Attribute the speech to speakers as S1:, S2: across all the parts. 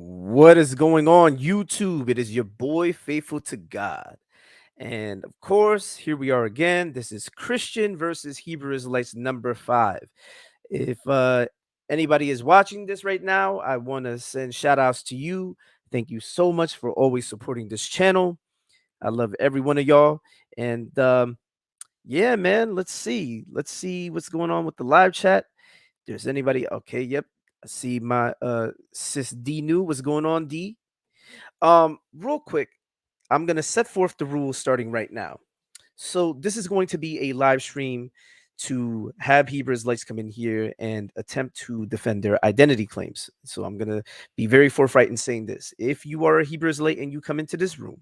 S1: What is going on, YouTube? It is your boy, Faithful to God. And of course, here we are again. This is Christian versus Hebrew Israelites number 5. If anybody is watching this right now, I want to send shout outs to you. Thank you so much for always supporting this channel. I love every one of y'all. And yeah, man, let's see. Let's see what's going on with the live chat. There's anybody? Okay, yep. I see my sis D new. What's going on, D? Real quick, I'm gonna set forth the rules starting right now. So this is going to be a live stream to have Hebrew Israelites come in here and attempt to defend their identity claims. So I'm gonna be very forthright in saying this. If you are a Hebrew Israelite and you come into this room,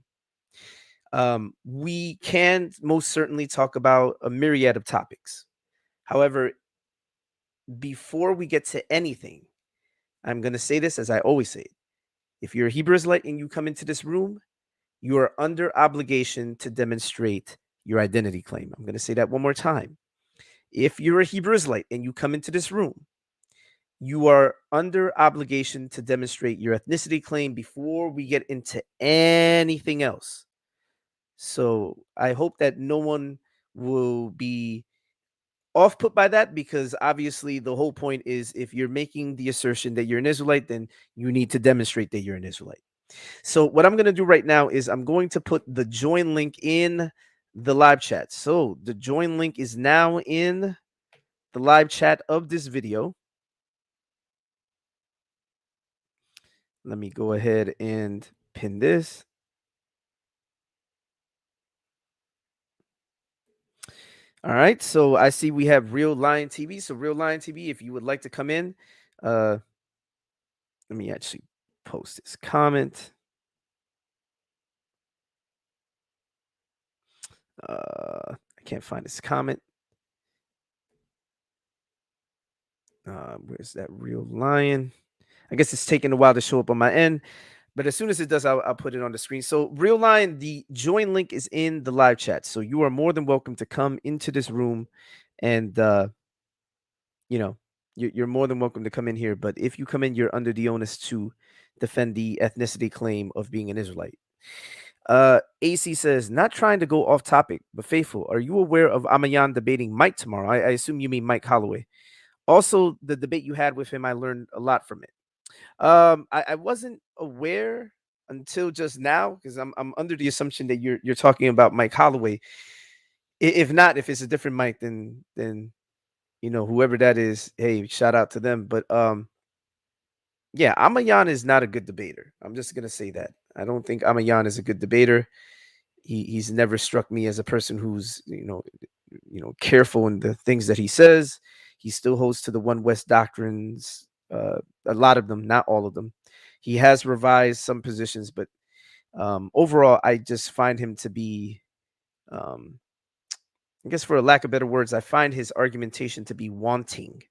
S1: we can most certainly talk about a myriad of topics. However, before we get to anything, I'm gonna say this as I always say it. If you're a Hebrew Israelite and you come into this room, you are under obligation to demonstrate your identity claim. I'm going to say that one more time. If you're a Hebrew Israelite and you come into this room, you are under obligation to demonstrate your ethnicity claim before we get into anything else. So I hope that no one will be off put by that, because obviously the whole point is if you're making the assertion that you're an Israelite, then you need to demonstrate that you're an Israelite. So what I'm going to do right now is I'm going to put the join link in the live chat. So the join link is now in the live chat of this video. Let me go ahead and pin this. All right. So I see we have Real Lion TV. So Real Lion TV, if you would like to come in, let me actually post this comment. I can't find this comment. Where's that Real Lion? I guess it's taking a while to show up on my end, but as soon as it does, I'll put it on the screen. So Real Lion, the join link is in the live chat. So you are more than welcome to come into this room and, you know, you're more than welcome to come in here. But if you come in, you're under the onus to defend the ethnicity claim of being an Israelite. AC says, not trying to go off topic, but Faithful, are you aware of Amayan debating Mike tomorrow? I assume you mean Mike Holloway. Also, the debate you had with him, I learned a lot from it. I wasn't aware until just now, because I'm under the assumption that you're talking about Mike Holloway. If not, if it's a different Mike, then whoever that is, hey, shout out to them. But yeah, Amayan is not a good debater. I'm just gonna say that. I don't think Amayan is a good debater. He's never struck me as a person who's careful in the things that he says. He still holds to the One West doctrines, a lot of them, not all of them. He has revised some positions, but overall, I just find him to be, I guess for a lack of better words, I find his argumentation to be wanting.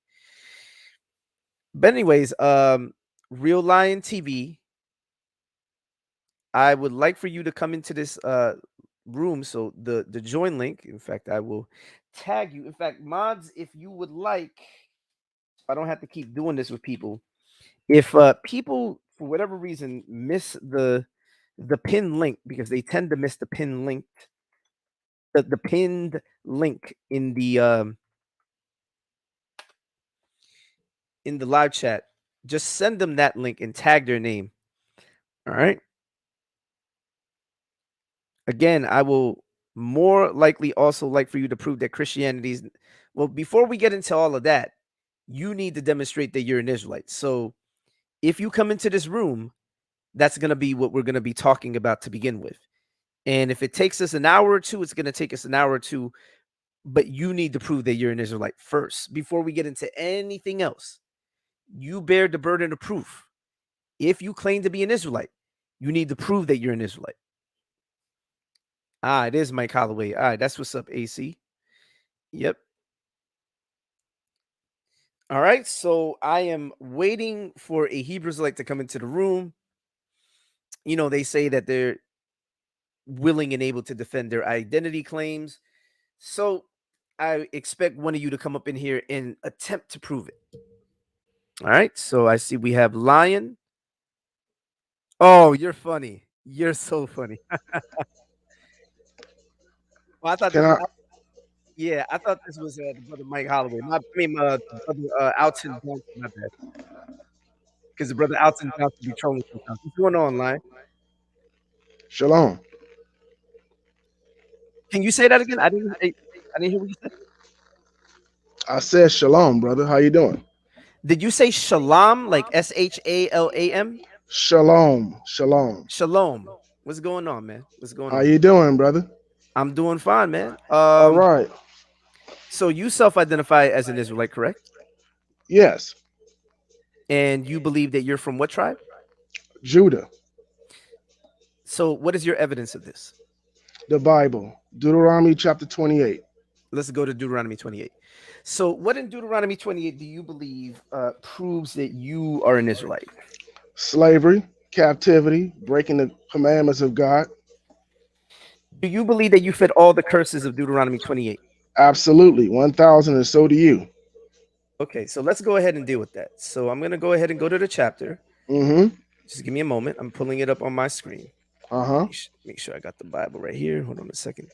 S1: But anyways, Real Lion TV, I would like for you to come into this room. So the join link, in fact, I will tag you. In fact, mods, if you would like, I don't have to keep doing this with people. If people for whatever reason miss the pin link, because they tend to miss the pin link, the pinned link in the live chat, just send them that link and tag their name. All right. Again, I will more likely also like for you to prove that Christianity is, well, before we get into all of that, you need to demonstrate that you're an Israelite. So if you come into this room, that's going to be what we're going to be talking about to begin with. And if it takes us an hour or two, it's going to take us an hour or two. But you need to prove that you're an Israelite first before we get into anything else. You bear the burden of proof. If you claim to be an Israelite, you need to prove that you're an Israelite. It is Mike Holloway. All right, that's what's up, AC. Yep. All right, so I am waiting for a Hebrew Israelite to come into the room. They say that they're willing and able to defend their identity claims. So I expect one of you to come up in here and attempt to prove it. All right, so I see we have Lion. Oh, you're funny. You're so funny. Well, I thought
S2: Can
S1: this.
S2: I?
S1: Yeah, I thought this was the brother Mike Holloway. The brother Alton Johnson. My bad, because the brother Alton Johnson be trolling sometimes. What's going on, line?
S2: Shalom.
S1: Can you say that again? I didn't hear what you said.
S2: I said shalom, brother. How you doing?
S1: Did you say shalom, like SHALAM?
S2: Shalom. Shalom.
S1: Shalom. What's going on, man? What's going
S2: How
S1: on?
S2: you doing, brother?
S1: I'm doing fine, man.
S2: All right.
S1: So you self-identify as an Israelite, correct?
S2: Yes.
S1: And you believe that you're from what tribe?
S2: Judah.
S1: So what is your evidence of this?
S2: The Bible. Deuteronomy chapter 28.
S1: Let's go to Deuteronomy 28. So what in Deuteronomy 28 do you believe proves that you are an Israelite?
S2: Slavery, captivity, breaking the commandments of God.
S1: Do you believe that you fit all the curses of Deuteronomy 28?
S2: Absolutely. 1,000, and so do you.
S1: Okay, so let's go ahead and deal with that. So I'm going to go ahead and go to the chapter.
S2: Mm-hmm.
S1: Just give me a moment. I'm pulling it up on my screen.
S2: Uh-huh.
S1: Make sure I got the Bible right here. Hold on a second.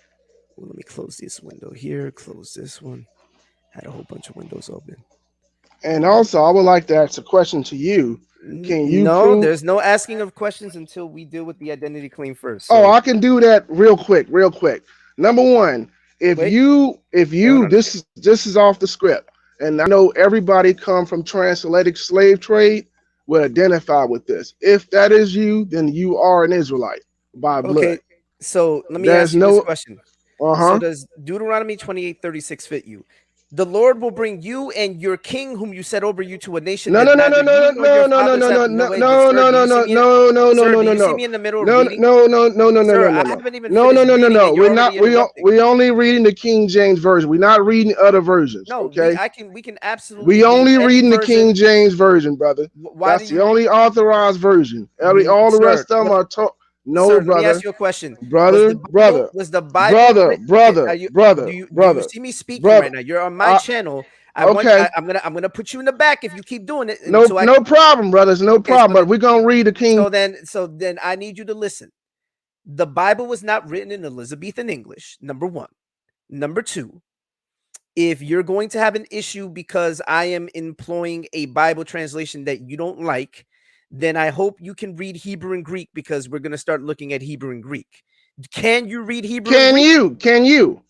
S1: Well, let me close this window here. Close this one. Had a whole bunch of windows open.
S2: And also, I would like to ask a question to you. Can you
S1: No,
S2: prove?
S1: there's no asking of questions until we deal with the identity claim first.
S2: Oh,
S1: So
S2: I can do that real quick, real quick. Number one, if
S1: wait,
S2: you, if
S1: wait, hold
S2: you,
S1: on a second.
S2: this is off the script, and I know everybody come from transatlantic slave trade will identify with this. If that is you, then you are an Israelite by blood.
S1: Okay, so let me ask
S2: There's
S1: you this
S2: no,
S1: question. So
S2: uh-huh.
S1: does Deuteronomy 28:36 fit you? The Lord will bring you and your king, whom you set over you, to a nation
S2: No,
S1: that
S2: no, no,
S1: neither
S2: no,
S1: you
S2: no,
S1: nor your
S2: no, no, no,
S1: fathers
S2: no,
S1: have.
S2: no,
S1: No
S2: no,
S1: way,
S2: no,
S1: sir.
S2: no,
S1: Do you
S2: no,
S1: see
S2: no,
S1: me?
S2: no, no, no,
S1: Sir,
S2: no,
S1: do
S2: no,
S1: you see
S2: no.
S1: me in the middle of
S2: No,
S1: reading?
S2: no, no, no, no, no,
S1: Sir,
S2: no,
S1: I
S2: no, no.
S1: haven't even
S2: No, no,
S1: finished
S2: no, no,
S1: reading,
S2: no.
S1: and you're
S2: We're not.
S1: already interrupting.
S2: We only reading the King James version. We're not reading other versions.
S1: No,
S2: Okay.
S1: we can absolutely
S2: We
S1: read
S2: only
S1: any
S2: reading the King
S1: version.
S2: James version, brother.
S1: Why do
S2: That's the
S1: you,
S2: only authorized version. All the
S1: sir?
S2: rest of them
S1: What,
S2: are taught. No,
S1: sir? Let me ask
S2: brother,
S1: you a question.
S2: brother, brother,
S1: Was the Bible
S2: brother,
S1: written?
S2: brother,
S1: Are you
S2: brother,
S1: do you
S2: brother,
S1: see me speaking
S2: brother.
S1: right now? You're on my
S2: Uh,
S1: channel.
S2: okay.
S1: I'm gonna put you in the back if you keep doing it
S2: No,
S1: until I.
S2: no problem, brothers. No
S1: Okay,
S2: problem. But we're gonna read the King.
S1: so then I need you to listen. The Bible was not written in Elizabethan English. Number one. Number two. If you're going to have an issue because I am employing a Bible translation that you don't like, then I hope you can read Hebrew and Greek, because we're going to start looking at Hebrew and Greek. Can you read Hebrew and
S2: Can
S1: Greek?
S2: you? Can you?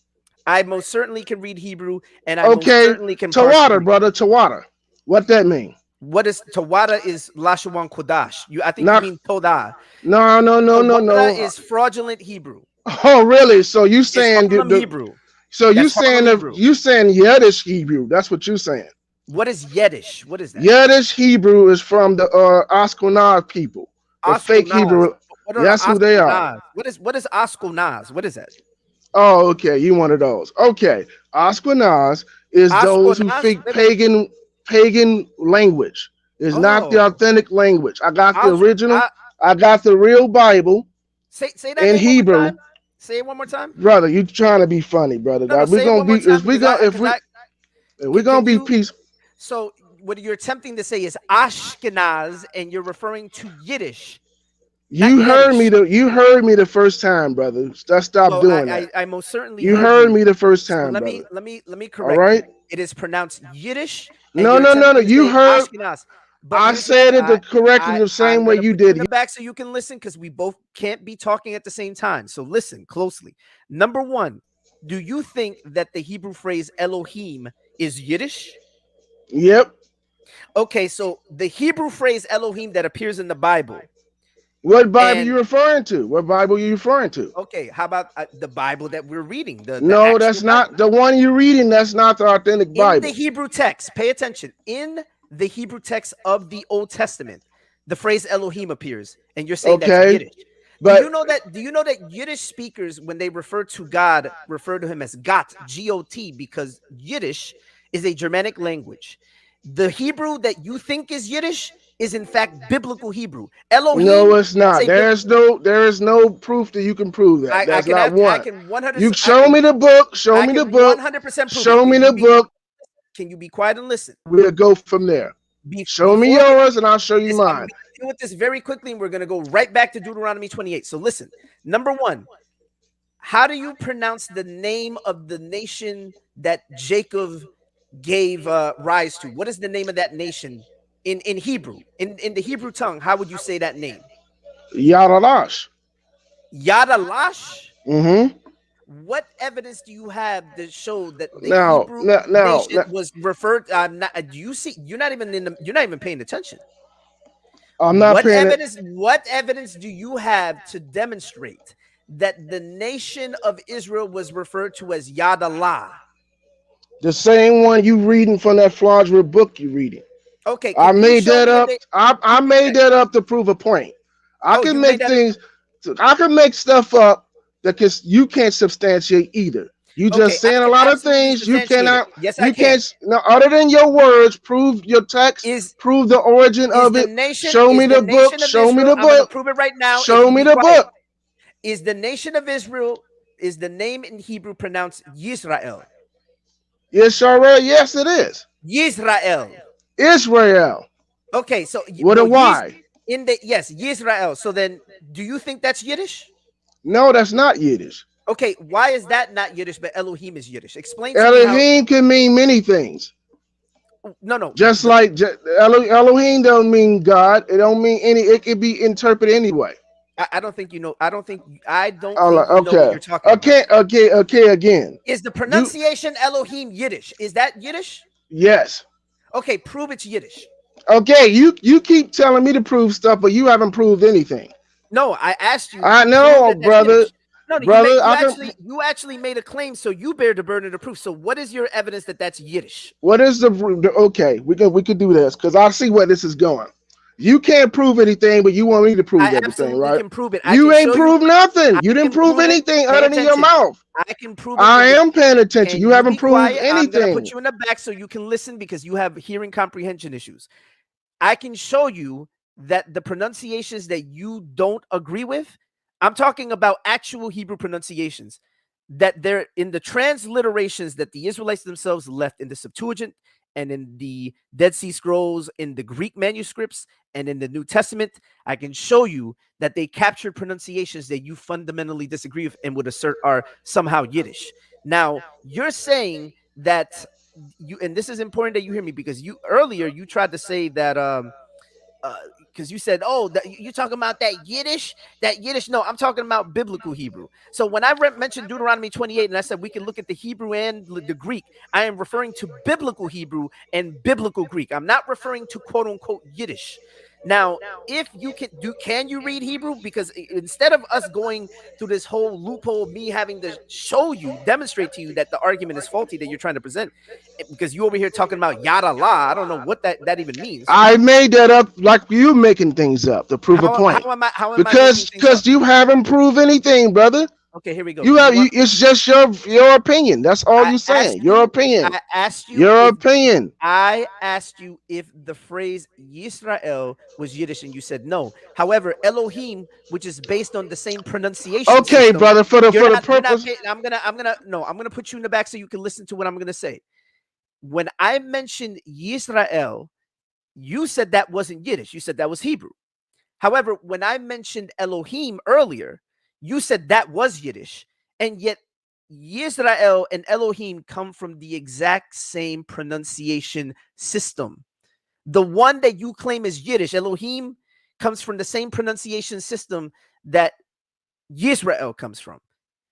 S1: I most certainly can read Hebrew, and I most
S2: Okay.
S1: certainly can parse the
S2: Tawada,
S1: Greek.
S2: brother. Tawada. What that mean?
S1: What is Tawada? Is Lashawan Kodash. I think you
S2: Not.
S1: mean Todah.
S2: No, no, no, no,
S1: Tawada
S2: no.
S1: is fraudulent Hebrew.
S2: Oh, really? So you
S1: It's
S2: saying
S1: Harlem Hebrew.
S2: so
S1: That's Harlem Hebrew.
S2: you saying Yiddish Hebrew? That's what you saying.
S1: What is Yiddish? What is that?
S2: Yiddish Hebrew is from the Ashkenaz people, the fake
S1: Ashkenaz.
S2: Hebrew.
S1: What are the
S2: That's who they are.
S1: Ashkenaz? What is Ashkenaz? What is that?
S2: Oh, okay. You one of those. Okay. Ashkenaz is those who
S1: Ashkenaz?
S2: speak pagan language. It's not the
S1: Oh,
S2: authentic language. I got the
S1: Ash,
S2: original.
S1: I,
S2: I got the real Bible
S1: say that
S2: in
S1: name one more
S2: Hebrew.
S1: time. Say it one more time.
S2: Brother, you trying to be funny, brother.
S1: No, no,
S2: We're
S1: say it
S2: gonna
S1: one
S2: be
S1: more time, because
S2: if we're gonna
S1: can
S2: be
S1: you.
S2: peaceful.
S1: So what you're attempting to say is Ashkenaz, and you're referring to Yiddish, not Yiddish.
S2: You heard me the first time, brother. Let's stop
S1: Well,
S2: doing that.
S1: I most certainly
S2: You
S1: heard
S2: heard
S1: you.
S2: me the first
S1: So
S2: time, brother.
S1: let me
S2: All
S1: correct you.
S2: right?
S1: It is pronounced Yiddish, and
S2: No,
S1: you're
S2: no, no, no.
S1: attempting to
S2: You
S1: say
S2: heard
S1: Ashkenaz. But
S2: I
S1: here's the thing.
S2: said it the correctly the
S1: I'm
S2: same way
S1: gonna
S2: you
S1: put you in
S2: did.
S1: the back so you can listen, because we both can't be talking at the same time. So listen closely. Number one, do you think that the Hebrew phrase Elohim is Yiddish?
S2: Yep.
S1: Okay, so the Hebrew phrase Elohim that appears in the Bible,
S2: What Bible
S1: and
S2: you referring to? What Bible you referring to?
S1: okay, how about the Bible that we're reading, the
S2: No,
S1: actual
S2: that's
S1: Bible?
S2: not the one you're reading. That's not the authentic
S1: In the
S2: Bible.
S1: Hebrew text, pay attention. In the Hebrew text of the Old Testament, the phrase Elohim appears, and you're saying that's
S2: Okay.
S1: Yiddish.
S2: But
S1: Do you know that Yiddish speakers, when they refer to God, refer to him as Got, G-O-T, because Yiddish is a Germanic language. The Hebrew that you think is Yiddish is in fact biblical Hebrew.
S2: no,
S1: Elohim
S2: it's
S1: is
S2: not.
S1: a bib-
S2: There is no proof that you can prove that. That's not
S1: I
S2: one.
S1: can 100
S2: You show me the book. Show
S1: I
S2: me the
S1: can
S2: book.
S1: 100% prove it.
S2: Show me the book.
S1: Can you be quiet and listen?
S2: We'll go from there. Show me
S1: Before we
S2: yours, and I'll show you
S1: I'm
S2: mine.
S1: deal with this very quickly, and we're going to go right back to Deuteronomy 28. So listen, number one, how do you pronounce the name of the nation that Jacob gave rise to? What is the name of that nation in Hebrew? In the Hebrew tongue, how would you say that name?
S2: Yaralash.
S1: Yadalash?
S2: Mm-hmm.
S1: What evidence do you have that show that the
S2: Now,
S1: Hebrew
S2: now, now,
S1: nation was referred? Do you see? You're not even in the. You're not even paying attention.
S2: I'm not paying it.
S1: What evidence do you have to demonstrate that the nation of Israel was referred to as Yadalah?
S2: The same one you reading from that fraudulent book you reading.
S1: Okay,
S2: I
S1: can you
S2: made
S1: show
S2: that
S1: me
S2: up. I made that up to prove a point. I
S1: Oh,
S2: can
S1: you made
S2: make
S1: that.
S2: things. I can make stuff up that you can't substantiate either. You
S1: Okay,
S2: just
S1: I
S2: saying a
S1: can
S2: lot of
S1: absolutely
S2: things. You
S1: substantiate it.
S2: cannot.
S1: Yes, I
S2: You
S1: can.
S2: can't. No, other than your words, prove your text.
S1: Is
S2: Prove the origin
S1: is
S2: of
S1: the
S2: it.
S1: nation
S2: Show me
S1: is the
S2: the book.
S1: nation of
S2: Show me
S1: Israel?
S2: the
S1: I'm going to
S2: book.
S1: prove it right now if
S2: Show
S1: you
S2: me
S1: be
S2: the
S1: quiet.
S2: book.
S1: Is the nation of Israel, is the name in Hebrew pronounced Yisrael?
S2: Yisrael. Yes, it is.
S1: Yisrael.
S2: Israel.
S1: Okay, so
S2: With a Y.
S1: in the yes, Yisrael. So then, do you think that's Yiddish?
S2: No, that's not Yiddish.
S1: Okay, why is that not Yiddish, but Elohim is Yiddish? Explain to me how.
S2: Elohim can mean many things.
S1: No.
S2: Just like Elohim don't mean God. It don't mean any. It could be interpreted anyway.
S1: I don't think you know. I don't think you know what
S2: Okay.
S1: you're talking about.
S2: Okay. Again.
S1: Is the
S2: Do
S1: pronunciation Elohim Yiddish? Is that Yiddish?
S2: yes.
S1: Okay, prove it's Yiddish.
S2: Okay. You keep telling me to prove stuff, but you haven't proved anything.
S1: No, I asked you,
S2: I
S1: prove
S2: know,
S1: that that's
S2: brother.
S1: Yiddish. No, you
S2: Brother,
S1: you
S2: I can.
S1: actually you actually made a claim, so you bear the burden of proof. So what is your evidence that that's Yiddish?
S2: What is the okay? We could do this because I see where this is going. You can't prove anything, but you want me to prove
S1: I
S2: everything,
S1: absolutely
S2: right?
S1: can prove it. I
S2: You
S1: can
S2: ain't
S1: show you.
S2: proved nothing.
S1: I
S2: You didn't
S1: can
S2: prove
S1: prove it.
S2: anything
S1: Pay
S2: other than your
S1: attention.
S2: mouth.
S1: I can prove it
S2: I
S1: in the.
S2: am paying attention.
S1: Can
S2: You
S1: you
S2: haven't
S1: be
S2: proved
S1: quiet? I'm gonna put
S2: anything.
S1: you in the back so you can listen because you have hearing comprehension issues. I can show you that the pronunciations that you don't agree with, I'm talking about actual Hebrew pronunciations, that they're in the transliterations that the Israelites themselves left in the Septuagint and in the Dead Sea Scrolls, in the Greek manuscripts, and in the New Testament. I can show you that they captured pronunciations that you fundamentally disagree with and would assert are somehow Yiddish. Now, you're saying that and this is important that you hear me because you earlier you tried to say that because you said, oh, that you talking about that Yiddish. No, I'm talking about biblical Hebrew. So when I mentioned Deuteronomy 28 and I said we can look at the Hebrew and the Greek, I am referring to biblical Hebrew and biblical Greek. I'm not referring to quote unquote Yiddish. Now, if you can you read Hebrew? Because instead of us going through this whole loophole of me having to show you, demonstrate to you that the argument is faulty that you're trying to present, because you over here talking about yada la, I don't know what that even means.
S2: I made that up like you making things up to prove a point.
S1: How am I making things up?
S2: Because you haven't proved anything, brother.
S1: Okay, here we go.
S2: You
S1: Do you
S2: have
S1: want?
S2: it's just your opinion. That's all
S1: I
S2: you saying.
S1: asked
S2: Your
S1: you.
S2: opinion.
S1: I asked you
S2: Your
S1: if
S2: opinion.
S1: I asked you if the phrase Yisrael was Yiddish, and you said no. However, Elohim, which is based on the same pronunciation
S2: Okay,
S1: system,
S2: brother, for
S1: you're
S2: the
S1: not. You're not.
S2: purpose.
S1: I'm gonna put you in the back so you can listen to what I'm gonna say. When I mentioned Yisrael, you said that wasn't Yiddish. You said that was Hebrew. However, when I mentioned Elohim earlier, you said that was Yiddish, and yet Yisrael and Elohim come from the exact same pronunciation system. The one that you claim is Yiddish, Elohim, comes from the same pronunciation system that Yisrael comes from.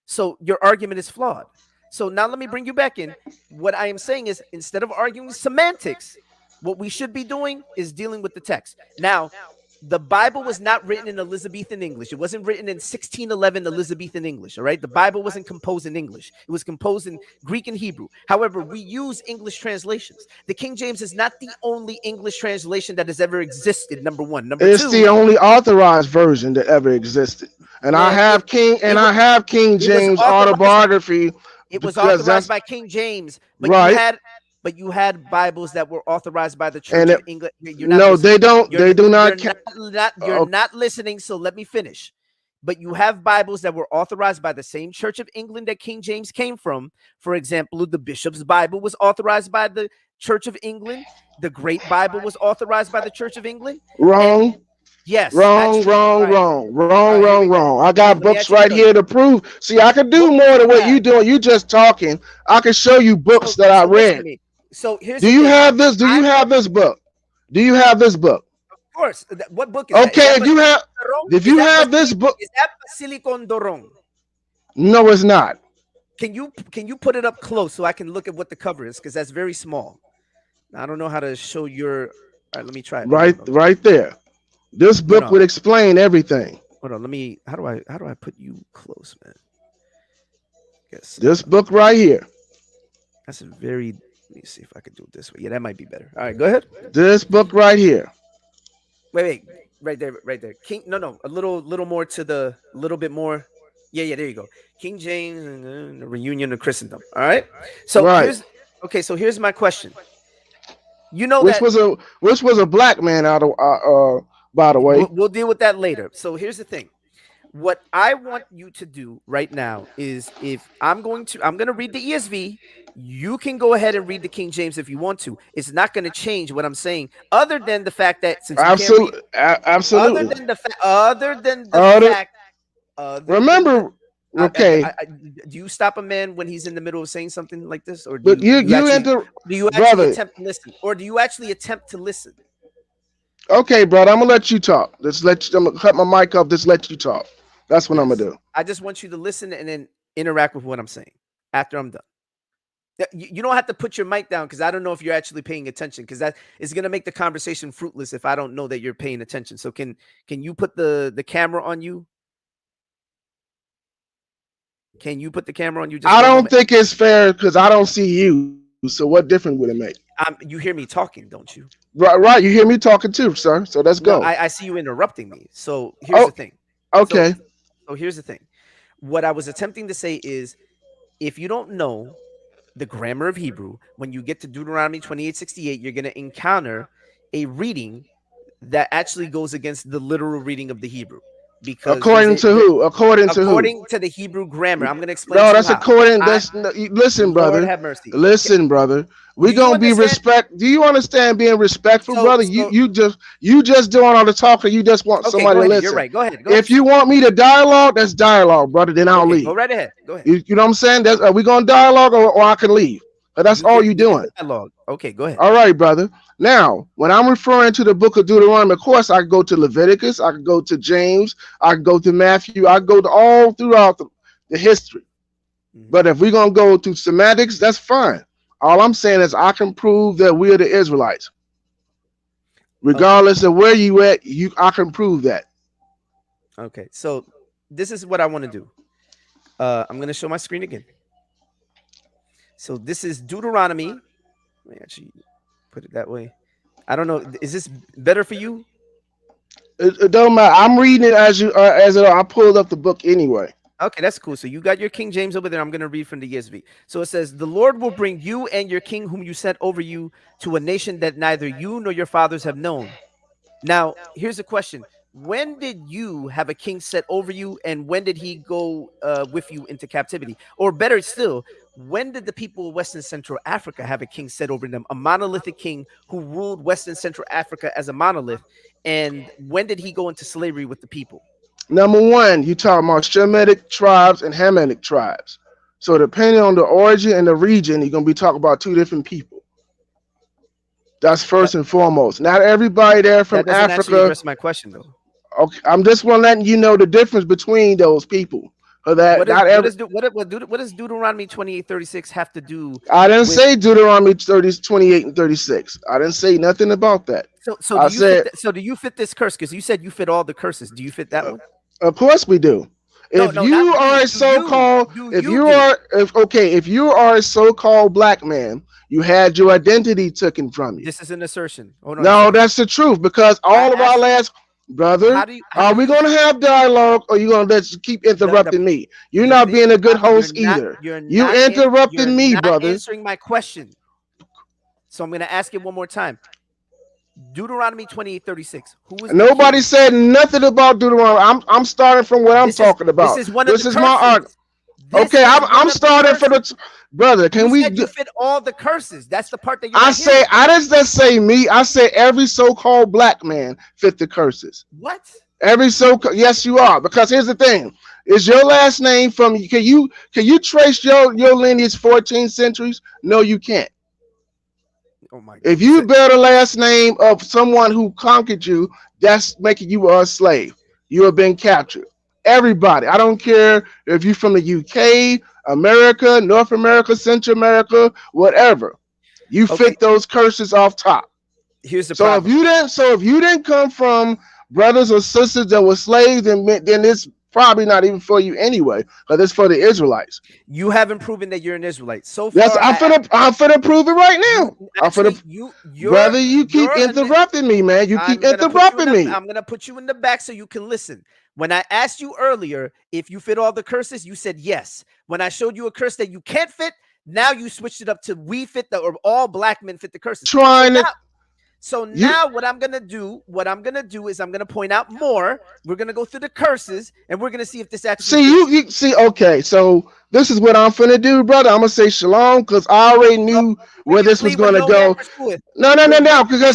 S1: So your argument is flawed. So now let me bring you back in. What I am saying is instead of arguing semantics, what we should be doing is dealing with the text. Now, the Bible was not written in Elizabethan English. It wasn't written in 1611 Elizabethan English. All right. The Bible wasn't composed in English. It was composed in Greek and Hebrew. However, we use English translations. The King James is not the only English translation that has ever existed. Number one. Number
S2: It's the
S1: two,
S2: only authorized version that ever existed. And I
S1: man,
S2: have King
S1: it was
S2: James
S1: authorized.
S2: autobiography
S1: It was
S2: because
S1: authorized
S2: that's
S1: by King James,
S2: right.
S1: but you had Bibles that were authorized by the
S2: And
S1: Church of England. You're not
S2: no, they
S1: listening.
S2: don't.
S1: You're
S2: They do
S1: you're
S2: not.
S1: you're not listening. So let me finish. But you have Bibles that were authorized by the same Church of England that King James came from. For example, the Bishop's Bible was authorized by the Church of England. The Great Bible was authorized by the Church of England. And
S2: Wrong.
S1: Yes,
S2: Wrong,
S1: actually.
S2: wrong,
S1: All right.
S2: wrong,
S1: All
S2: wrong,
S1: right, here
S2: wrong,
S1: we go.
S2: wrong. I got
S1: Let me
S2: books
S1: actually
S2: right
S1: show you.
S2: here to prove. See, I can do
S1: What book
S2: more
S1: do
S2: than
S1: you
S2: what
S1: have?
S2: you doing. You just talking. I can show you books that I
S1: So listen to
S2: read.
S1: me. So here's
S2: Do
S1: the
S2: you
S1: thing.
S2: have this? Do
S1: I
S2: you have
S1: want,
S2: this book? Do you have this book?
S1: of course. What book is that? Is
S2: Okay,
S1: that Dorong? Is that Is that Basilicon Dorong?
S2: no, it's not.
S1: Can you put it up close so I can look at what the cover is? Because that's very small. I don't know how to show your. All right, let me try it. Hold on,
S2: Right,
S1: hold on.
S2: right there. This
S1: No,
S2: book
S1: no.
S2: would explain everything.
S1: Hold on. Let me. How do I put you close, man? Guess
S2: This book right here.
S1: that's a very. Let me see if I can do it this way. Yeah, that might be better. All right, go ahead.
S2: This book right here.
S1: Wait, right there, right there. King, no, no, a little more to the, little bit more. Yeah, yeah, there you go. King James and the reunion of Christendom. All right. So
S2: Right.
S1: here's okay. So here's my question. You know
S2: Which
S1: that
S2: was a black man out of by the way.
S1: we'll deal with that later. So here's the thing. What I want you to do right now is, if I'm going to read the ESV, you can go ahead and read the King James if you want to. It's not going to change what I'm saying, other than the fact that since you can't read,
S2: Absolutely, absolutely.
S1: other than the
S2: Uh,
S1: fact, other than the,
S2: remember, okay,
S1: do you stop a man when he's in the middle of saying something like this, or
S2: but you enter,
S1: do you actually
S2: brother.
S1: attempt to listen, or do you actually attempt to listen?
S2: Okay, brother, I'm gonna let you talk. I'm gonna cut my mic off. Just let you talk. That's what I'm gonna
S1: Yes,
S2: do.
S1: I just want you to listen and then interact with what I'm saying after I'm done. You don't have to put your mic down, because I don't know if you're actually paying attention, because that is going to make the conversation fruitless if I don't know that you're paying attention. So can you put the camera on you? Can you put the camera on you just
S2: I
S1: for a
S2: don't
S1: moment?
S2: think it's fair because I don't see you. So what difference would it make?
S1: You hear me talking, don't you?
S2: Right, right. You hear me talking too, sir. So let's
S1: No,
S2: go.
S1: I see you interrupting me. So here's
S2: Oh,
S1: the thing. So
S2: okay.
S1: so here's the thing. What I was attempting to say is, if you don't know the grammar of Hebrew, when you get to Deuteronomy 28:68, you're going to encounter a reading that actually goes against the literal reading of the Hebrew, because
S2: According to who? According to who?
S1: according to the Hebrew grammar. I'm going to explain
S2: No,
S1: to you
S2: that's
S1: how.
S2: according.
S1: I
S2: That's no, listen,
S1: Lord
S2: brother.
S1: have mercy.
S2: Listen, brother. We
S1: Do you
S2: gonna be
S1: understand?
S2: respect. Do you understand being respectful,
S1: So
S2: brother?
S1: so
S2: You just doing all the talking. You just want
S1: okay,
S2: somebody
S1: go
S2: to
S1: ahead. You're
S2: listen.
S1: right. Go ahead. Go ahead and
S2: If you
S1: speak.
S2: want me to dialogue, that's dialogue, brother. Then I'll
S1: Okay, go
S2: leave.
S1: right ahead. Go ahead.
S2: You know what I'm saying? That's, are we gonna dialogue or I can leave? But that's all you
S1: You can
S2: doing.
S1: dialogue. Okay, go ahead.
S2: All right, brother. Now, when I'm referring to the book of Deuteronomy, of course, I can go to Leviticus, I can go to James, I can go to Matthew, I go to all throughout the history.
S1: Mhm.
S2: But if we're gonna go to semantics, that's fine. All I'm saying is I can prove that we're the Israelites.
S1: Okay.
S2: Regardless of where you at, I can prove that.
S1: Okay. So this is what I want to do. I'm going to show my screen again. So this is Deuteronomy. Let me actually put it that way. I don't know. Is this better for you?
S2: It don't matter. I'm reading it as I pulled up the book anyway.
S1: Okay, that's cool. So you got your King James over there. I'm going to read from the ESV. So it says, "The Lord will bring you and your king, whom you set over you, to a nation that neither you nor your fathers have known." Now, here's a question. When did you have a king set over you, and when did he go with you into captivity? Or better still, when did the people of Western Central Africa have a king set over them, a monolithic king who ruled Western Central Africa as a monolith? And when did he go into slavery with the people?
S2: Number one, you talking about Shemitic tribes and Hamitic tribes. So depending on the origin and the region, you're gonna be talking about two different people. That's
S1: That
S2: first and foremost. Not everybody there from
S1: that doesn't actually
S2: Africa.
S1: address my question, though.
S2: Okay, I'm just want letting you know the difference between those people. So that not every.
S1: What does Deuteronomy 28:36 have to do
S2: I didn't
S1: with?
S2: say Deuteronomy 30, 28 and 36. I didn't say nothing about that.
S1: So
S2: I said,
S1: do you fit this curse? Because you said you fit all the curses. Do you fit that
S2: uh,
S1: one?
S2: of course we do.
S1: No,
S2: If
S1: no, not
S2: you are
S1: we.
S2: a so-called,
S1: Do
S2: if
S1: you
S2: you
S1: do?
S2: are, if okay, if you are a so-called black man, you had your identity taken from you.
S1: This is an assertion. Hold on a
S2: No,
S1: second.
S2: that's the truth because
S1: I
S2: all of our
S1: asked you,
S2: last brother,
S1: how
S2: are
S1: do
S2: we
S1: you
S2: going to have dialogue or you going to let you keep
S1: the
S2: interrupting me? You're
S1: the
S2: not
S1: thing
S2: being a good
S1: you're
S2: host
S1: not
S2: either. You interrupting me, brother.
S1: answering my question. So I'm going to ask it one more time. Deuteronomy 28:36. Who was the
S2: Nobody
S1: king?
S2: said nothing about Deuteronomy. I'm starting from what I'm talking
S1: This
S2: about.
S1: is one of the
S2: This is my art.
S1: curses. This
S2: Okay,
S1: is
S2: I'm
S1: one of the
S2: starting for
S1: curses.
S2: the brother. Can
S1: You
S2: we?
S1: said you fit all the curses. That's the part that you're
S2: I
S1: not
S2: say
S1: hearing.
S2: I didn't just say me. I say every so-called black man fit the curses.
S1: What?
S2: Every so yes, you are. Because here's the thing: is your last name from? Can you trace your lineage 14 centuries? No, you can't.
S1: Oh my
S2: If
S1: goodness.
S2: you bear the last name of someone who conquered you, that's making you a slave. You have been captured. Everybody. I don't care if you're from the UK, America, North America, Central America, whatever. You
S1: Okay,
S2: fit those curses off top.
S1: here's the
S2: So if
S1: problem.
S2: you didn't, so if you didn't come from brothers or sisters that were slaves, then it's probably not even for you anyway, because it's for the Israelites.
S1: You haven't proven that you're an Israelite. So
S2: That's
S1: far,
S2: I'm finna prove it right
S1: you
S2: now. I'm finna,
S1: actually
S2: brother. You keep interrupting me, man. You keep interrupting me.
S1: I'm gonna put you in the back so you can listen. When I asked you earlier if you fit all the curses, you said yes. When I showed you a curse that you can't fit, now you switched it up to we fit the or all black men fit the curses.
S2: Trying to
S1: So
S2: you
S1: now what I'm gonna do is I'm gonna point out more. We're gonna go through the curses and we're gonna see if this actually
S2: see
S1: fits you.
S2: you see. Okay, so this is what I'm finna do, brother. I'm gonna say shalom because I already
S1: Oh,
S2: knew
S1: we
S2: where
S1: can
S2: this was
S1: flee when
S2: gonna
S1: no man
S2: go.
S1: pursueth.
S2: No, no, no,
S1: When
S2: no.
S1: wicked
S2: Because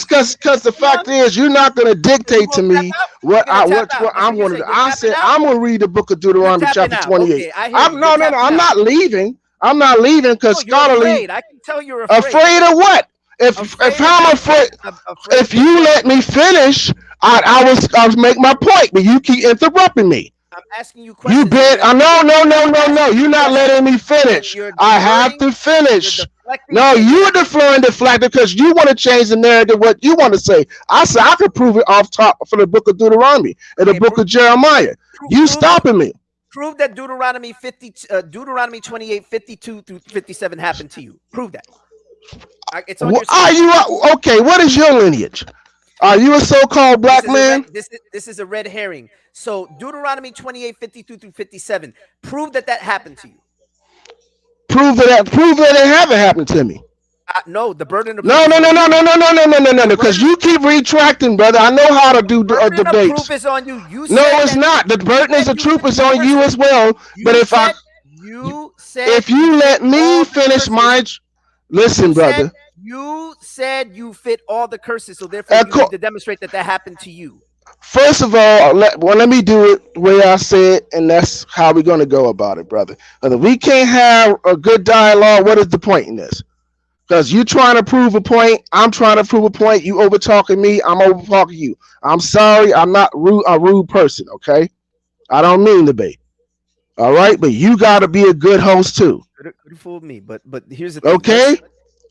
S2: the
S1: on,
S2: fact is, you're not gonna
S1: so you
S2: dictate to
S1: gonna tap
S2: me
S1: out?
S2: what
S1: You're gonna tap out.
S2: what
S1: That's
S2: I'm
S1: what you
S2: gonna
S1: say.
S2: do.
S1: You're
S2: I
S1: tapping
S2: said
S1: out.
S2: I'm gonna read the book of
S1: You're
S2: Deuteronomy
S1: tapping
S2: chapter
S1: out.
S2: 28.
S1: Okay, I hear you.
S2: I'm
S1: You're
S2: no, no, no.
S1: tapping
S2: I'm
S1: out.
S2: not leaving. I'm not leaving because
S1: Oh, you're
S2: scholarly.
S1: afraid. I can tell you're afraid.
S2: Afraid of what? If
S1: Afraid of
S2: I'm
S1: being
S2: afraid,
S1: afraid of
S2: if
S1: being
S2: you
S1: brought.
S2: let me finish, I was make my point, but you keep interrupting me.
S1: I'm asking you
S2: You
S1: questions and
S2: been no, no,
S1: I'm
S2: no, no, no.
S1: asking you
S2: You're not
S1: questions
S2: letting me
S1: and
S2: finish.
S1: you're
S2: I have
S1: diverting,
S2: to
S1: you're
S2: finish.
S1: deflecting,
S2: No,
S1: and you're
S2: you're
S1: not
S2: the
S1: answering.
S2: floor and deflector because you want to change the narrative. What you want to say? I said I could prove it off top for the book of Deuteronomy and the
S1: Okay,
S2: book of Jeremiah. You
S1: prove that
S2: stopping me?
S1: Deuteronomy 50, Deuteronomy 28, 52 through 57 happened to you. Prove that. It's on your
S2: Are
S1: screen.
S2: you okay? What is your lineage? Are you a so-called
S1: This
S2: black
S1: is a red.
S2: man?
S1: This is a red herring. So Deuteronomy 28, 52 through 57. Prove that happened to you.
S2: Prove that it haven't happened to me.
S1: No, the burden of proof
S2: No,
S1: is
S2: no,
S1: on
S2: no, no,
S1: you.
S2: no, no, no, no, no, no, no,
S1: The
S2: no. Because
S1: burden,
S2: you keep retracting, brother. I know how to
S1: the
S2: do
S1: burden of
S2: debates.
S1: proof is on you.
S2: No, it's not. The burden is the
S1: You
S2: truth
S1: fit
S2: is
S1: the
S2: on you
S1: curses.
S2: as well. But
S1: You said you said
S2: if
S1: you
S2: you
S1: fit
S2: let me
S1: all the
S2: finish
S1: curses.
S2: my
S1: You
S2: listen,
S1: said
S2: brother.
S1: you said you fit all the curses. So therefore, you need to demonstrate that happened to you.
S2: First of all, let me do it the way I say it, and that's how we're gonna go about it, brother. If we can't have a good dialogue, what is the point in this? Because you trying to prove a point, I'm trying to prove a point. You over talking me, I'm over talking you. I'm sorry, I'm not a rude person. Okay, I don't mean to be. All right, but you got to be a good host too.
S1: Could have fooled me, but here's the thing.
S2: Okay,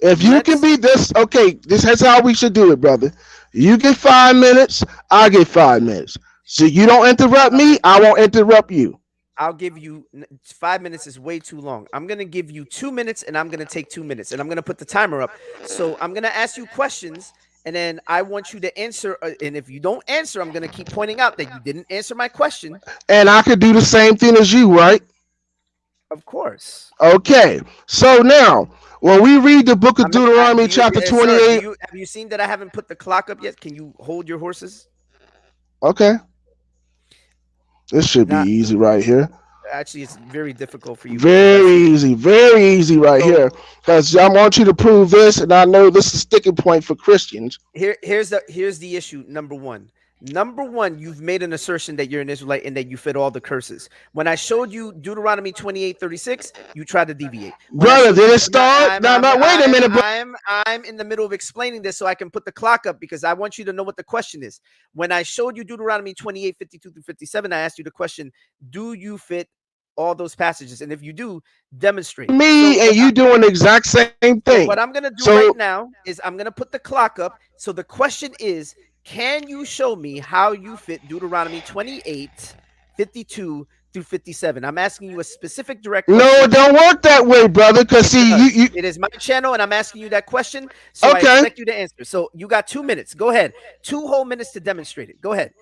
S2: if you can
S1: Let's
S2: be this, okay, this is how we should do it, brother. You get 5 minutes, I get 5 minutes. So you don't interrupt me,
S1: okay.
S2: I won't interrupt you.
S1: I'll give you 5 minutes is way too long. I'm gonna give you 2 minutes, and I'm gonna take 2 minutes, and I'm gonna put the timer up. So I'm gonna ask you questions, and then I want you to answer. And if you don't answer, I'm gonna keep pointing out that you didn't answer my question.
S2: And I could do the same thing as you, right?
S1: Of course.
S2: Okay. So now, when we read the book of
S1: Do
S2: Deuteronomy,
S1: you,
S2: chapter
S1: sir?
S2: 28,
S1: Have you seen that I haven't put the clock up yet? Can you hold your horses?
S2: okay, this should be
S1: Not
S2: easy right here.
S1: actually, it's very difficult for you because
S2: Very easy right
S1: so
S2: here. Because I want you to prove this, and I know this is a sticking point for Christians.
S1: here's the issue. Number one, you've made an assertion that you're an Israelite and that you fit all the curses. When I showed you Deuteronomy 28:36, you tried to deviate. When I
S2: Brother,
S1: showed
S2: did
S1: you,
S2: it start? No, no, wait a minute, bro.
S1: I'm in the middle of explaining this so I can put the clock up because I want you to know what the question is. When I showed you Deuteronomy 28:52 through 57, I asked you the question: do you fit all those passages? And if you do, demonstrate it.
S2: Me and you doing the exact same
S1: So
S2: thing.
S1: what I'm gonna do
S2: So
S1: right now is I'm gonna put the clock up. So the question is, can you show me how you fit Deuteronomy 28, 52 through 57? I'm asking you a specific direct
S2: no,
S1: question.
S2: it don't work that way, brother. Cause
S1: It
S2: see,
S1: does.
S2: you
S1: It is my channel, and I'm asking you that question. So I
S2: okay.
S1: expect you to answer. So you got 2 minutes. Go ahead. 2 whole minutes to demonstrate it. Go ahead.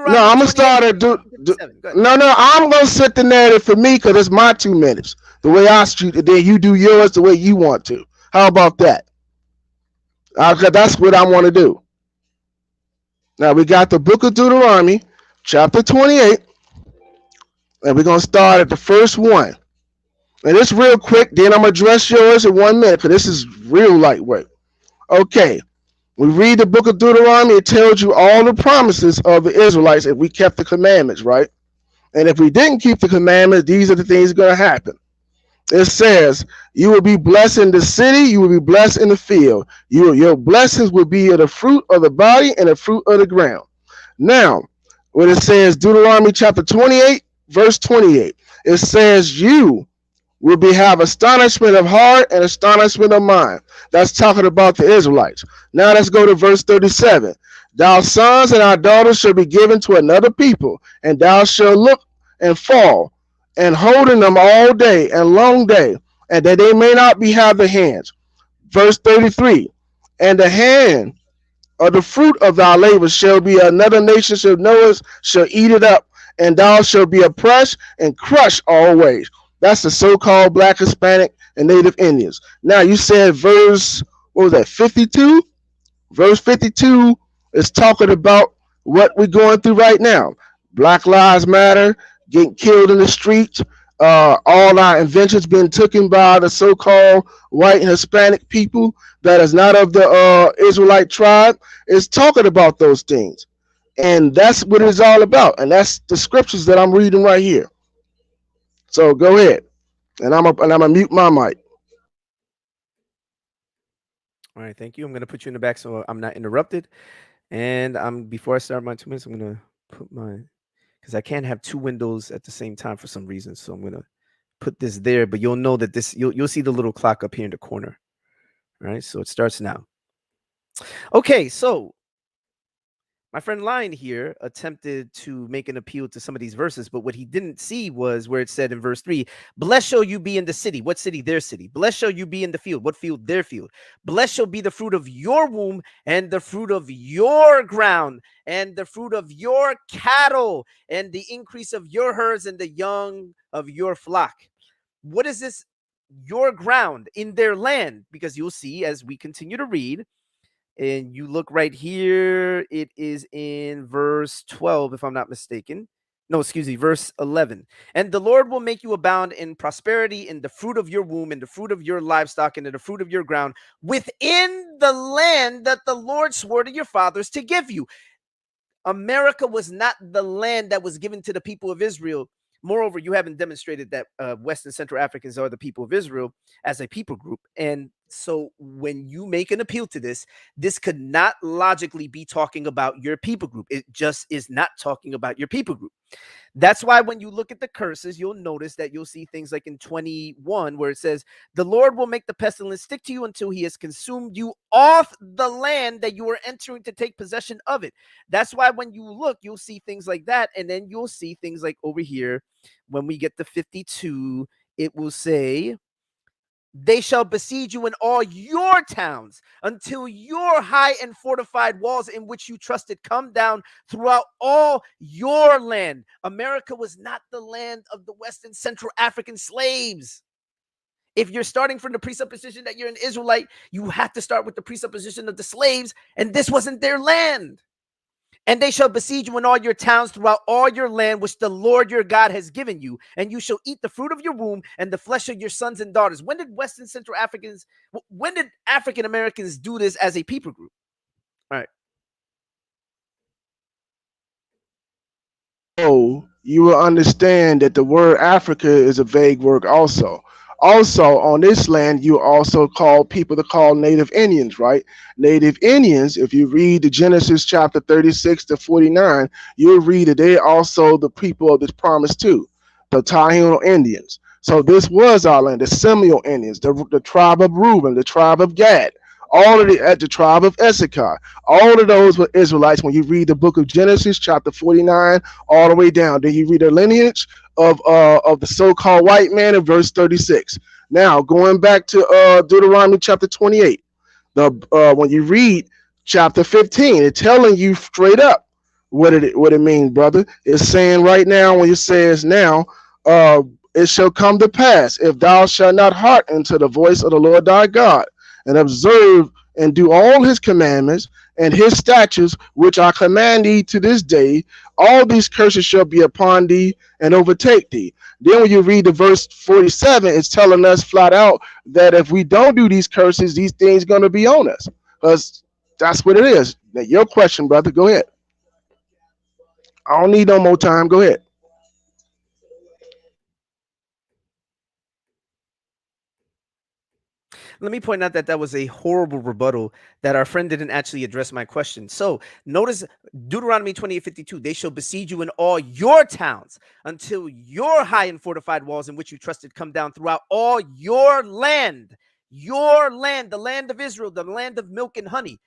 S2: No,
S1: Deuteronomy
S2: I'm gonna
S1: 28,
S2: start at
S1: 52 through 57. Go ahead.
S2: no. I'm gonna set the narrative for me because it's my 2 minutes. The way I shoot it, then you do yours the way you want to. How about that? That's what I want to do. Now we got the book of Deuteronomy, chapter 28, and we're gonna start at the first one. And it's real quick. Then I'm gonna address yours in 1 minute because this is real lightweight. Okay, we read the book of Deuteronomy. It tells you all the promises of the Israelites if we kept the commandments, right? And if we didn't keep the commandments, these are the things going to happen. It says, you will be blessed in the city, you will be blessed in the field. Your blessings will be of the fruit of the body and the fruit of the ground. Now, when it says Deuteronomy chapter 28, verse 28, it says, you will be have astonishment of heart and astonishment of mind. That's talking about the Israelites. Now let's go to verse 37. Thou sons and our daughters shall be given to another people, and thou shalt look and fall, and holding them all day and long day, and that they may not be have the hands. Verse 33. And the hand or the fruit of thy labor shall be another nation shall know us, shall eat it up, and thou shalt be oppressed and crushed always. That's the so-called Black, Hispanic, and Native Indians. Now you said verse, what was that, 52? Verse 52 is talking about what we're going through right now. Black Lives Matter, getting killed in the streets. All our inventions been taken by the so-called white and Hispanic people that is not of the Israelite tribe. It's talking about those things, and that's what it's all about. And that's the scriptures that I'm reading right here. So go ahead, and I'm gonna mute my mic.
S1: All right, thank you. I'm gonna put you in the back so I'm not interrupted. And before I start my 2 minutes, I'm gonna put my because I can't have two windows at the same time for some reason. So I'm gonna put this there, but you'll know that this you'll see the little clock up here in the corner. All right, so it starts now. Okay, so my friend Lion here attempted to make an appeal to some of these verses, but what he didn't see was where it said in verse 3, blessed shall you be in the city. What city? Their city. Blessed shall you be in the field. What field? Their field. Blessed shall be the fruit of your womb and the fruit of your ground and the fruit of your cattle and the increase of your herds and the young of your flock. What is this? Your ground in their land, because you'll see as we continue to read, and you look right here, it is in verse 12, if I'm not mistaken. No, excuse me, verse 11. And the Lord will make you abound in prosperity in the fruit of your womb, in the fruit of your livestock, and in the fruit of your ground, within the land that the Lord swore to your fathers to give you. America was not the land that was given to the people of Israel. Moreover, you haven't demonstrated that West and Central Africans are the people of Israel as a people group. And so when you make an appeal to this could not logically be talking about your people group. It just is not talking about your people group. That's why when you look at the curses, you'll notice that you'll see things like in 21 where it says, the Lord will make the pestilence stick to you until he has consumed you off the land that you are entering to take possession of it. That's why when you look, you'll see things like that. And then you'll see things like over here, when we get to 52, it will say, they shall besiege you in all your towns until your high and fortified walls in which you trusted come down throughout all your land. America was not the land of the West and Central African slaves. If you're starting from the presupposition that you're an Israelite, you have to start with the presupposition of the slaves, and this wasn't their land. And they shall besiege you in all your towns throughout all your land, which the Lord your God has given you. And you shall eat the fruit of your womb and the flesh of your sons and daughters. When did West and Central Africans, when did African Americans do this as a people group? All right.
S2: So you will understand that the word Africa is a vague word also. Also, on this land, you also call people to call Native Indians, right? Native Indians, if you read the Genesis chapter 36 to 49, you'll read that they are also the people of this promise too, the Taino Indians. So this was our land, the Seminole Indians, the tribe of Reuben, the tribe of Gad, all of the tribe of Issachar. All of those were Israelites when you read the book of Genesis, chapter 49, all the way down. Then you read the lineage of the so-called white man in verse 36. Now, going back to Deuteronomy chapter 28, when you read chapter 15, it's telling you straight up what it means, brother. It's saying right now, when it says now, it shall come to pass, if thou shalt not hearken to the voice of the Lord thy God, and observe and do all his commandments and his statutes, which I command thee to this day, all these curses shall be upon thee and overtake thee. Then when you read the verse 47, it's telling us flat out that if we don't do these curses, these things are going to be on us. Because that's what it is. Now, your question, brother, go ahead. I don't need no more time. Go ahead.
S1: Let me point out that that was a horrible rebuttal that our friend didn't actually address my question. So notice Deuteronomy 28:52, they shall besiege you in all your towns until your high and fortified walls in which you trusted come down throughout all your land, the land of Israel, the land of milk and honey.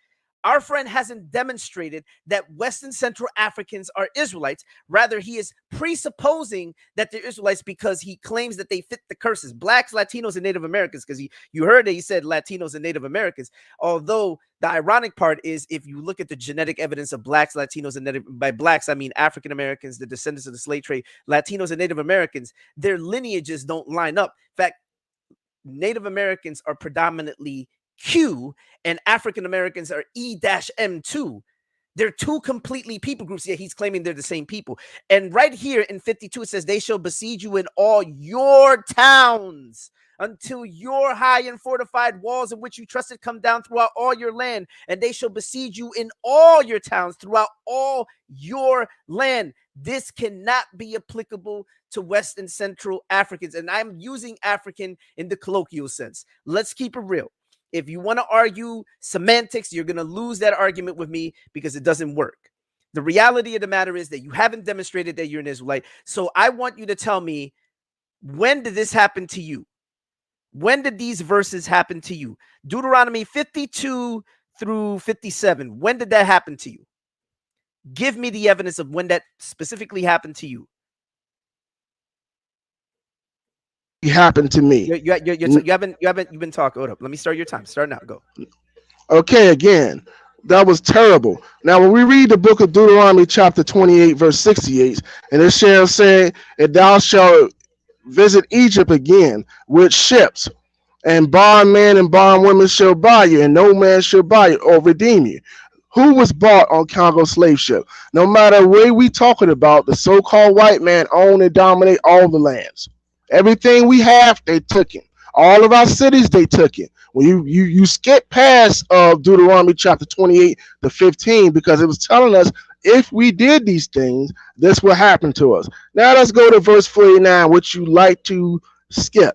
S1: Our friend hasn't demonstrated that West and Central Africans are Israelites. Rather, he is presupposing that they're Israelites because he claims that they fit the curses. Blacks, Latinos, and Native Americans, because you heard that he said Latinos and Native Americans. Although the ironic part is if you look at the genetic evidence of blacks, Latinos, and Native, by blacks, I mean African Americans, the descendants of the slave trade, Latinos and Native Americans, their lineages don't line up. In fact, Native Americans are predominantly Q and African Americans are E-M2. They're two completely people groups, yet he's claiming they're the same people. And right here in 52, it says, they shall besiege you in all your towns until your high and fortified walls in which you trusted come down throughout all your land. And they shall besiege you in all your towns throughout all your land. This cannot be applicable to West and Central Africans. And I'm using African in the colloquial sense. Let's keep it real. If you want to argue semantics, you're going to lose that argument with me because it doesn't work. The reality of the matter is that you haven't demonstrated that you're an Israelite. So I want you to tell me, when did this happen to you? When did these verses happen to you? Deuteronomy 52 through 57. When did that happen to you? Give me the evidence of when that specifically happened to you.
S2: It happened to me.
S1: You've been talking. Hold up. Let me start your time. Start now. Go.
S2: Okay, again, that was terrible. Now, when we read the book of Deuteronomy, chapter 28, verse 68, and it shall say, and thou shalt visit Egypt again with ships, and bondmen and bondwomen shall buy you, and no man shall buy you or redeem you. Who was bought on Congo slave ship? No matter where we talking about, the so-called white man own and dominate all the lands. Everything we have, they took it. All of our cities, they took it. When you skip past Deuteronomy chapter 28 to 15, because it was telling us if we did these things, this will happen to us. Now let's go to verse 49, which you like to skip.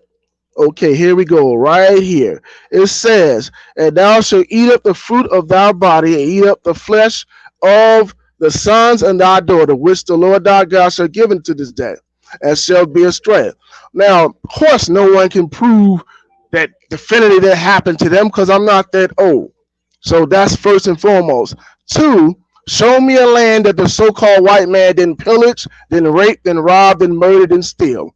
S2: Okay, here we go, right here. It says, and thou shalt eat up the fruit of thy body, and eat up the flesh of the sons and thy daughter, which the Lord thy God shall give unto this day, and shall be a strength. Now, of course, no one can prove that definitively that happened to them because I'm not that old. So that's first and foremost. Two, show me a land that the so-called white man didn't pillage, didn't rape, didn't rob, didn't murder, didn't steal.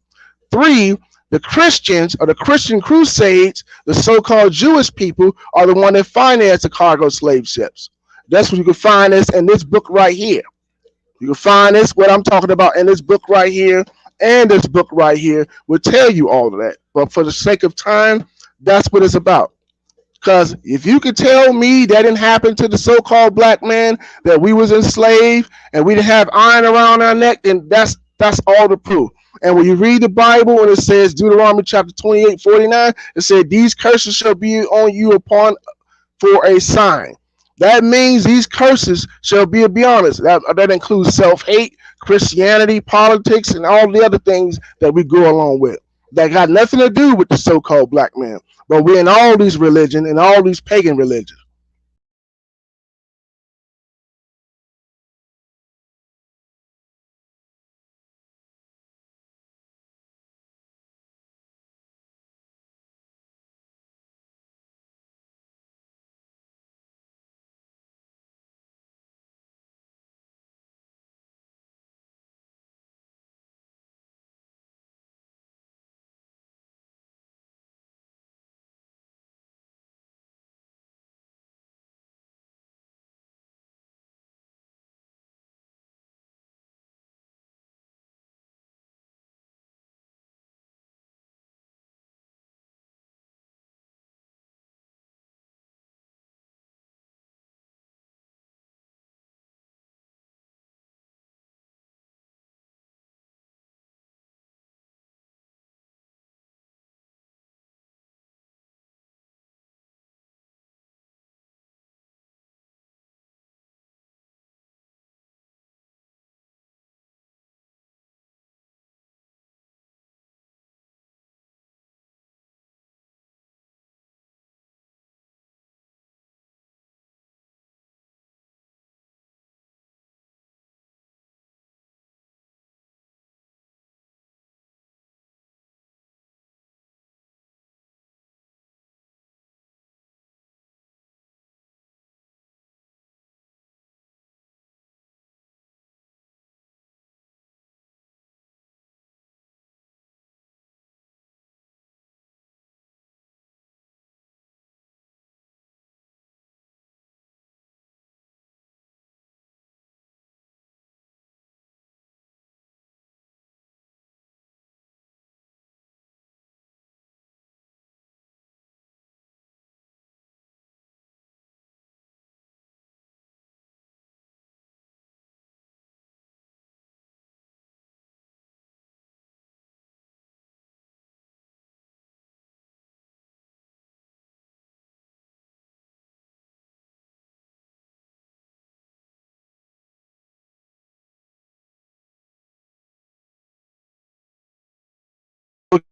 S2: Three, the Christians or the Christian Crusades, the so-called Jewish people, are the one that financed the cargo slave ships. That's what you can find this in this book right here. You can find this, what I'm talking about, in this book right here, and this book right here will tell you all of that. But for the sake of time, that's what it's about. Because if you could tell me that didn't happen to the so-called black man, that we was enslaved and we didn't have iron around our neck, then that's all the proof. And when you read the Bible and it says Deuteronomy chapter 28:49, it said, these curses shall be on you upon for a sign. That means these curses shall be honest. That includes self-hate, Christianity, politics, and all the other things that we go along with. That got nothing to do with the so-called black man. But we're in all these religions and all these pagan religions.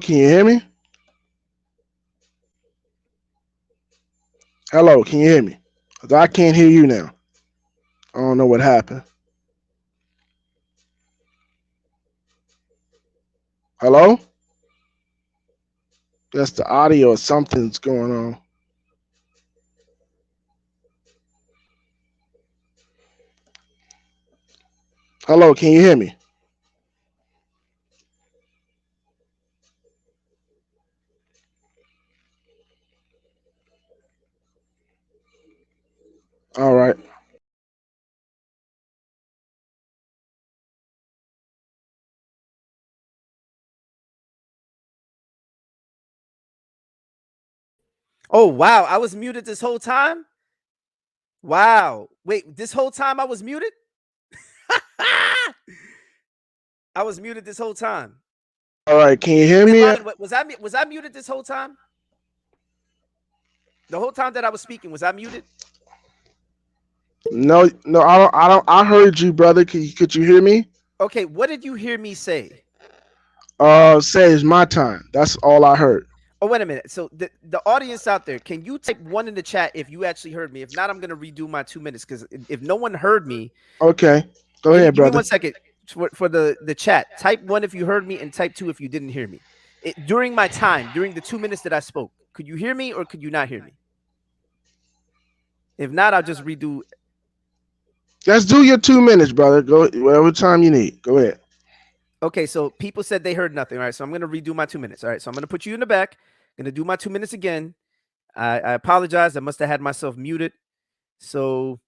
S2: Can you hear me? Hello, can you hear me? 'Cause I can't hear you now. I don't know what happened. Hello? That's the audio or something's going on. Hello, can you hear me? All right.
S1: Oh wow, I was muted this whole time. Wow. Wait, this whole time I was muted? I was muted this whole time.
S2: All right. Can you hear
S1: Wait,
S2: me?
S1: Lion, was I muted this whole time? The whole time that I was speaking, was I muted?
S2: No, no, I don't. I don't. I heard you, brother. Could you hear me?
S1: Okay, what did you hear me say?
S2: Say it's my time. That's all I heard.
S1: Oh, wait a minute. So the audience out there, can you type one in the chat if you actually heard me? If not, I'm gonna redo my 2 minutes because if no one heard me,
S2: Okay. Go
S1: give me
S2: ahead,
S1: give me
S2: brother.
S1: 1 second for the chat. Type one if you heard me and type two if you didn't hear me. During my time, during the 2 minutes that I spoke, could you hear me or could you not hear me? If not, I'll just redo.
S2: Let's do your 2 minutes, brother. Go whatever time you need. Go ahead.
S1: Okay, so people said they heard nothing. All right, so I'm gonna redo my 2 minutes. All right, so I'm gonna put you in the back. I'm gonna do my 2 minutes again. I apologize. I must have had myself muted. So,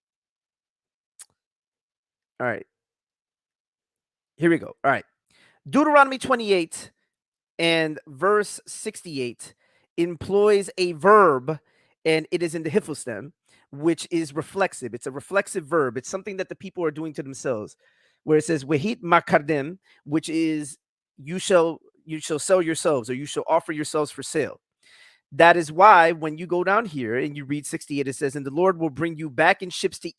S1: all right, here we go. All right, Deuteronomy 28 and verse 68 employs a verb, and it is in the hiphostem, which is reflexive. It's a reflexive verb. It's something that the people are doing to themselves, where it says "wehit makardem," which is you shall sell yourselves, or you shall offer yourselves for sale. That is why when you go down here and you read 68, it says, "And the Lord will bring you back in ships to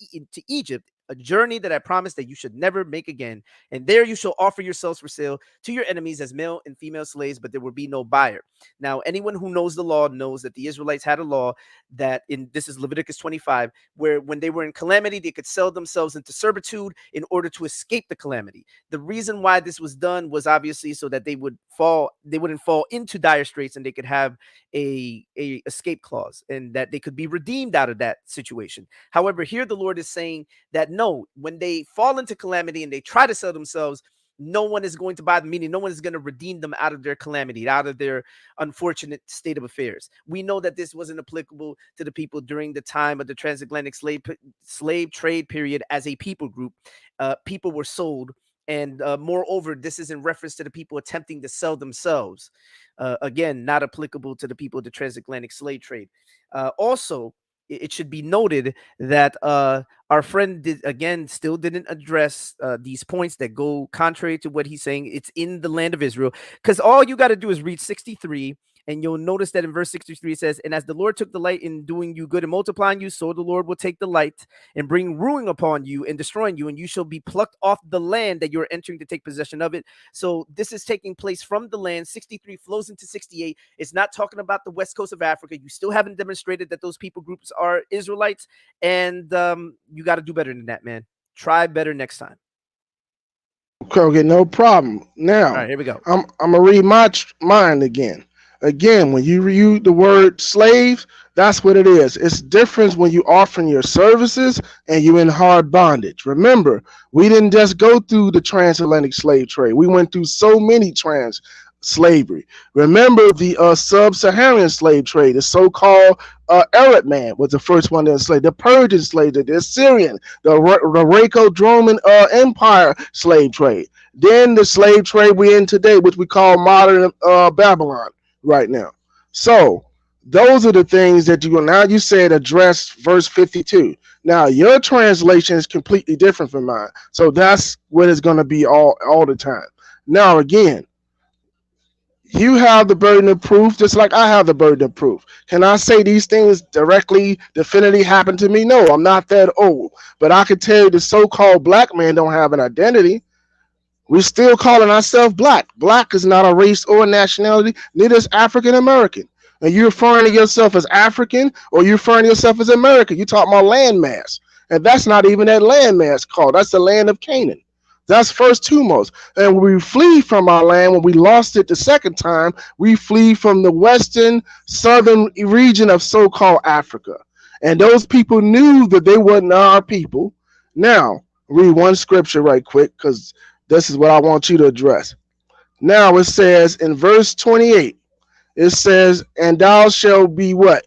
S1: Egypt, a journey that I promised that you should never make again. And there you shall offer yourselves for sale to your enemies as male and female slaves, but there will be no buyer." Now, anyone who knows the law knows that the Israelites had a law that this is Leviticus 25, where when they were in calamity, they could sell themselves into servitude in order to escape the calamity. The reason why this was done was obviously so that they wouldn't fall into dire straits and they could have a escape clause and that they could be redeemed out of that situation. However, here the Lord is saying that no, when they fall into calamity and they try to sell themselves, no one is going to buy them, meaning no one is going to redeem them out of their calamity, out of their unfortunate state of affairs. We know that this wasn't applicable to the people during the time of the transatlantic slave trade period as a people group. People were sold. And moreover, this is in reference to the people attempting to sell themselves. Again, not applicable to the people of the transatlantic slave trade. Also, it should be noted that our friend still didn't address these points that go contrary to what he's saying. It's in the land of Israel, because all you got to do is read 63, and you'll notice that in verse 63 it says, "And as the Lord took delight in doing you good and multiplying you, so the Lord will take delight and bring ruin upon you and destroying you, and you shall be plucked off the land that you're entering to take possession of it." So this is taking place from the land. 63 flows into 68. It's not talking about the west coast of Africa. You still haven't demonstrated that those people groups are Israelites, and you got to do better than that, man. Try better next time.
S2: Okay, no problem.
S1: All
S2: Now,
S1: right, here we go.
S2: I'm gonna read my mind again. Again, when you read the word slave, that's what it is. It's different when you offering your services and you in hard bondage. Remember, we didn't just go through the transatlantic slave trade. We went through so many trans slavery. Remember the sub-Saharan slave trade, the so-called Arab man was the first one to enslave. The Persian slave trade, the Assyrian, the Greco-Roman Empire slave trade. Then the slave trade we're in today, which we call modern Babylon right now. So those are the things that you said address verse 52. Now your translation is completely different from mine. So that's what it's going to be all the time. Now again, you have the burden of proof just like I have the burden of proof. Can I say these things directly, definitively happened to me? No, I'm not that old. But I can tell you the so-called black man don't have an identity. We're still calling ourselves black. Black is not a race or nationality, neither is African American. And you're referring to yourself as African or you're referring to yourself as American. You're talking about landmass. And that's not even that landmass called. That's the land of Canaan. That's first two. And when we flee from our land, when we lost it the second time, we flee from the western, southern region of so called Africa. And those people knew that they wasn't our people. Now, read one scripture right quick because this is what I want you to address. Now it says in verse 28, it says, and thou shalt be what?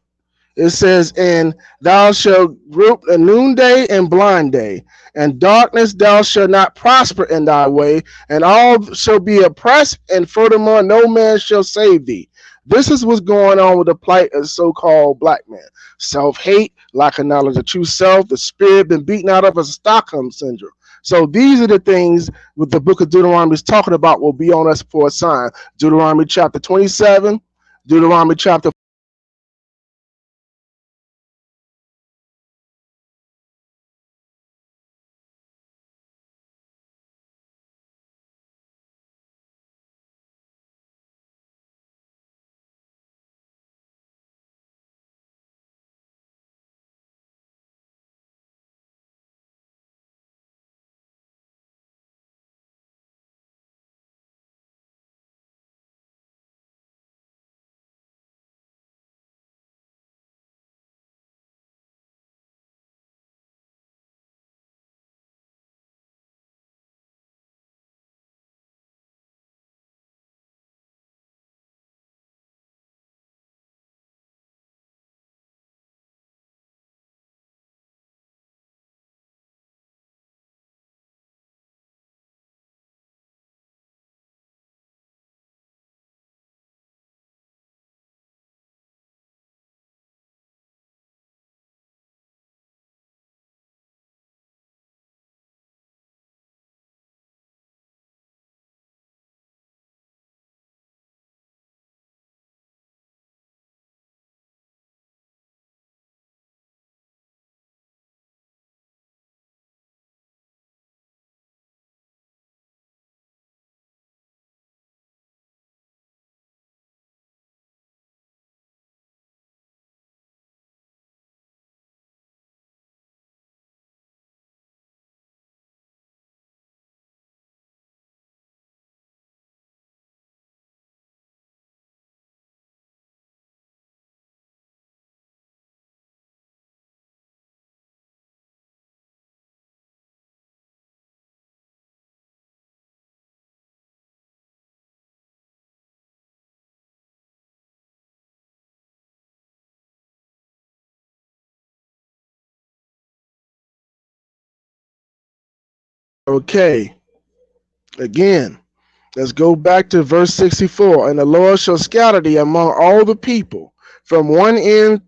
S2: It says, and thou shalt group a noonday and blind day, and darkness thou shalt not prosper in thy way, and all shall be oppressed, and furthermore no man shall save thee. This is what's going on with the plight of so-called black man. Self-hate, lack of knowledge of true self, the spirit been beaten out of us, Stockholm syndrome. So these are the things with the book of Deuteronomy is talking about will be on us for a sign. Deuteronomy chapter 27, Deuteronomy chapter okay. Again, let's go back to verse 64. And the Lord shall scatter thee among all the people from one end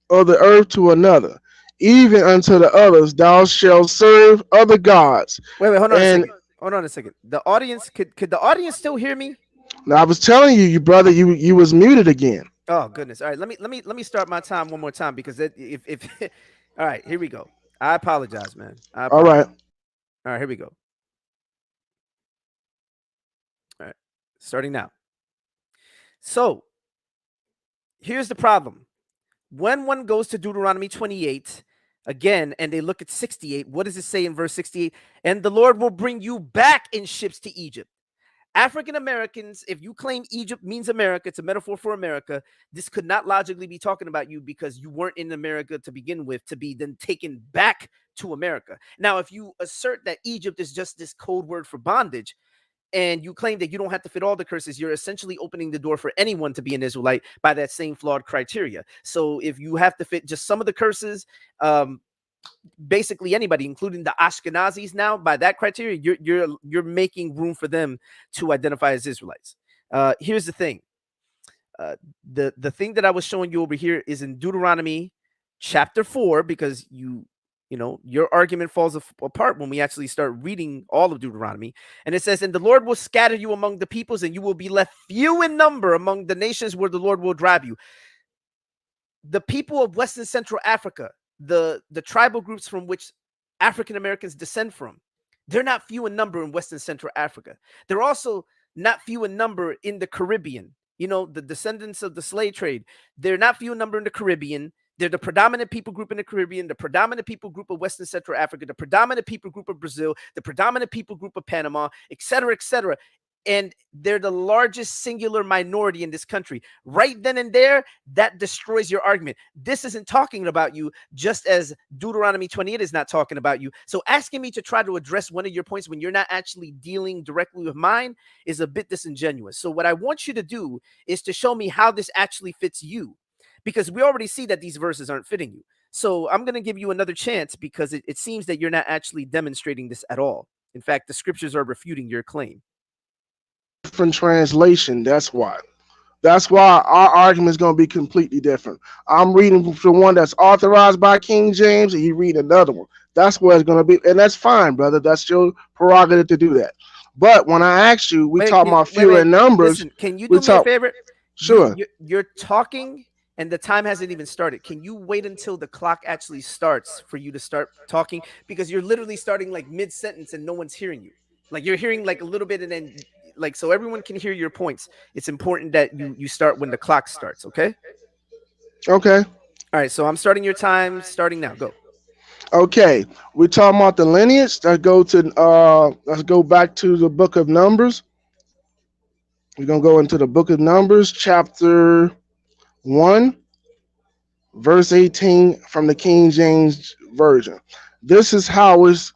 S2: of the earth to another, even unto the others thou shalt serve other gods.
S1: Wait, hold on a
S2: And
S1: second. Hold on a second. The audience could the audience still hear me?
S2: now I was telling you, you brother, you was muted again.
S1: Oh goodness. All right, let me start my time one more time because if all right, here we go. I apologize, man. I
S2: All right.
S1: apologize. All right, here we go. All right. Starting now. So, here's the problem. When one goes to Deuteronomy 28 again and they look at 68, what does it say in verse 68? And the Lord will bring you back in ships to Egypt. African Americans, if you claim Egypt means America, it's a metaphor for America. This could not logically be talking about you because you weren't in America to begin with, to be then taken back to America. Now, if you assert that Egypt is just this code word for bondage, and you claim that you don't have to fit all the curses, you're essentially opening the door for anyone to be an Israelite by that same flawed criteria. So if you have to fit just some of the curses, basically anybody, including the Ashkenazis, now by that criteria, you're making room for them to identify as Israelites. Here's the thing: the thing that I was showing you over here is in Deuteronomy chapter 4, because you know your argument falls apart when we actually start reading all of Deuteronomy. And it says, and the Lord will scatter you among the peoples, and you will be left few in number among the nations where the Lord will drive you. The people of West and Central Africa, the tribal groups from which African Americans descend from, They're not few in number in West and Central Africa. They're also not few in number in the Caribbean. You know, the descendants of the slave trade. They're not few in number in the Caribbean. They're the predominant people group in the Caribbean, the predominant people group of West and Central Africa, the predominant people group of Brazil, the predominant people group of Panama, et cetera, et cetera. And they're the largest singular minority in this country. Right then and there, that destroys your argument. This isn't talking about you, just as Deuteronomy 28 is not talking about you. So asking me to try to address one of your points when you're not actually dealing directly with mine is a bit disingenuous. So what I want you to do is to show me how this actually fits you, because we already see that these verses aren't fitting you. So I'm going to give you another chance, because it seems that you're not actually demonstrating this at all. In fact, the scriptures are refuting your claim.
S2: Different translation. That's why. That's why our argument is going to be completely different. I'm reading the one that's authorized by King James, and you read another one. That's what it's going to be, and that's fine, brother. That's your prerogative to do that. But when I asked you, we talk about fewer
S1: Wait.
S2: numbers.
S1: Listen, can you
S2: We
S1: do me a
S2: talk.
S1: favor?
S2: Sure.
S1: You're talking, and the time hasn't even started. Can you wait until the clock actually starts for you to start talking? Because you're literally starting like mid sentence and no one's hearing you. Like you're hearing like a little bit, and then like so everyone can hear your points. It's important that you start when the clock starts. Okay.
S2: Okay.
S1: All right. So I'm starting your time. Starting now. Go.
S2: Okay. We talking about the lineage. Let's go back to the book of Numbers. We're gonna go into the book of Numbers, chapter 1, verse 18 from the King James Version. This is how it's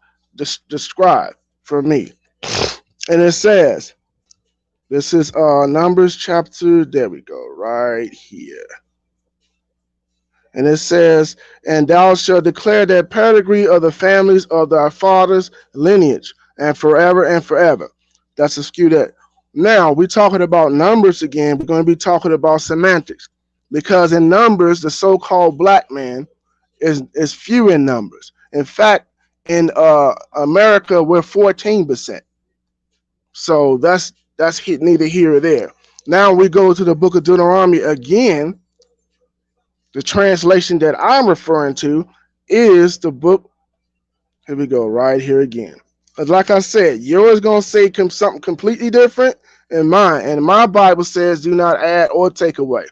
S2: described for me. And it says, this is Numbers chapter, there we go, right here. And it says, and thou shalt declare their pedigree of the families of thy father's lineage, and forever and forever. That's a skew that. Now we're talking about numbers again. We're going to be talking about semantics. Because in numbers, the so-called black man is few in numbers. In fact, in America, we're 14%. So that's neither here or there. Now we go to the book of Deuteronomy again. The translation that I'm referring to is the book. Here we go, right here again. Like I said, yours gonna say something completely different than mine, and my Bible says do not add or take away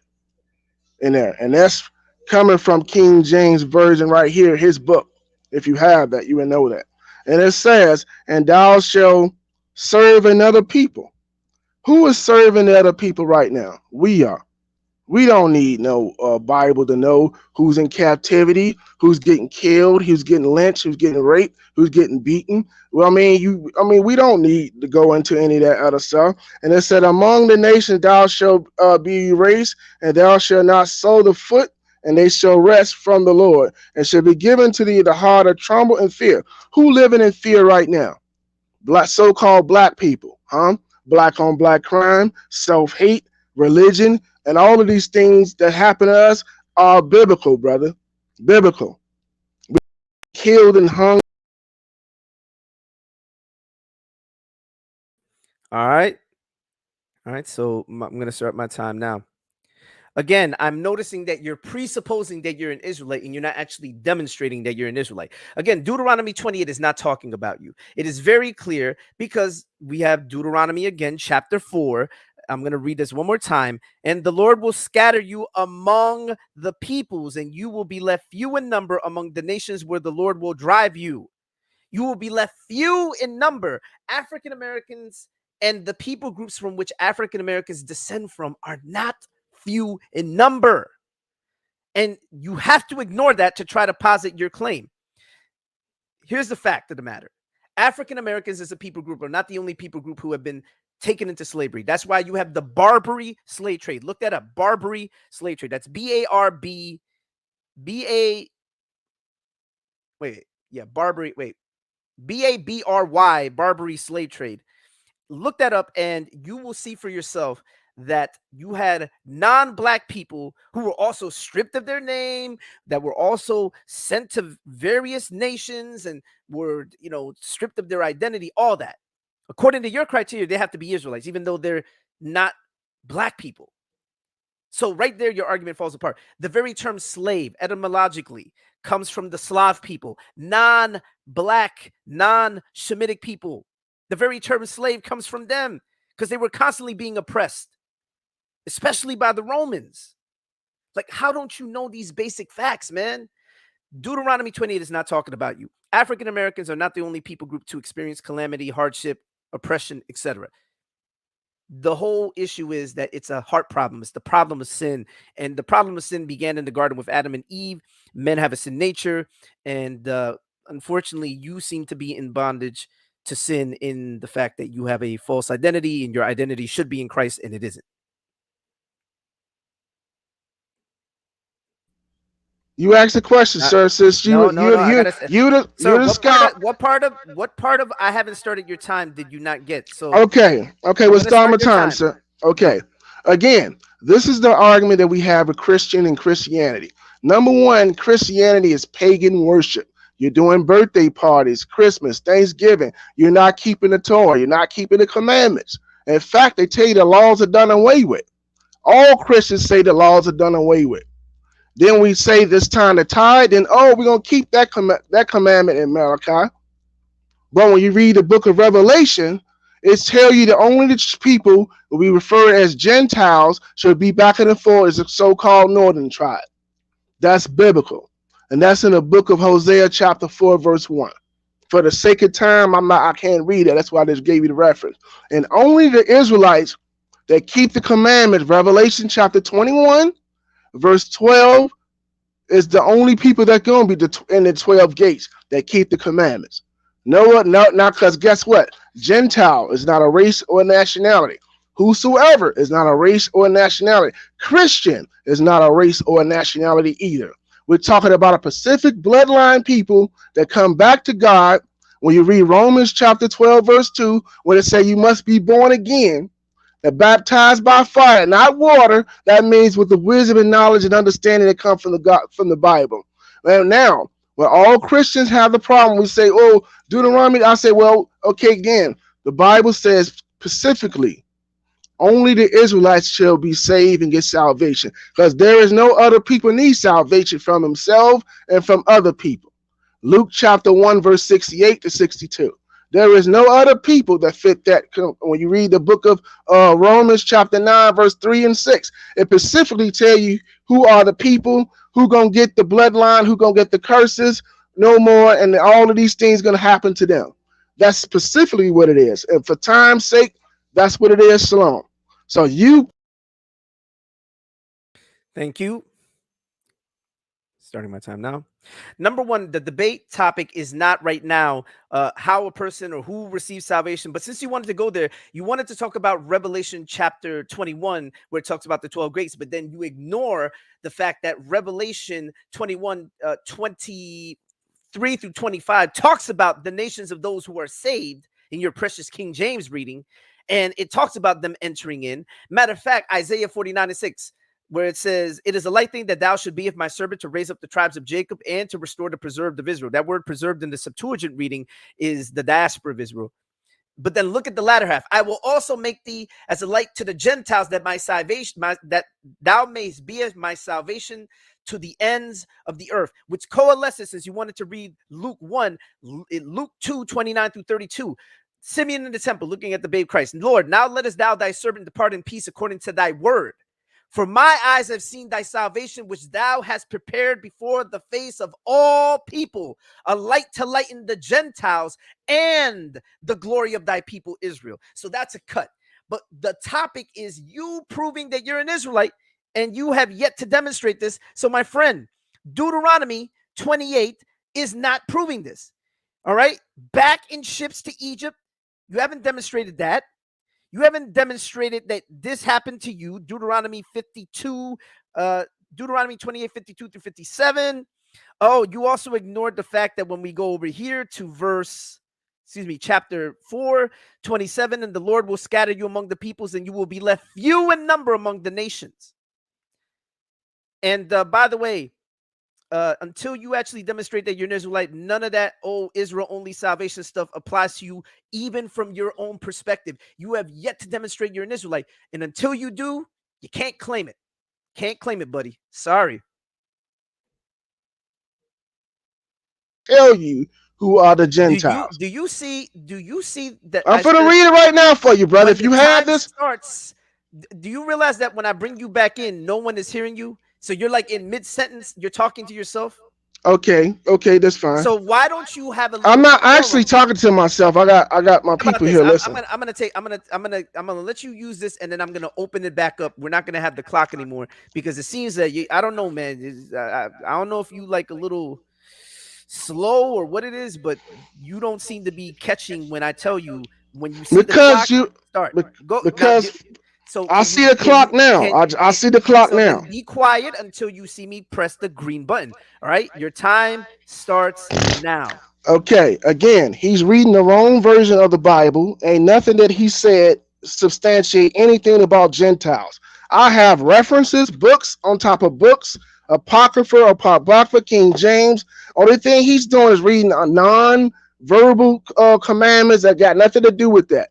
S2: in there, and that's coming from King James Version right here, his book. If you have that, you will know that. And it says, "And thou shalt serve another people." Who is serving the other people right now? We are. We don't need no Bible to know who's in captivity, who's getting killed, who's getting lynched, who's getting raped, who's getting beaten. Well, we don't need to go into any of that other stuff. And it said, "Among the nations thou shalt be erased, and thou shalt not sow the foot, and they shall rest from the Lord, and shall be given to thee the heart of tremble and fear." Who living in fear right now? Black, so-called black people, huh? Black on black crime, self-hate, religion, and all of these things that happen to us are biblical, brother. Biblical. Killed and hung.
S1: All right. All right. So I'm going to start my time now. Again, I'm noticing that you're presupposing that you're an Israelite and you're not actually demonstrating that you're an Israelite. Again, Deuteronomy 28 is not talking about you. It is very clear, because we have Deuteronomy again, chapter 4. I'm going to read this one more time. "And the Lord will scatter you among the peoples, and you will be left few in number among the nations where the Lord will drive you." You will be left few in number. African Americans and the people groups from which African Americans descend from are not few in number. And you have to ignore that to try to posit your claim. Here's the fact of the matter. African Americans as a people group are not the only people group who have been taken into slavery. That's why you have the Barbary slave trade. Look that up. Barbary slave trade. That's B-A-R-B, B-A, wait, yeah, Barbary, wait, Barbry, Barbary slave trade. Look that up and you will see for yourself that you had non-black people who were also stripped of their name, that were also sent to various nations and were, stripped of their identity, all that. According to your criteria, they have to be Israelites, even though they're not black people. So right there, your argument falls apart. The very term slave, etymologically, comes from the Slav people, non-black, non-Shemitic people. The very term slave comes from them because they were constantly being oppressed, especially by the Romans. Like, how don't you know these basic facts, man? Deuteronomy 28 is not talking about you. African Americans are not the only people group to experience calamity, hardship, oppression, etc. The whole issue is that it's a heart problem. It's the problem of sin. And the problem of sin began in the garden with Adam and Eve. Men have a sin nature. And unfortunately, you seem to be in bondage to sin in the fact that you have a false identity and your identity should be in Christ and it isn't.
S2: You asked the question,
S1: Uh,
S2: sir. Since
S1: no, no, no. I
S2: you
S1: gotta, sir.
S2: you're the scholar.
S1: What part of I haven't started your time did you not get? So
S2: Okay, okay.
S1: I'm
S2: We're
S1: gonna
S2: starting
S1: start
S2: with
S1: your
S2: time,
S1: time.
S2: sir.
S1: Go.
S2: Okay. Again, this is the argument that we have with Christian and Christianity. Number one, Christianity is pagan worship. You're doing birthday parties, Christmas, Thanksgiving. You're not keeping the Torah. You're not keeping the commandments. In fact, they tell you the laws are done away with. All Christians say the laws are done away with. Then we say this time to tithe, then we're gonna keep that commandment in Malachi. But when you read the book of Revelation, it tells you that only the people who we refer as Gentiles should be back in the fold as the so-called northern tribe. That's biblical. And that's in the book of Hosea, chapter 4, verse 1. For the sake of time, I can't read it. That's why I just gave you the reference. And only the Israelites that keep the commandments, Revelation chapter 21, verse 12, is the only people that going to be in the 12 gates that keep the commandments. No, not because guess what? Gentile is not a race or a nationality. Whosoever is not a race or a nationality. Christian is not a race or a nationality either. We're talking about a Pacific bloodline people that come back to God. When you read Romans chapter 12, verse 2, when it says you must be born again, that baptized by fire, not water. That means with the wisdom and knowledge and understanding that come from the Bible. And now, when all Christians have the problem, we say, "Oh, Deuteronomy." I say, "Well, okay, again, the Bible says specifically, only the Israelites shall be saved and get salvation, because there is no other people need salvation from himself and from other people." Luke chapter 1, verse 68 to 62. There is no other people that fit that. When you read the book of Romans chapter 9, verse 3 and 6, it specifically tell you who are the people, who going to get the bloodline, who going to get the curses, no more, and all of these things going to happen to them. That's specifically what it is. And for time's sake, that's what it is. Shalom. So you
S1: Thank you. Starting my time now. Number one, the debate topic is not right now how a person or who receives salvation. But since you wanted to go there, you wanted to talk about Revelation chapter 21, where it talks about the 12 grapes, but then you ignore the fact that Revelation 21, 23 through 25 talks about the nations of those who are saved in your precious King James reading. And it talks about them entering in. Matter of fact, Isaiah 49 and 6, where it says, "It is a light thing that thou should be of my servant to raise up the tribes of Jacob and to restore the preserved of Israel." That word preserved in the Septuagint reading is the diaspora of Israel. But then look at the latter half. "I will also make thee as a light to the Gentiles, that my salvation, that thou mayst be as my salvation to the ends of the earth," which coalesces, since you wanted to read Luke 1, Luke 2, 29 through 32. Simeon in the temple, looking at the babe Christ. "Lord, now lettest thou thy servant depart in peace according to thy word. For my eyes have seen thy salvation, which thou hast prepared before the face of all people, a light to lighten the Gentiles and the glory of thy people Israel." So that's a cut. But the topic is you proving that you're an Israelite, and you have yet to demonstrate this. So, my friend, Deuteronomy 28 is not proving this. All right? Back in ships to Egypt, you haven't demonstrated that. You haven't demonstrated that this happened to you. Deuteronomy 52, Deuteronomy 28, 52 through 57. Oh, you also ignored the fact that when we go over here to chapter 4, 27, "And the Lord will scatter you among the peoples, and you will be left few in number among the nations." And by the way, until you actually demonstrate that you're an Israelite, none of that Israel only salvation stuff applies to you, even from your own perspective. You have yet to demonstrate you're an Israelite. And until you do, you can't claim it. Can't claim it, buddy. Sorry.
S2: Tell you who are the Gentiles.
S1: Do you see that
S2: I'm
S1: I
S2: finna
S1: said
S2: read it right now for you, brother.
S1: when
S2: If
S1: the
S2: you had
S1: time
S2: this,
S1: starts, do you realize that when I bring you back in, no one is hearing you? So you're like in mid sentence, you're talking to yourself.
S2: okay, that's fine.
S1: So why don't you have a
S2: I'm
S1: little
S2: not actually
S1: decorum?
S2: talking to myself. I got my
S1: How about
S2: people
S1: this?
S2: here. Listen.
S1: I'm gonna let you use this, and then I'm gonna open it back up. We're not gonna have the clock anymore because it seems that I don't know, man. I don't know if you like a little slow or what it is, but you don't seem to be catching when I tell you when you see the clock
S2: Because you
S1: start. Go now.
S2: because
S1: So
S2: I
S1: can
S2: see
S1: you
S2: the clock now. I see the clock
S1: so then
S2: now.
S1: be quiet until you see me press the green button. All right, your time starts now.
S2: Okay, again, he's reading the wrong version of the Bible. Ain't nothing that he said substantiate anything about Gentiles. I have references, books on top of books, Apocrypha, King James. Only thing he's doing is reading a non-verbal commandments that got nothing to do with that.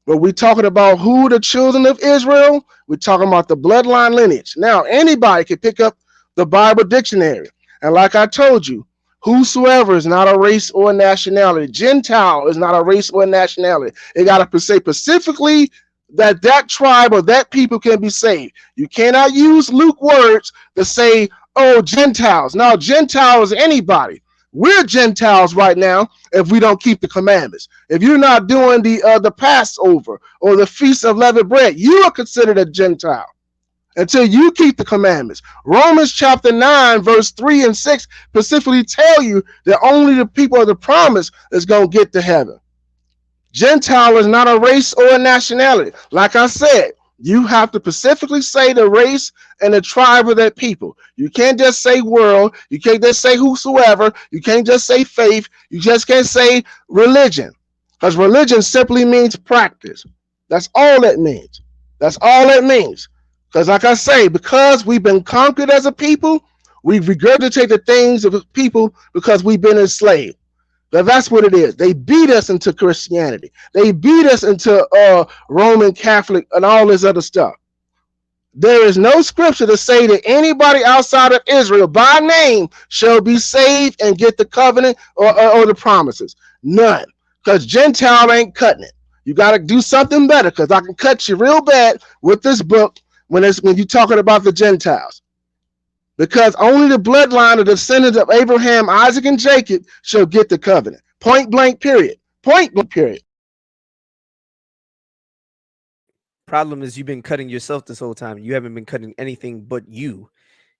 S2: But we talking about who the children of Israel. We're talking about the bloodline lineage. Now, anybody can pick up the Bible dictionary. And like I told you, whosoever is not a race or a nationality. Gentile is not a race or a nationality. It got to say specifically that that tribe or that people can be saved. You cannot use Luke words to say, oh, Gentiles. Now, Gentiles is anybody. We're Gentiles right now if we don't keep the commandments. If you're not doing the Passover or the Feast of Leavened Bread, you are considered a Gentile until you keep the commandments. Romans chapter 9, verse 3 and 6 specifically tell you that only the people of the promise is going to get to heaven. Gentile is not a race or a nationality. Like I said, you have to specifically say the race and the tribe of that people. You can't just say world. You can't just say whosoever. You can't just say faith. You just can't say religion. Because religion simply means practice. That's all it means. That's all it means. Because like I say, because we've been conquered as a people, we regurgitate the things of the people because we've been enslaved. That's what it is. They beat us into Christianity. They beat us into Roman Catholic and all this other stuff. There is no scripture to say that anybody outside of Israel by name shall be saved and get the covenant or the promises. None. Because Gentile ain't cutting it. You got to do something better because I can cut you real bad with this book when you're talking about the Gentiles. Because only the bloodline of the descendants of Abraham, Isaac, and Jacob shall get the covenant. Point blank, period. Point blank, period.
S1: Problem is you've been cutting yourself this whole time. You haven't been cutting anything but you,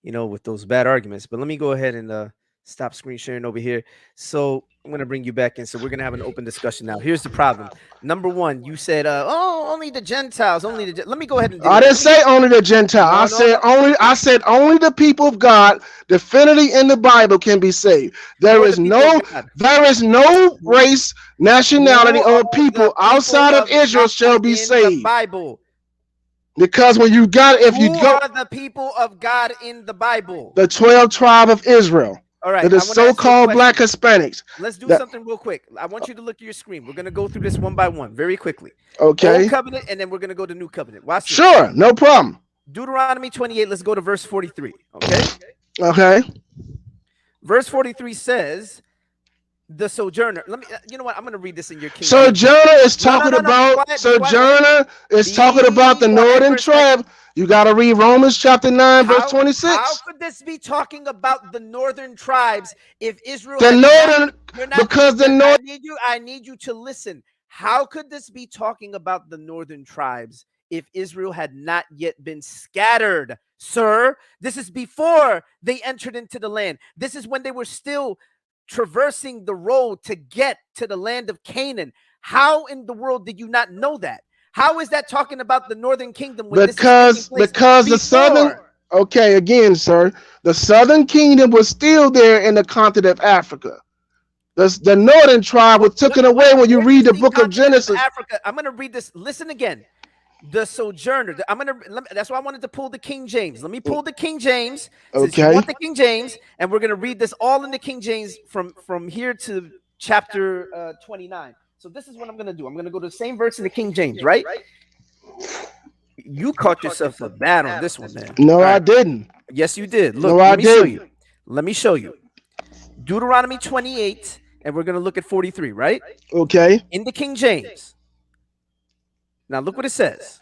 S1: with those bad arguments. But let me go ahead and stop screen sharing over here. So I'm going to bring you back in. So we're going to have an open discussion now. Here's the problem. Number one, you said, oh, only the Gentiles, let me go ahead and deal
S2: I
S1: with
S2: didn't say only the Gentile.
S1: No,
S2: I
S1: no,
S2: said
S1: no.
S2: only. I said only the people of God, definitely in the Bible, can be saved.
S1: Who
S2: There
S1: are
S2: is
S1: the people
S2: no,
S1: of God?
S2: there is no race, nationality,
S1: Who
S2: or
S1: are the
S2: people
S1: people
S2: outside of
S1: of
S2: Israel shall
S1: God
S2: be
S1: in the
S2: saved.
S1: Bible?
S2: Because when you got, if you
S1: Who
S2: go,
S1: are the people of God in the Bible?
S2: the 12 tribe of Israel,
S1: All right,
S2: that
S1: I
S2: is
S1: want to ask you a
S2: so-called black
S1: question.
S2: Hispanics.
S1: Let's do
S2: That
S1: something real quick. I want you to look at your screen. We're going to go through this one by one very quickly. Old
S2: okay?
S1: covenant, and then we're going to go to new covenant. Watch this.
S2: Sure, no problem.
S1: Deuteronomy 28, let's go to verse 43. Okay.
S2: Okay.
S1: Verse 43 says, the sojourner. Let me, you know what? I'm going to read this in your King James.
S2: Sojourner is
S1: No, no,
S2: talking
S1: no, no. Be
S2: about
S1: quiet. Be quiet. Wait.
S2: Sojourner is talking about
S1: Be
S2: the
S1: quiet for
S2: northern
S1: a second.
S2: tribe. You got to read Romans chapter 9, verse
S1: How
S2: 26.
S1: could this be talking about the northern tribes if Israel
S2: The
S1: had not?
S2: northern,
S1: You're not.
S2: because the north.
S1: I need you to listen. How could this be talking about the northern tribes if Israel had not yet been scattered, sir? This is before they entered into the land. This is when they were still traversing the road to get to the land of Canaan. How in the world did you not know that? How is that talking about the northern kingdom when this is taking place
S2: Because the southern.
S1: before?
S2: Okay, again, sir, the southern kingdom was still there in the continent of Africa. The northern tribe was taken away when you
S1: Where do you
S2: read the
S1: see
S2: book of
S1: continent of
S2: Genesis.
S1: Africa? I'm going to read this. Listen again. The sojourner. That's why I wanted to pull the King James. Let me pull the King James since you
S2: Okay.
S1: want the King James, and we're going to read this all in the King James from here to chapter 29. So this is what I'm going to do. I'm going to go to the same verse in the King James, right? You caught yourself up bad on this one, man.
S2: No,
S1: All
S2: I
S1: right.
S2: didn't.
S1: Yes, you did. Look,
S2: No, I
S1: let me show
S2: didn't.
S1: you. Let me show you. Deuteronomy 28, and we're going to look at 43, right?
S2: Okay.
S1: In the King James. Now look what it says.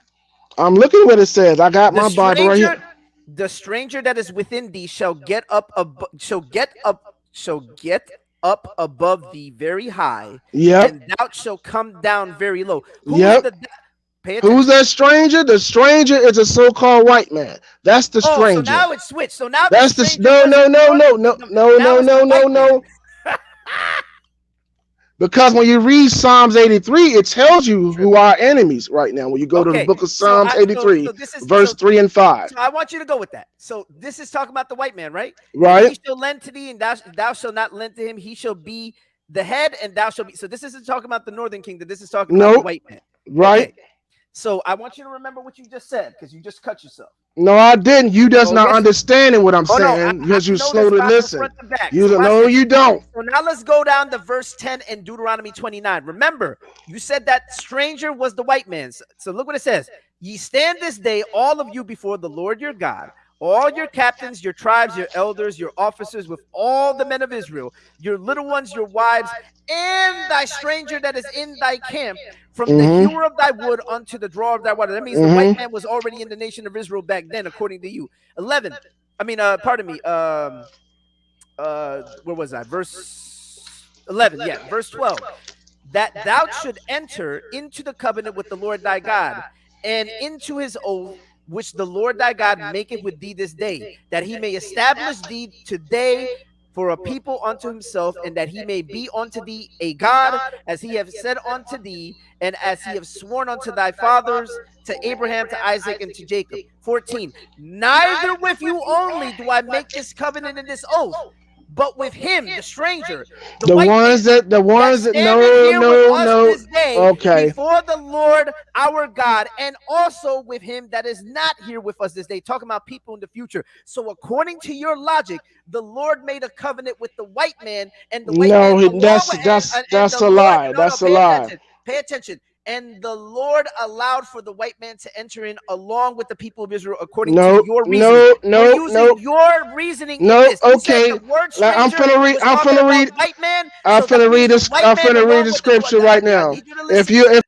S2: I'm looking at what it says. I got
S1: The
S2: my Bible right
S1: stranger,
S2: here.
S1: the stranger that is within thee shall get up, shall get up above thee very high,
S2: Yep.
S1: and thou shalt come down very low. Who is
S2: Yep.
S1: the? Pay
S2: Who's
S1: attention.
S2: that stranger? The stranger is a so-called white man. That's the
S1: Oh, so
S2: stranger.
S1: now it's switched. So now the
S2: That's the
S1: stranger
S2: no, no,
S1: wasn't the
S2: no,
S1: north.
S2: no, no, no,
S1: Now
S2: no,
S1: it's the
S2: no, no,
S1: white man.
S2: no. Because when you read Psalms 83, it tells you who are enemies right now. When you go to the
S1: Okay,
S2: book of
S1: so
S2: Psalms 83,
S1: so this is
S2: verse 3 and 5,
S1: so I want you to go with that. So this is talking about the white man, right? And
S2: right?
S1: he shall lend to thee, and thou shalt not lend to him. He shall be the head, and thou shalt be. So this isn't talking about the northern kingdom. This is talking about the
S2: Nope,
S1: white man.
S2: right?
S1: Okay. So I want you to remember what you just said because you just cut yourself.
S2: No, I didn't. You just
S1: Oh
S2: not
S1: yes.
S2: understanding what I'm
S1: Oh no,
S2: saying
S1: I
S2: because you
S1: know
S2: slow
S1: this
S2: to
S1: Bible
S2: listen.
S1: front to back.
S2: You
S1: So
S2: don't
S1: watch
S2: know
S1: this.
S2: you don't.
S1: So now let's go down to verse 10 in Deuteronomy 29. Remember, you said that stranger was the white man. So look what it says. Ye stand this day, all of you, before the Lord your God, all your captains, your tribes, your elders, your officers, with all the men of Israel, your little ones, your wives, and thy stranger that is in thy camp, from the
S2: Mm-hmm.
S1: hewer of thy wood unto the drawer of thy water. That means the white
S2: Mm-hmm.
S1: man was already in the nation of Israel back then, according to you. 11. I mean, pardon me. Where was I? Verse 11. Yeah, verse 12. That thou should enter into the covenant with the Lord thy God, and into his oath which the Lord thy God maketh with thee this day, that he may establish thee today for a people unto himself, and that he may be unto thee a God, as he have said unto thee, and as he have sworn unto thy fathers, to Abraham, to Isaac, and to Jacob. 14. Neither with you only do I make this covenant and this oath, but with him, the stranger, the
S2: The
S1: white
S2: ones
S1: man,
S2: that
S1: that standeth
S2: no,
S1: here with
S2: no,
S1: us
S2: no.
S1: this day
S2: Okay.
S1: before the Lord our God, and also with him that is not here with us this day. Talking about people in the future. So, according to your logic, the Lord made a covenant with the white man, and the white man,
S2: No,
S1: along with him, and
S2: that's
S1: the
S2: a
S1: Lord,
S2: lie.
S1: no, no,
S2: That's a lie.
S1: pay attention. And the Lord allowed for the white man to enter in along with the people of Israel, according to
S2: No,
S1: your reasoning.
S2: no,
S1: We're
S2: no,
S1: using
S2: no,
S1: your reasoning in
S2: no.
S1: this. You said
S2: Okay.
S1: the word
S2: Like,
S1: stranger was
S2: I'm
S1: talking
S2: finna
S1: about
S2: read.
S1: white man,
S2: I'm
S1: so that
S2: finna
S1: means
S2: read
S1: the
S2: this.
S1: white
S2: I'm
S1: man
S2: finna read
S1: along
S2: the
S1: with the.
S2: scripture right
S1: I
S2: now.
S1: need you to
S2: If
S1: listen.
S2: you, if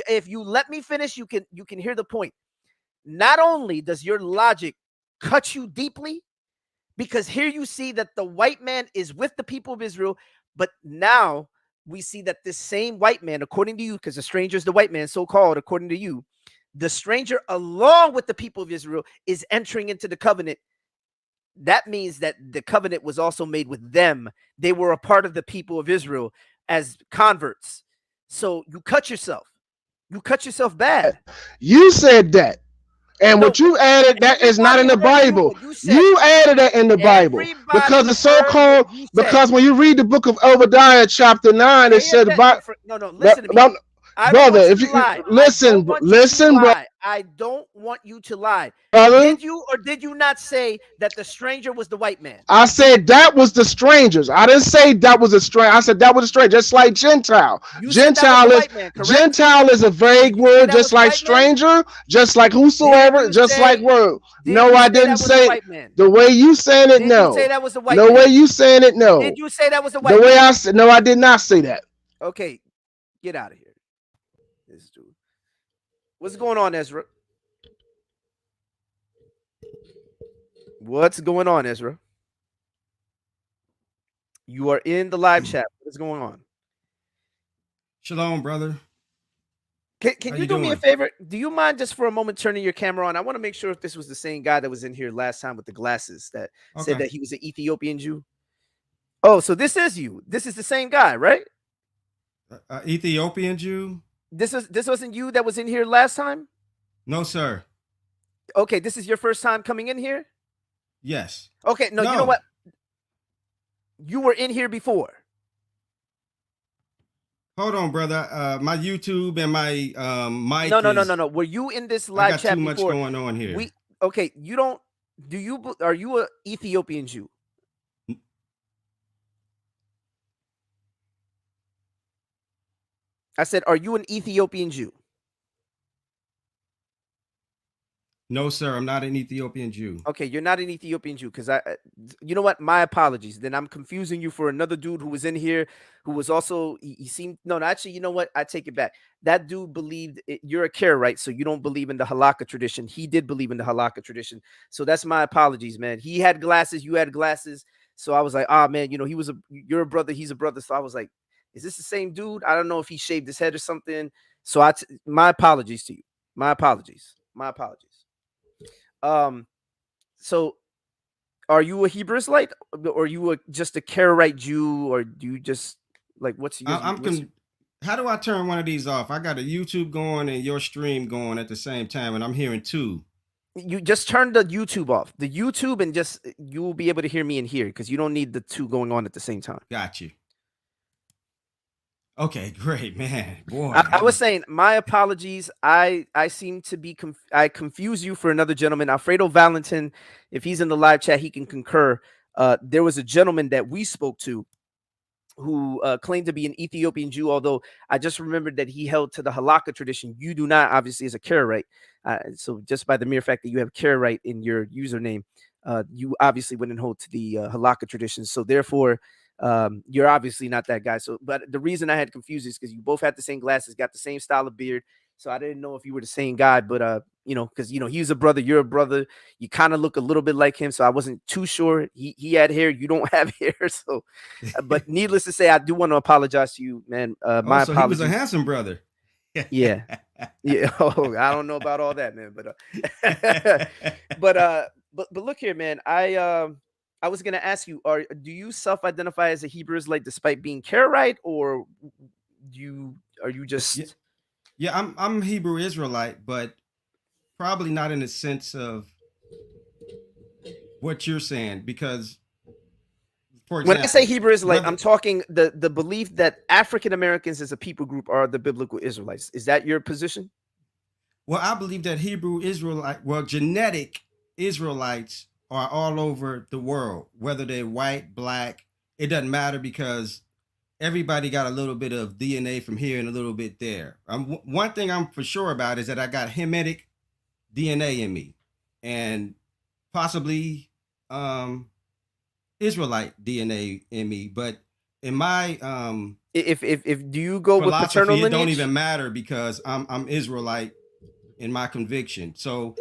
S1: If you let me finish, you can hear the point. Not only does your logic cut you deeply, because here you see that the white man is with the people of Israel, but now we see that this same white man, according to you, because the stranger is the white man, so called, according to you, the stranger, along with the people of Israel, is entering into the covenant. That means that the covenant was also made with them. They were a part of the people of Israel as converts. So you cut yourself. You cut yourself bad.
S2: you said that, and
S1: No,
S2: what you added that is not
S1: everybody
S2: in the
S1: heard you
S2: Bible.
S1: what you said.
S2: You added that in the Bible because
S1: Everybody
S2: the
S1: heard what
S2: so-called
S1: you said.
S2: because when you read the book of Obadiah chapter 9, it
S1: Pay
S2: said
S1: attention.
S2: about
S1: No, listen to me.
S2: no,
S1: I don't
S2: brother.
S1: want you
S2: If
S1: to
S2: you
S1: lie. I
S2: listen,
S1: don't want you to
S2: listen,
S1: lie. I don't want you to lie.
S2: brother.
S1: Did you or did you not say that the stranger was the white man?
S2: I said that was the strangers. I didn't say that was a stranger. I said that was a stranger, just like Gentile.
S1: You said that was the white man, correct?
S2: Gentile is a
S1: Did
S2: vague
S1: you say
S2: word,
S1: that
S2: just
S1: was the
S2: like
S1: white man?
S2: stranger, just like
S1: Did
S2: whosoever,
S1: you
S2: just like
S1: say
S2: word.
S1: did
S2: No,
S1: you
S2: I
S1: say
S2: didn't
S1: that was the
S2: say
S1: white man?
S2: the way you saying it.
S1: Did you say
S2: No,
S1: that was the white
S2: no way
S1: man?
S2: you saying it.
S1: Did
S2: No,
S1: you say that was the
S2: the
S1: white
S2: way
S1: man?
S2: I said. No, I did not say that.
S1: Okay, get out of here. This dude. What's going on, Ezra? What's going on, Ezra? You are in the live chat. What is going on?
S3: Shalom, brother.
S1: Can
S3: How
S1: you
S3: you
S1: do me a
S3: doing?
S1: favor? Do you mind just for a moment turning your camera on? I want to make sure if this was the same guy that was in here last time with the glasses that said
S3: Okay.
S1: that he was an Ethiopian Jew. Oh, so this is you. This is the same guy, right?
S3: Ethiopian Jew?
S1: This wasn't you that was in here last time?
S3: No, sir.
S1: Okay, this is your first time coming in here?
S3: Yes.
S1: Okay, no, you know
S3: No.
S1: what? You were in here before.
S3: Hold on, brother. My YouTube and my
S1: No,
S3: mic
S1: no, no, no,
S3: is.
S1: no. Were you in this
S3: I
S1: live
S3: got too
S1: chat
S3: much
S1: before?
S3: going on here.
S1: We okay, you don't are you a Ethiopian Jew? I said, are you an Ethiopian Jew?
S3: No, sir. I'm not an Ethiopian Jew.
S1: Okay, you're not an Ethiopian Jew because you know what? My apologies. Then I'm confusing you for another dude who was in here who was also, he seemed, no, no, actually, you know what? I take it back. That dude believed you're a Karaite, so you don't believe in the halakha tradition. He did believe in the halakha tradition. So that's my apologies, man. He had glasses, you had glasses. So I was like, ah, man, you're a brother, he's a brother. So I was like, is this the same dude? I don't know if he shaved his head or something. So my apologies to you. My apologies. My apologies. Um, so are you a Hebrew Israelite, or are you just a Karaite Jew, or do you just like what's your,
S3: How do I turn one of these off? I got a YouTube going and your stream going at the same time, and I'm hearing two.
S1: you just turn the YouTube off, the YouTube, and just you will be able to hear me in here because you don't need the two going on at the same time.
S3: Got you. Okay, great, man. Boy,
S1: I
S3: that
S1: was
S3: was
S1: saying my apologies. I seem to be I confuse you for another gentleman, Alfredo Valentin. If he's in the live chat, he can concur. There was a gentleman that we spoke to who claimed to be an Ethiopian Jew, although I just remembered that he held to the halakha tradition. You do not, obviously, as a Karaite. So just by the mere fact that you have Karaite in your username, you obviously wouldn't hold to the halakha tradition. So therefore, you're obviously not that guy. So, but the reason I had confused is because you both had the same glasses, got the same style of beard. So I didn't know if you were the same guy, but because he's a brother, you're a brother. You kind of look a little bit like him, so I wasn't too sure. He had hair, you don't have hair, so but needless to say, I do want to apologize to you, man. My
S3: also he was a
S1: apologies.
S3: handsome brother.
S1: Yeah, yeah. Oh, I don't know about all that, man. But look here, man. I was gonna ask you: do you self-identify as a Hebrew Israelite despite being Karaite, or are you
S3: yeah,
S1: just
S3: yeah, I'm Hebrew Israelite, but probably not in the sense of what you're saying, because, for
S1: when I say
S3: example,
S1: Hebrew Israelite,
S3: whether
S1: I'm talking the belief that African Americans as a people group are the biblical Israelites. Is that your position?
S3: well, I believe that Hebrew Israelite, well, genetic Israelites are all over the world, whether they're white, black, it doesn't matter because everybody got a little bit of DNA from here and a little bit there. One thing I'm for sure about is that I got Hamitic DNA in me, and possibly um, Israelite DNA in me. But in my
S1: If do you go with paternal
S3: philosophy, it don't
S1: lineage?
S3: even matter because I'm Israelite in my conviction. So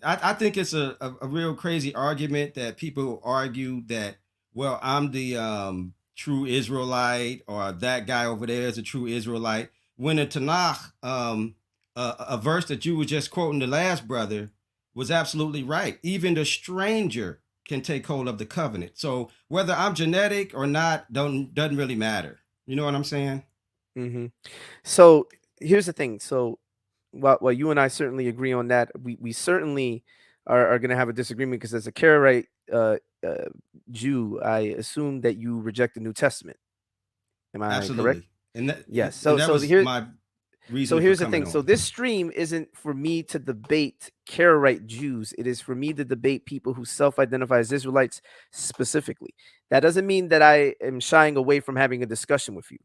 S3: I think it's a real crazy argument that people argue that, well, I'm the true Israelite or that guy over there is a true Israelite. When in Tanakh, a verse that you were just quoting the last brother was absolutely right. Even the stranger can take hold of the covenant. So whether I'm genetic or not doesn't really matter. You know what I'm saying?
S1: Hmm. So here's the thing. So while you and I certainly agree on that, we certainly are going to have a disagreement because as a Karaite uh, Jew, I assume that you reject the New Testament. Am I correct?
S3: Absolutely. And that
S1: Yes.
S3: and
S1: So
S3: that
S1: so
S3: was
S1: here
S3: my
S1: so
S3: reasoning for
S1: here's the
S3: coming
S1: thing. So
S3: on.
S1: this stream isn't for me to debate Karaite Jews. It is for me to debate people who self-identify as Israelites specifically. That doesn't mean that I am shying away from having a discussion with you.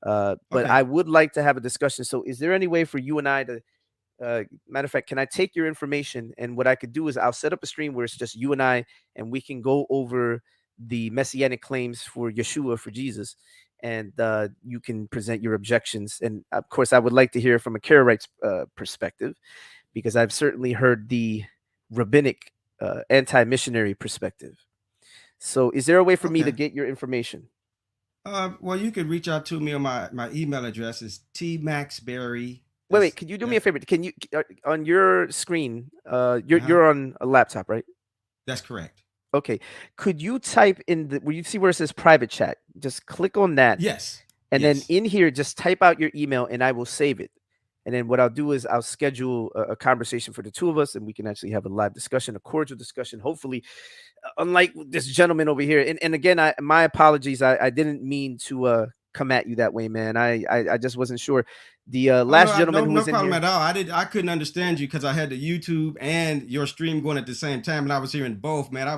S1: But
S3: Okay.
S1: I would like to have a discussion. So is there any way for you and I to matter of fact, can I take your information? And what I could do is I'll set up a stream where it's just you and I, and we can go over the messianic claims for Yeshua, for Jesus, and you can present your objections. And of course, I would like to hear from a Karaite's perspective, because I've certainly heard the rabbinic anti-missionary perspective. So, is there a way for me to
S3: Okay.
S1: get your information?
S3: Well, you could reach out to me on my email address is tmaxberry.
S1: Wait. Could you do me a favor? Can you on your screen?
S3: Uh-huh.
S1: You're on a laptop, right?
S3: That's correct.
S1: Okay. Could you type in where you see where it says private chat? Just click on that.
S3: Yes.
S1: And then
S3: Yes.
S1: in here, just type out your email and I will save it. And then what I'll do is I'll schedule a conversation for the two of us and we can actually have a live discussion, a cordial discussion, hopefully, unlike this gentleman over here. And again, my apologies. I didn't mean to come at you that way, man. I just wasn't sure. The
S3: Oh no,
S1: last gentleman who
S3: no
S1: was in
S3: problem
S1: here.
S3: at all. I couldn't understand you because I had the YouTube and your stream going at the same time, and I was hearing both. Man,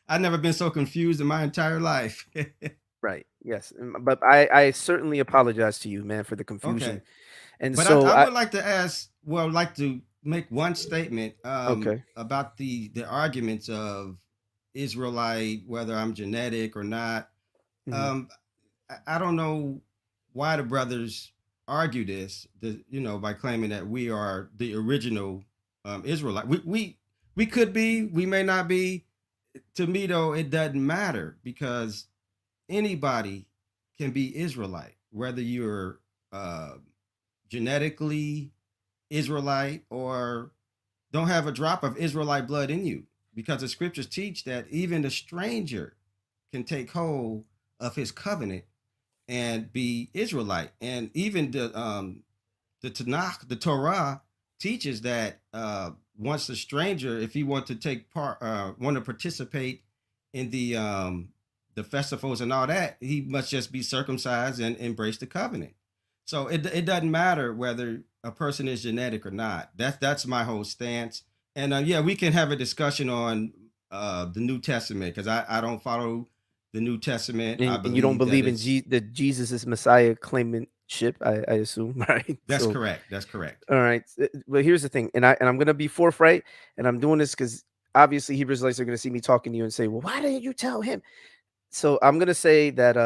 S3: I never been so confused in my entire life.
S1: Right. Yes. But I certainly apologize to you, man, for the confusion.
S3: Okay.
S1: And
S3: But
S1: so
S3: I
S1: I
S3: would like to ask, well, like to make one statement
S1: Okay.
S3: about the arguments of Israelite, whether I'm genetic or not.
S1: Mhm.
S3: Um, I don't know why the brothers argue this, by claiming that we are the original Israelite. We could be, we may not be. To me, though, it doesn't matter because anybody can be Israelite, whether you're uh, genetically Israelite or don't have a drop of Israelite blood in you, because the scriptures teach that even the stranger can take hold of his covenant and be Israelite. And even the Tanakh, the Torah teaches that once a stranger, if he want to take part, want to participate in the festivals and all that, he must just be circumcised and embrace the covenant. So it doesn't matter whether a person is genetic or not. That's my whole stance. And yeah, we can have a discussion on the New Testament because I don't follow the New Testament. I
S1: And you don't
S3: believe that
S1: believe in
S3: it's
S1: that Jesus is Messiah claimantship, I assume, right?
S3: that's
S1: So,
S3: correct. That's correct.
S1: all right. But here's the thing, and I'm gonna be forthright, and I'm doing this because obviously Hebrew Israelites are gonna see me talking to you and say, "Well, why didn't you tell him?" So I'm gonna say that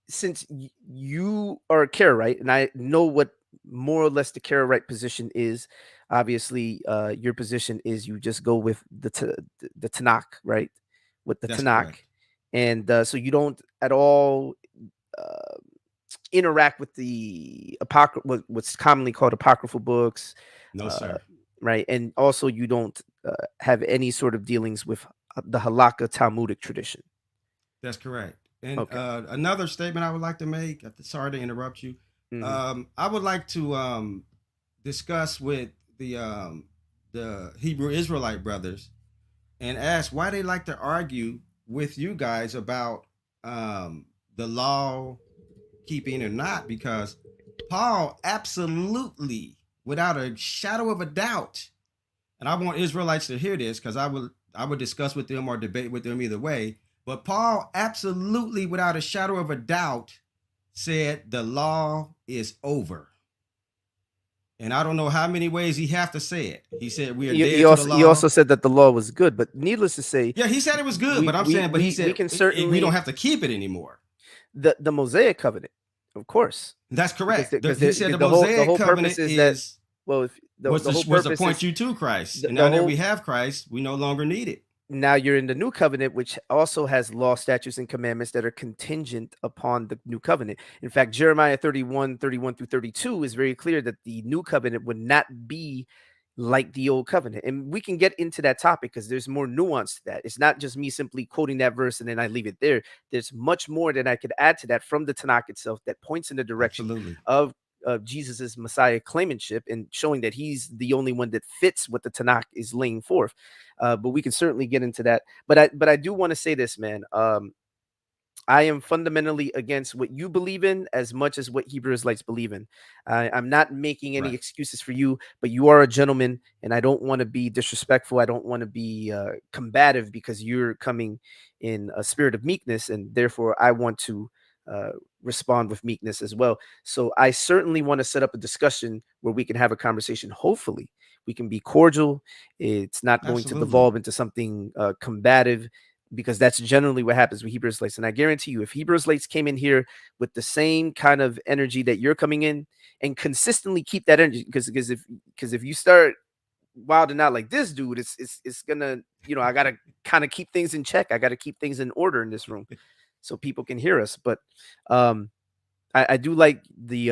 S1: since you are a Karaite, and I know what more or less the Karaite position is, obviously, your position is you just go with the Tanakh, right? With the
S3: That's
S1: Tanakh,
S3: correct.
S1: and so you don't at all uh, interact with the what's commonly called apocryphal books,
S3: No,
S1: uh,
S3: sir.
S1: right? And also, you don't have any sort of dealings with the Halakha Talmudic tradition.
S3: That's correct. And
S1: Okay.
S3: another statement I would like to make, sorry to interrupt you.
S1: Hmm.
S3: I would like to discuss with the Hebrew Israelite brothers and ask why they like to argue with you guys about the law keeping or not, because Paul absolutely, without a shadow of a doubt, and I want Israelites to hear this because I would discuss with them or debate with them either way. But Paul absolutely, without a shadow of a doubt, said the law is over. And I don't know how many ways he have to say it. He said we are
S1: He
S3: dead to the
S1: also he also
S3: law.
S1: said that the law was good, but needless to say,
S3: Yeah, he said it was good,
S1: we
S3: but I'm
S1: we
S3: saying, but he
S1: we we
S3: said
S1: can
S3: we don't
S1: certainly
S3: have to keep it anymore.
S1: the Mosaic covenant, of course,
S3: That's
S1: because
S3: correct. He said
S1: because
S3: the
S1: the
S3: Mosaic
S1: whole purpose
S3: covenant
S1: is that,
S3: is
S1: well, if the whole
S3: was to
S1: purpose
S3: point
S1: is
S3: you to Christ, and now
S1: the
S3: that we
S1: whole
S3: have Christ, we no longer need it.
S1: now you're in the new covenant, which also has law, statutes, and commandments that are contingent upon the new covenant. In fact, Jeremiah 31 through 32 is very clear that the new covenant would not be like the old covenant. And we can get into that topic because there's more nuance to that. It's not just me simply quoting that verse and then I leave it there. There's much more that I could add to that from the Tanakh itself that points in the direction
S3: Absolutely.
S1: of Jesus's Messiah claimantship and showing that he's the only one that fits what the Tanakh is laying forth. But we can certainly get into that. But I do want to say this, man. I am fundamentally against what you believe in as much as what Hebrew Israelites believe in. I'm not making any
S3: Right.
S1: excuses for you, but you are a gentleman, and I don't want to be disrespectful. I don't want to be combative because you're coming in a spirit of meekness, and therefore I want to uh, respond with meekness as well. So I certainly want to set up a discussion where we can have a conversation. Hopefully, we can be cordial. It's not going to
S3: Absolutely.
S1: devolve into something combative because that's generally what happens with Hebrew Israelites. And I guarantee you, if Hebrew Israelites came in here with the same kind of energy that you're coming in and consistently keep that energy, because if you start wilding out like this dude, it's gonna, I gotta kind of keep things in check. I gotta keep things in order in this room so people can hear us. But um I do like the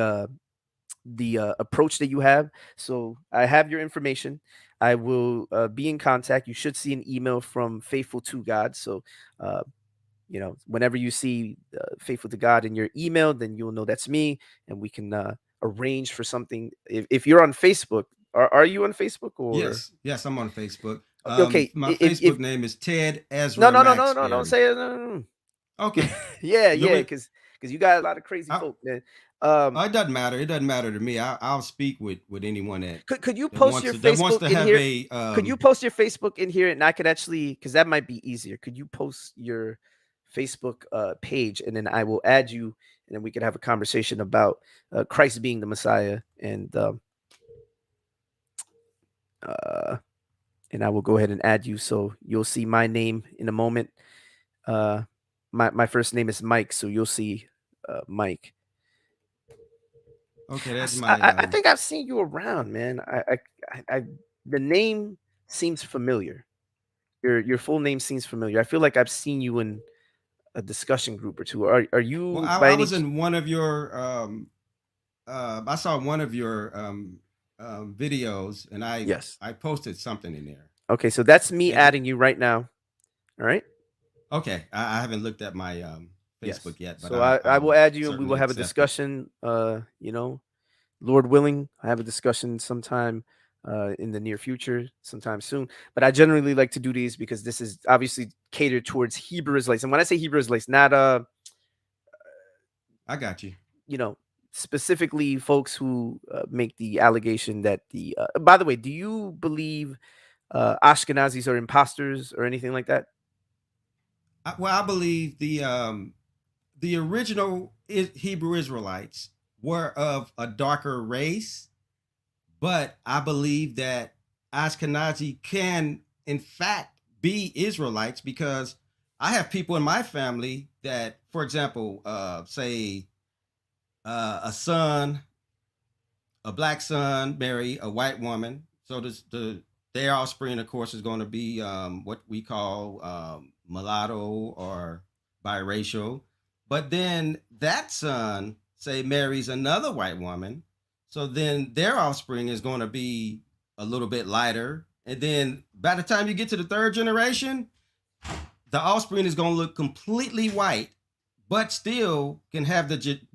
S1: approach that you have. So I have your information. I will be in contact. You should see an email from Faithful to God. So, uh, whenever you see Faithful to God in your email, then you'll know that's me, and we can arrange for something. If you're on Facebook, are you on Facebook or
S3: Yes, yes, I'm on Facebook.
S1: okay?
S3: My
S1: If
S3: Facebook name is Ted
S1: no
S3: Ezra
S1: no no no no don't
S3: Maxberry.
S1: say it. No, no, no.
S3: Okay,
S1: Yeah,
S3: you
S1: yeah,
S3: mean
S1: because you got a lot of crazy
S3: I,
S1: folk, man. Um,
S3: it doesn't matter. It doesn't matter to me. I'll speak with anyone
S1: could you
S3: that
S1: post your
S3: wants
S1: Facebook
S3: to
S1: in
S3: have
S1: here?
S3: a
S1: Could you post your Facebook in here, and I could actually, because that might be easier. Could you post your Facebook page, and then I will add you, and then we could have a conversation about Christ being the Messiah. And uh, and I will go ahead and add you. So you'll see my name in a moment. Uh, my first name is Mike, so you'll see Mike.
S3: Okay, that's my
S1: I think I've seen you around, man. The name seems familiar. Your full name seems familiar. I feel like I've seen you in a discussion group or two. Are
S3: well,
S1: you by
S3: I
S1: any?
S3: was in one of your I saw one of your videos, and
S1: Yes.
S3: I posted something in there.
S1: Okay, so that's me
S3: And
S1: adding you right now. All right.
S3: okay, I haven't looked at my Facebook
S1: Yes.
S3: yet, but
S1: So I will
S3: I'll
S1: add you and we will
S3: certainly
S1: have a
S3: accept it.
S1: discussion. Lord willing, I have a discussion sometime in the near future, sometime soon. But I generally like to do these because this is obviously catered towards Hebrew Israelites. And when I say Hebrew Israelites, not
S3: I got you.
S1: you know, specifically folks who make the allegation that the by the way, do you believe Ashkenazis are imposters or anything like that?
S3: Well, I believe the original Hebrew Israelites were of a darker race, but I believe that Ashkenazi can, in fact, be Israelites because I have people in my family that, for example, say a son, a black son marry a white woman. So their offspring, of course, is going to be what we call mulatto or biracial. But then that son, say, marries another white woman. So then their offspring is going to be a little bit lighter. And then by the time you get to the third generation, the offspring is going to look completely white, but still can have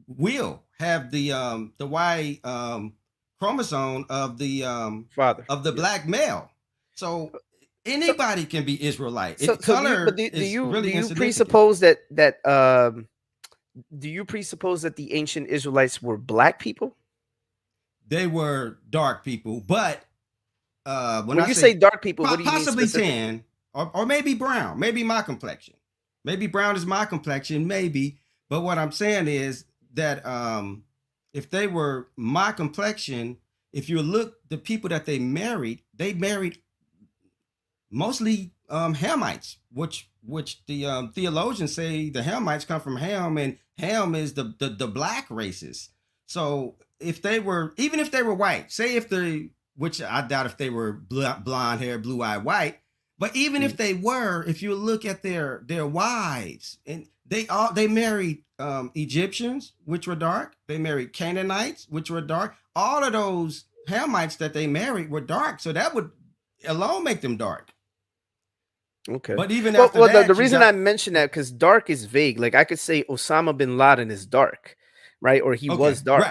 S3: will have the Y chromosome
S1: Father.
S3: of the
S1: Yes.
S3: black male. So
S1: So
S3: anybody can be Israelite.
S1: so do you but
S3: Color is
S1: do
S3: really
S1: you
S3: insignificant.
S1: presuppose that do you presuppose that the ancient Israelites were black people?
S3: They were dark people, but when
S1: When
S3: I
S1: you say
S3: say
S1: dark people, what do you mean
S3: possibly
S1: specifically?
S3: tan or maybe brown, maybe my complexion, maybe brown is my complexion, maybe. But what I'm saying is that if they were my complexion, if you look the people that they married mostly Hamites, which the theologians say the Hamites come from Ham, and Ham is the black races. So if they were, even if they were white, say if they, which I doubt if they were blonde hair, blue eye white, but even if
S1: Mhm.
S3: they were, if you look at their wives, and they married Egyptians, which were dark. They married Canaanites, which were dark. All of those Hamites that they married were dark, so that would alone make them dark.
S1: Okay.
S3: But even
S1: Well,
S3: after
S1: the
S3: that, you
S1: reason I
S3: got
S1: mention that because dark is vague. Like I could say Osama bin Laden is dark, right? Or he
S3: okay,
S1: was dark.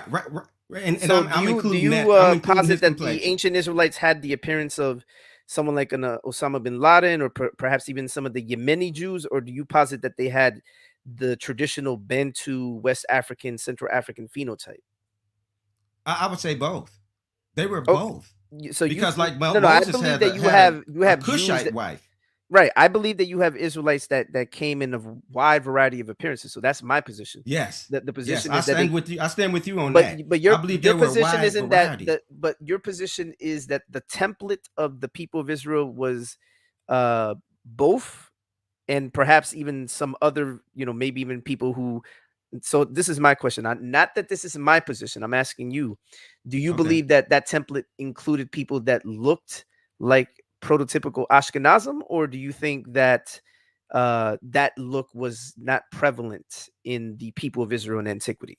S3: right. And
S1: So
S3: I'm
S1: do
S3: including
S1: you
S3: that. I'm including
S1: posit
S3: his
S1: that the
S3: complexion.
S1: ancient Israelites had the appearance of someone like an Osama bin Laden, or perhaps even some of the Yemeni Jews, or do you posit that they had the traditional Bantu, West African, Central African phenotype?
S3: I would say both. They were
S1: Oh,
S3: both
S1: so you
S3: because like
S1: no no, I
S3: Moses
S1: believe
S3: had
S1: that you
S3: a
S1: have Jews
S3: Cushite
S1: that
S3: wife.
S1: right. I believe that you have Israelites that came in a wide variety of appearances. So that's my position.
S3: Yes,
S1: The
S3: yes.
S1: position
S3: I
S1: is that
S3: stand
S1: they
S3: with you. I stand with you on
S1: but
S3: that.
S1: but
S3: I believe
S1: your
S3: there were a
S1: position
S3: wide
S1: isn't that
S3: variety.
S1: the but your position is that the template of the people of Israel was both, and perhaps even some other, maybe even people who. So this is my question, not that this is my position. I'm asking you, do you
S3: Okay.
S1: believe that that template included people that looked like prototypical Ashkenazim, or do you think that that look was not prevalent in the people of Israel in antiquity?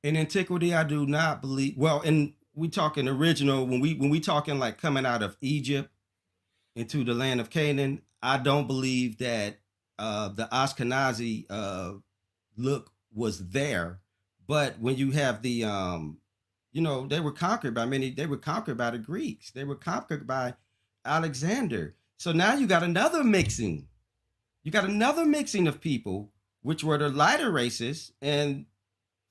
S3: In antiquity, I do not believe. Well, and we talking original when we talking like coming out of Egypt into the land of Canaan, I don't believe that the Ashkenazi look was there. But when you have they were conquered by many. They were conquered by the Greeks. They were conquered by Alexander. So now you got another mixing. You got another mixing of people, which were the lighter races, and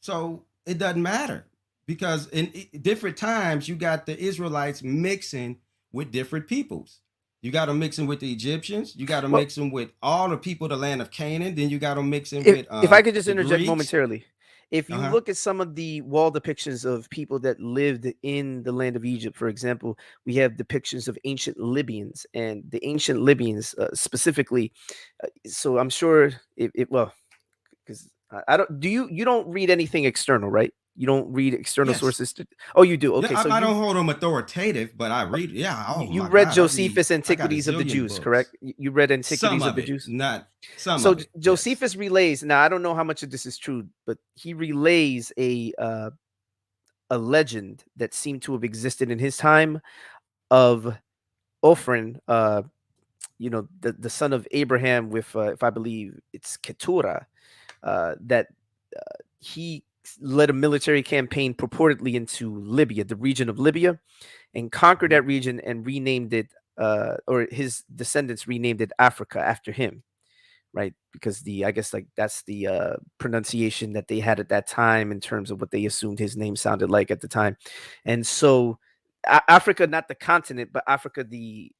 S3: so it doesn't matter because in different times you got the Israelites mixing with different peoples. You got them mixing with the Egyptians. You got them
S1: Well,
S3: mixing with all the people of the land of Canaan. Then you got them mixing
S1: if
S3: with
S1: if I could just
S3: the
S1: interject
S3: Greeks.
S1: momentarily, If you
S3: Uh-huh.
S1: look at some of the wall depictions of people that lived in the land of Egypt, for example, we have depictions of ancient Libyans, and the ancient Libyans specifically. So I'm sure it well, because I don't. Do you don't read anything external, right? You don't read external
S3: Yes.
S1: sources. Oh, you do.
S3: Yeah,
S1: Okay, so
S3: I don't hold them authoritative, but I read. Yeah. Oh
S1: you
S3: my
S1: read
S3: God, I read.
S1: Josephus'
S3: I got a
S1: Antiquities of the
S3: zillion
S1: Jews,
S3: books.
S1: correct? You read
S3: Some
S1: Antiquities of
S3: of
S1: the
S3: it,
S1: Jews.
S3: not some
S1: So
S3: of it. Yes.
S1: Josephus relays. Now I don't know how much of this is true, but he relays a legend that seemed to have existed in his time of Ophrin, the son of Abraham with, if I believe it's Keturah, that he led a military campaign purportedly into Libya, the region of Libya, and conquered
S3: Mhm.
S1: that region and renamed it, or his descendants renamed it Africa after him, right? Because I guess like that's the pronunciation that they had at that time in terms of what they assumed his name sounded like at the time. And so Africa, not the continent, but Africa, the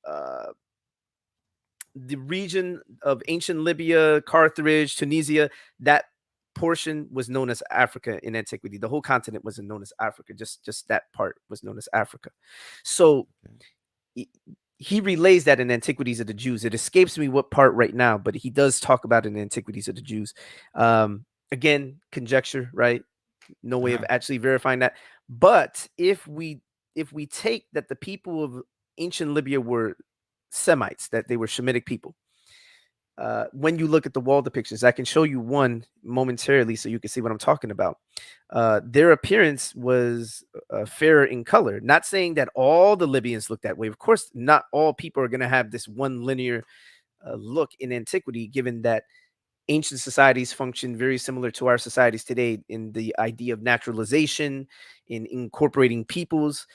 S1: region of ancient Libya, Carthage, Tunisia, that portion was known as Africa in antiquity. The whole continent wasn't known as Africa, just that part was known as Africa. So
S3: Okay.
S1: he he relays that in Antiquities of the Jews. It escapes me what part right now, but he does talk about it in Antiquities of the Jews. Again, conjecture, right? No way of
S3: Uh-huh.
S1: actually verifying that. But if we take that the people of ancient Libya were Semites, that they were Shemitic people, when you look at the wall depictions, I can show you one momentarily so you can see what I'm talking about. Their appearance was fairer in color. Not saying that all the Libyans look that way. Of course, not all people are going to have this one linear look in antiquity, given that ancient societies function very similar to our societies today in the idea of naturalization, in incorporating peoples.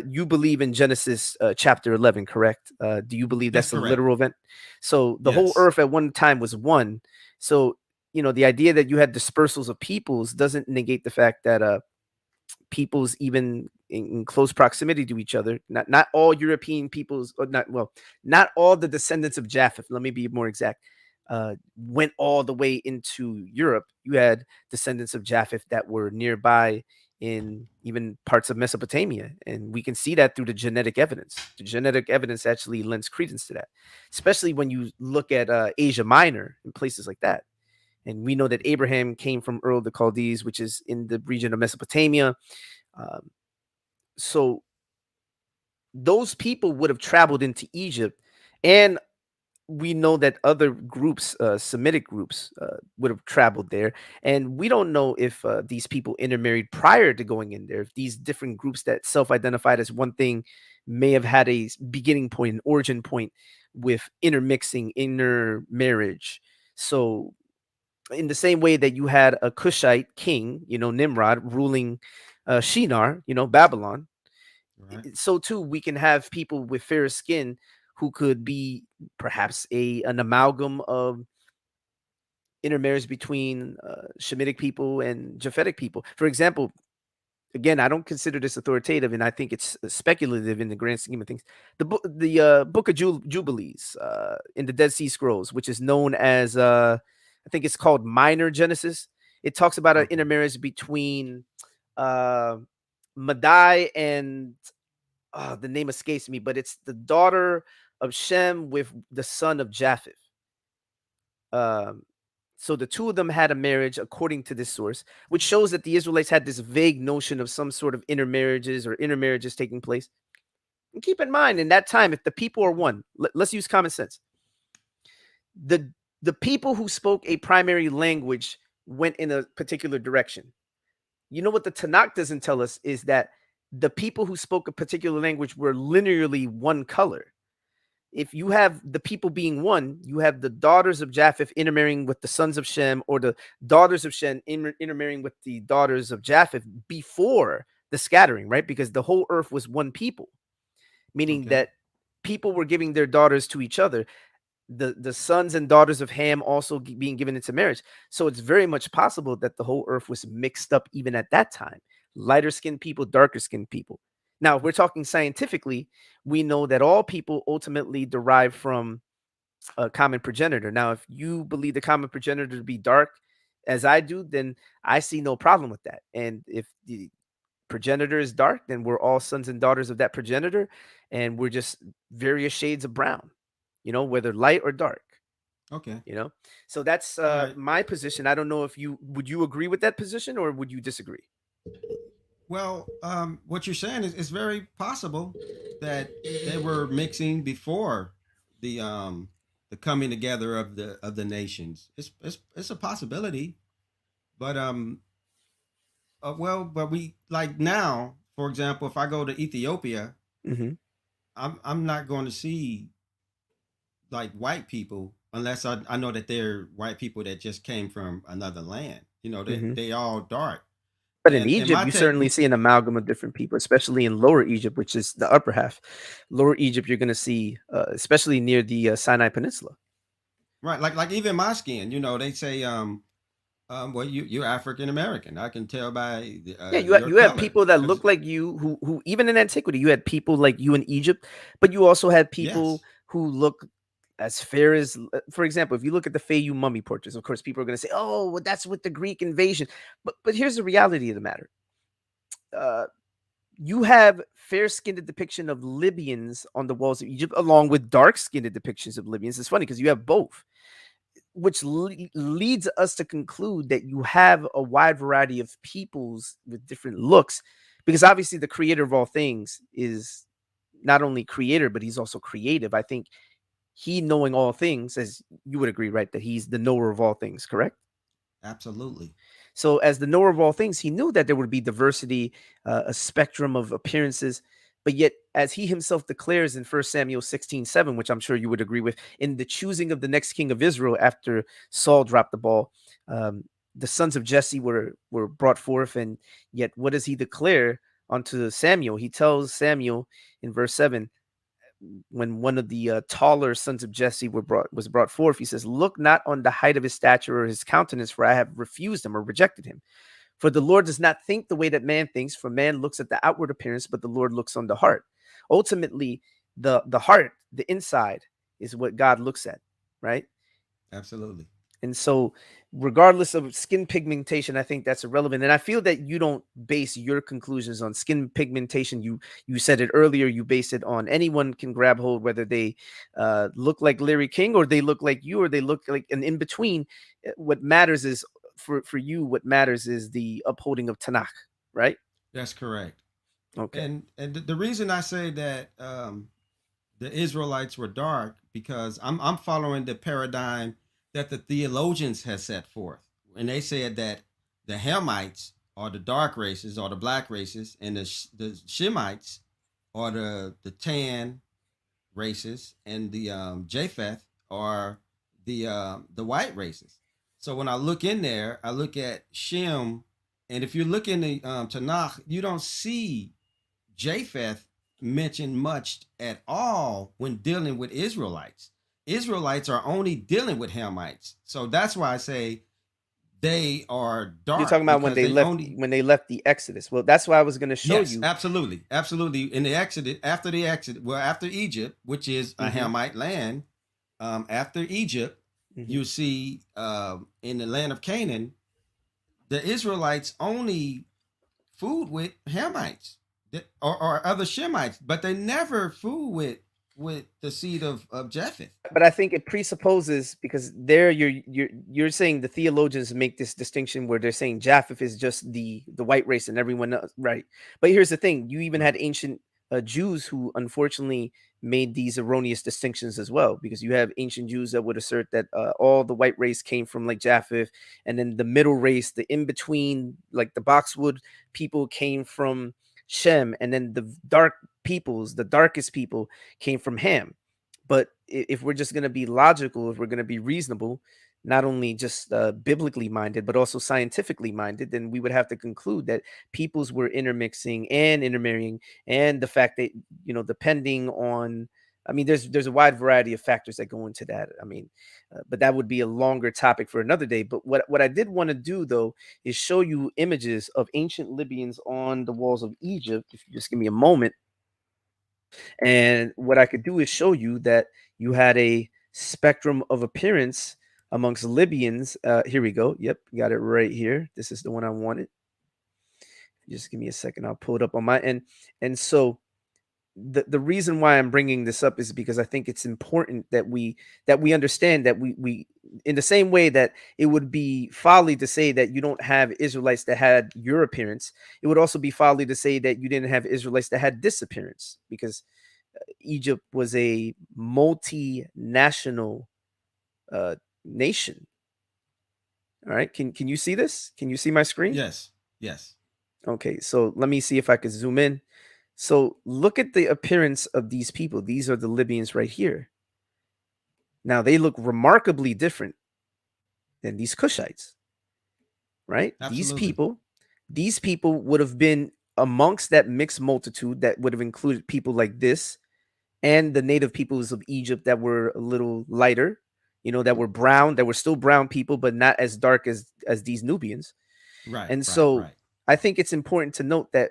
S1: You believe in Genesis chapter 11, correct? Do you believe
S3: That's
S1: that's a
S3: correct.
S1: literal event? So the whole
S3: Yes.
S1: earth at one time was one. So, the idea that you had dispersals of peoples doesn't negate the fact that peoples even in close proximity to each other, not all European peoples, or not all the descendants of Japheth, let me be more exact, went all the way into Europe. You had descendants of Japheth that were nearby in even parts of Mesopotamia, and we can see that through the genetic evidence. The genetic evidence actually lends credence to that, especially when you look at Asia Minor and places like that. And we know that Abraham came from Ur of the Chaldees, which is in the region of Mesopotamia. um, so those people would have traveled into Egypt, and we know that other groups, Semitic groups, would have traveled there. And we don't know if these people intermarried prior to going in there. If these different groups that self-identified as one thing may have had a beginning point, an origin point with intermixing, intermarriage. So in the same way that you had a Cushite king, Nimrod ruling Shinar, Babylon,
S3: Right.
S1: so too we can have people with fairer skin who could be perhaps an amalgam of intermarriage between Shemitic people and Japhetic people. For example, again, I don't consider this authoritative, and I think it's speculative in the grand scheme of things. The Book of Jubilees in the Dead Sea Scrolls, which is known as, I think it's called Minor Genesis. It talks about an
S3: Okay.
S1: intermarriage between uh, Madai and, the name escapes me, but it's the daughter of Shem with the son of Japheth. Um, so the two of them had a marriage according to this source, which shows that the Israelites had this vague notion of some sort of intermarriages taking place. And keep in mind, in that time, if the people are one, let's use common sense. The the people who spoke a primary language went in a particular direction. You know what the Tanakh doesn't tell us is that the people who spoke a particular language were linearly one color. If you have the people being one, you have the daughters of Japheth intermarrying with the sons of Shem, or the daughters of Shem intermarrying with the daughters of Japheth before the scattering, right? Because the whole earth was one people, meaning
S3: Okay.
S1: that people were giving their daughters to each other. The sons and daughters of Ham also being given into marriage. So it's very much possible that the whole earth was mixed up even at that time. Lighter skinned people, darker skinned people. Now, if we're talking scientifically, we know that all people ultimately derive from a common progenitor. Now, if you believe the common progenitor to be dark, as I do, then I see no problem with that. And if the progenitor is dark, then we're all sons and daughters of that progenitor, and we're just various shades of brown, whether light or dark.
S3: Okay.
S1: you know so that's
S3: All right.
S1: my position. I don't know if you agree with that position, or would you disagree?
S3: Well, what you're saying is it's very possible that they were mixing before the coming together of the nations. It's a possibility, but well, but we like now, for example, if I go to Ethiopia,
S1: Hmm.
S3: I'm not going to see like white people unless I know that they're white people that just came from another land. You know,
S1: Hmm.
S3: they all dark.
S1: But in
S3: And
S1: Egypt,
S3: my
S1: you
S3: take,
S1: certainly see an amalgam of different people, especially in Lower Egypt, which is the upper half. Lower Egypt, you're going to see, especially near the Sinai Peninsula.
S3: right? Like even my skin, you know, they say well, you're African American. I can tell by
S1: Yeah,
S3: your
S1: you have
S3: color.
S1: people that
S3: 'Cause-
S1: look like you, who even in antiquity, you had people like you in Egypt, but you also had people
S3: yes,
S1: who look as fair as, for example, if you look at the Fayum mummy portraits, of course, people are going to say, "Oh, well, that's with the Greek invasion." But here's the reality of the matter: uh, you have fair-skinned depiction of Libyans on the walls of Egypt, along with dark-skinned depictions of Libyans. It's funny because you have both, which leads us to conclude that you have a wide variety of peoples with different looks, because obviously the creator of all things is not only creator, but he's also creative. I think he, knowing all things, as you would agree, right, that he's the knower of all things, correct?
S3: absolutely.
S1: So, as the knower of all things, he knew that there would be diversity, a spectrum of appearances. But yet, as he himself declares in 1 Samuel 16:7, which I'm sure you would agree with, in the choosing of the next king of Israel after Saul dropped the ball, um, the sons of Jesse were brought forth. And yet, what does he declare unto Samuel? He tells Samuel in verse 7, when one of the taller sons of Jesse was brought forth, he says, "Look not on the height of his stature or his countenance, for I have refused him or rejected him. For the Lord does not think the way that man thinks, for man looks at the outward appearance, but the Lord looks on the heart." Ultimately, the heart, the inside, is what God looks at, right?
S3: Absolutely.
S1: And so, regardless of skin pigmentation, I think that's irrelevant. And I feel that you don't base your conclusions on skin pigmentation. You said it earlier. You base it on anyone can grab hold, whether they look like Larry King, or they look like you, or they look like an in between. What matters is, for you, what matters is the upholding of Tanakh, right?
S3: That's correct.
S1: Okay.
S3: And the reason I say that the Israelites were dark because I'm following the paradigm that the theologians has set forth. And they said that the Hamites are the dark races or the black races, and the Shemites are the tan races, and the Japheth are the white races. So when I look in there, I look at Shem, and if you look in the Tanakh, you don't see Japheth mentioned much at all when dealing with Israelites. Israelites are only dealing with Hamites. So that's why I say they are
S1: You're
S3: dark
S1: talking about
S3: because they only
S1: when they left the Exodus. Well, that's why I was going to show
S3: yes,
S1: you.
S3: absolutely. Absolutely. In the Exodus, after the Exodus, well, after Egypt, which is a
S1: Hmm.
S3: Hamite land, after Egypt,
S1: Hmm.
S3: you see in the land of Canaan, the Israelites only food with Hamites or other Shemites, but they never food with the seed of Japheth.
S1: But I think it presupposes, because there you're saying the theologians make this distinction where they're saying Japheth is just the white race and everyone else, right? But here's the thing: you even
S3: Right.
S1: had ancient Jews who unfortunately made these erroneous distinctions as well, because you have ancient Jews that would assert that all the white race came from like Japheth, and then the middle race, the in between, like the Boxwood people, came from Shem, and then the dark peoples, the darkest people, came from Ham. But if we're just going to be logical, if we're going to be reasonable, not only just biblically minded, but also scientifically minded, then we would have to conclude that peoples were intermixing and intermarrying, and the fact that, depending on, I mean, there's a wide variety of factors that go into that. I mean, but that would be a longer topic for another day. But what I did want to do, though, is show you images of ancient Libyans on the walls of Egypt. If you just give me a moment. And what I could do is show you that you had a spectrum of appearance amongst Libyans. Here we go. Yep, got it right here. This is the one I wanted. Just give me a second. I'll pull it up on my end. And so the reason why I'm bringing this up is because I think it's important that we understand that we in the same way that it would be folly to say that you don't have Israelites that had your appearance, it would also be folly to say that you didn't have Israelites that had this appearance, because Egypt was a multinational nation. All right, can you see this? Can you see my screen?
S3: Yes. Yes.
S1: Okay, so let me see if I can zoom in. So look at the appearance of these people. These are the Libyans right here. Now they look remarkably different than these Cushites, right?
S3: Absolutely.
S1: These people would have been amongst that mixed multitude that would have included people like this and the native peoples of Egypt that were a little lighter, that were brown, that were still brown people, but not as dark as these Nubians.
S3: Right.
S1: And
S3: Right.
S1: so
S3: Right.
S1: I think it's important to note that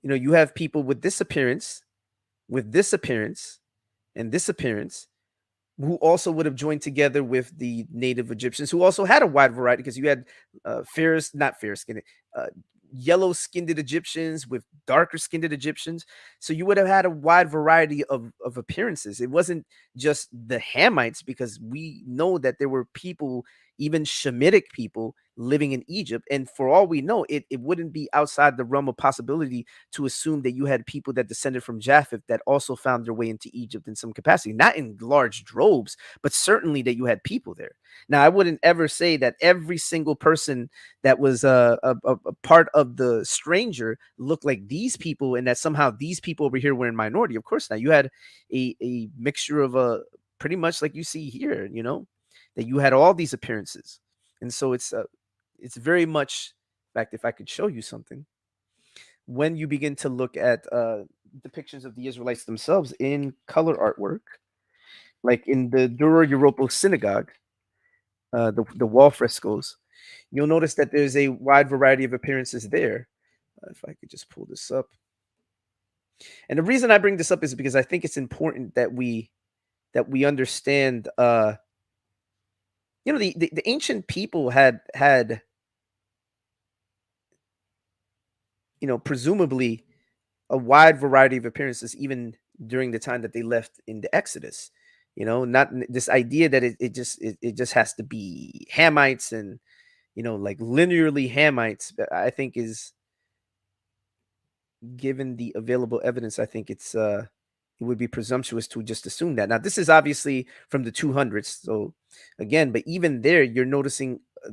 S1: you have people with this appearance, with this appearance, and this appearance, who also would have joined together with the native Egyptians, who also had a wide variety, because you had not fair skinned, uh, yellow skinned Egyptians with darker skinned Egyptians. So you would have had a wide variety of appearances. It wasn't just the Hamites, because we know that there were people, even Shemitic people, living in Egypt. And for all we know, it wouldn't be outside the realm of possibility to assume that you had people that descended from Japheth that also found their way into Egypt in some capacity, not in large droves, but certainly that you had people there. Now, I wouldn't ever say that every single person that was a part of the stranger looked like these people, and that somehow these people over here were in minority. Of course not. You had a mixture of pretty much like you see here, that you had all these appearances. And so it's very much, in fact, if I could show you something, when you begin to look at depictions of the Israelites themselves in color artwork, like in the Dura Europos synagogue, the wall frescoes, you'll notice that there's a wide variety of appearances there. If I could just pull this up. And the reason I bring this up is because I think it's important that we understand, the ancient people had presumably a wide variety of appearances even during the time that they left in the Exodus. Not this idea that it just has to be Hamites and like linearly Hamites. I think is, given the available evidence, I think it would be presumptuous to just assume that. Now, this is obviously from the 200s, so again, but even there, you're noticing a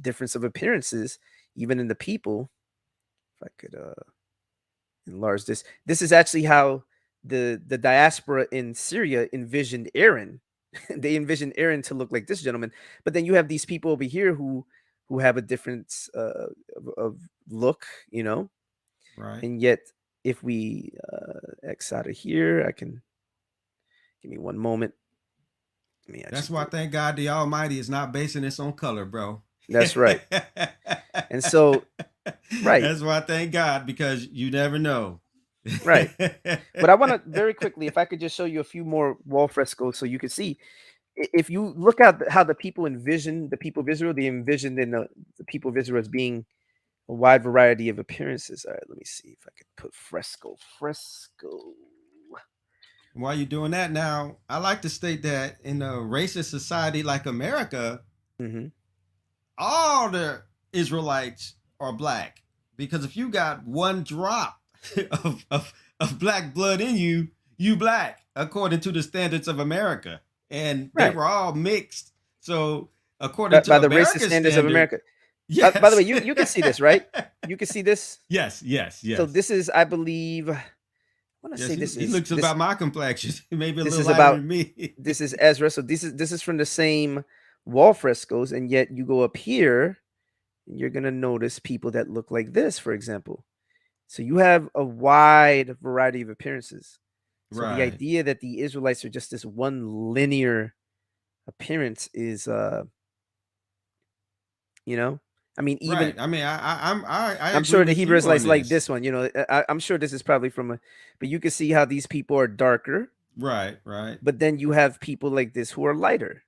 S1: difference of appearances, even in the people. If I could enlarge this, this is actually how the diaspora in Syria envisioned Aaron. They envisioned Aaron to look like this gentleman, but then you have these people over here who have a difference of look,
S3: Right.
S1: and yet if we X out of here, I can, give me one moment. Let me
S3: That's
S1: actually
S3: why thank God the Almighty is not basing this on color, bro.
S1: That's right. And so, right,
S3: That's why thank God, because you never know.
S1: right. But I want to very quickly, if I could just show you a few more wall frescoes so you can see. If you look at how the people envisioned the people of Israel, they envisioned in the people of Israel as being a wide variety of appearances. All right, let me see if I could put fresco.
S3: While you're doing that now, I like to state that in a racist society like America,
S1: Hmm.
S3: all the Israelites are black. Because if you got one drop of black blood in you, you black, according to the standards of America. And they
S1: Right.
S3: were all mixed. So according
S1: By
S3: to
S1: the racist
S3: America's
S1: standards of
S3: standard,
S1: America. By the way,
S3: yes.
S1: you can see this, right? You can see this.
S3: Yes, yes,
S1: So
S3: yes.
S1: this is, I believe, I want to
S3: Yes,
S1: say
S3: he,
S1: this
S3: he
S1: is
S3: looks about my complexion, maybe a
S1: this
S3: little
S1: is
S3: lighter
S1: about
S3: than me.
S1: this is Ezra. So this is from the same wall frescoes, and yet you go up here, and you're gonna notice people that look like this, for example. So you have a wide variety of appearances. So the
S3: Right.
S1: idea that the Israelites are just this one linear appearance is, you know, I mean, even
S3: Right. I mean, I
S1: I'm
S3: agree
S1: sure the
S3: with
S1: Hebrew
S3: you on
S1: Israelites like
S3: this.
S1: this one. I'm sure this is probably but you can see how these people are darker,
S3: Right. Right.
S1: but then you have people like this who are lighter.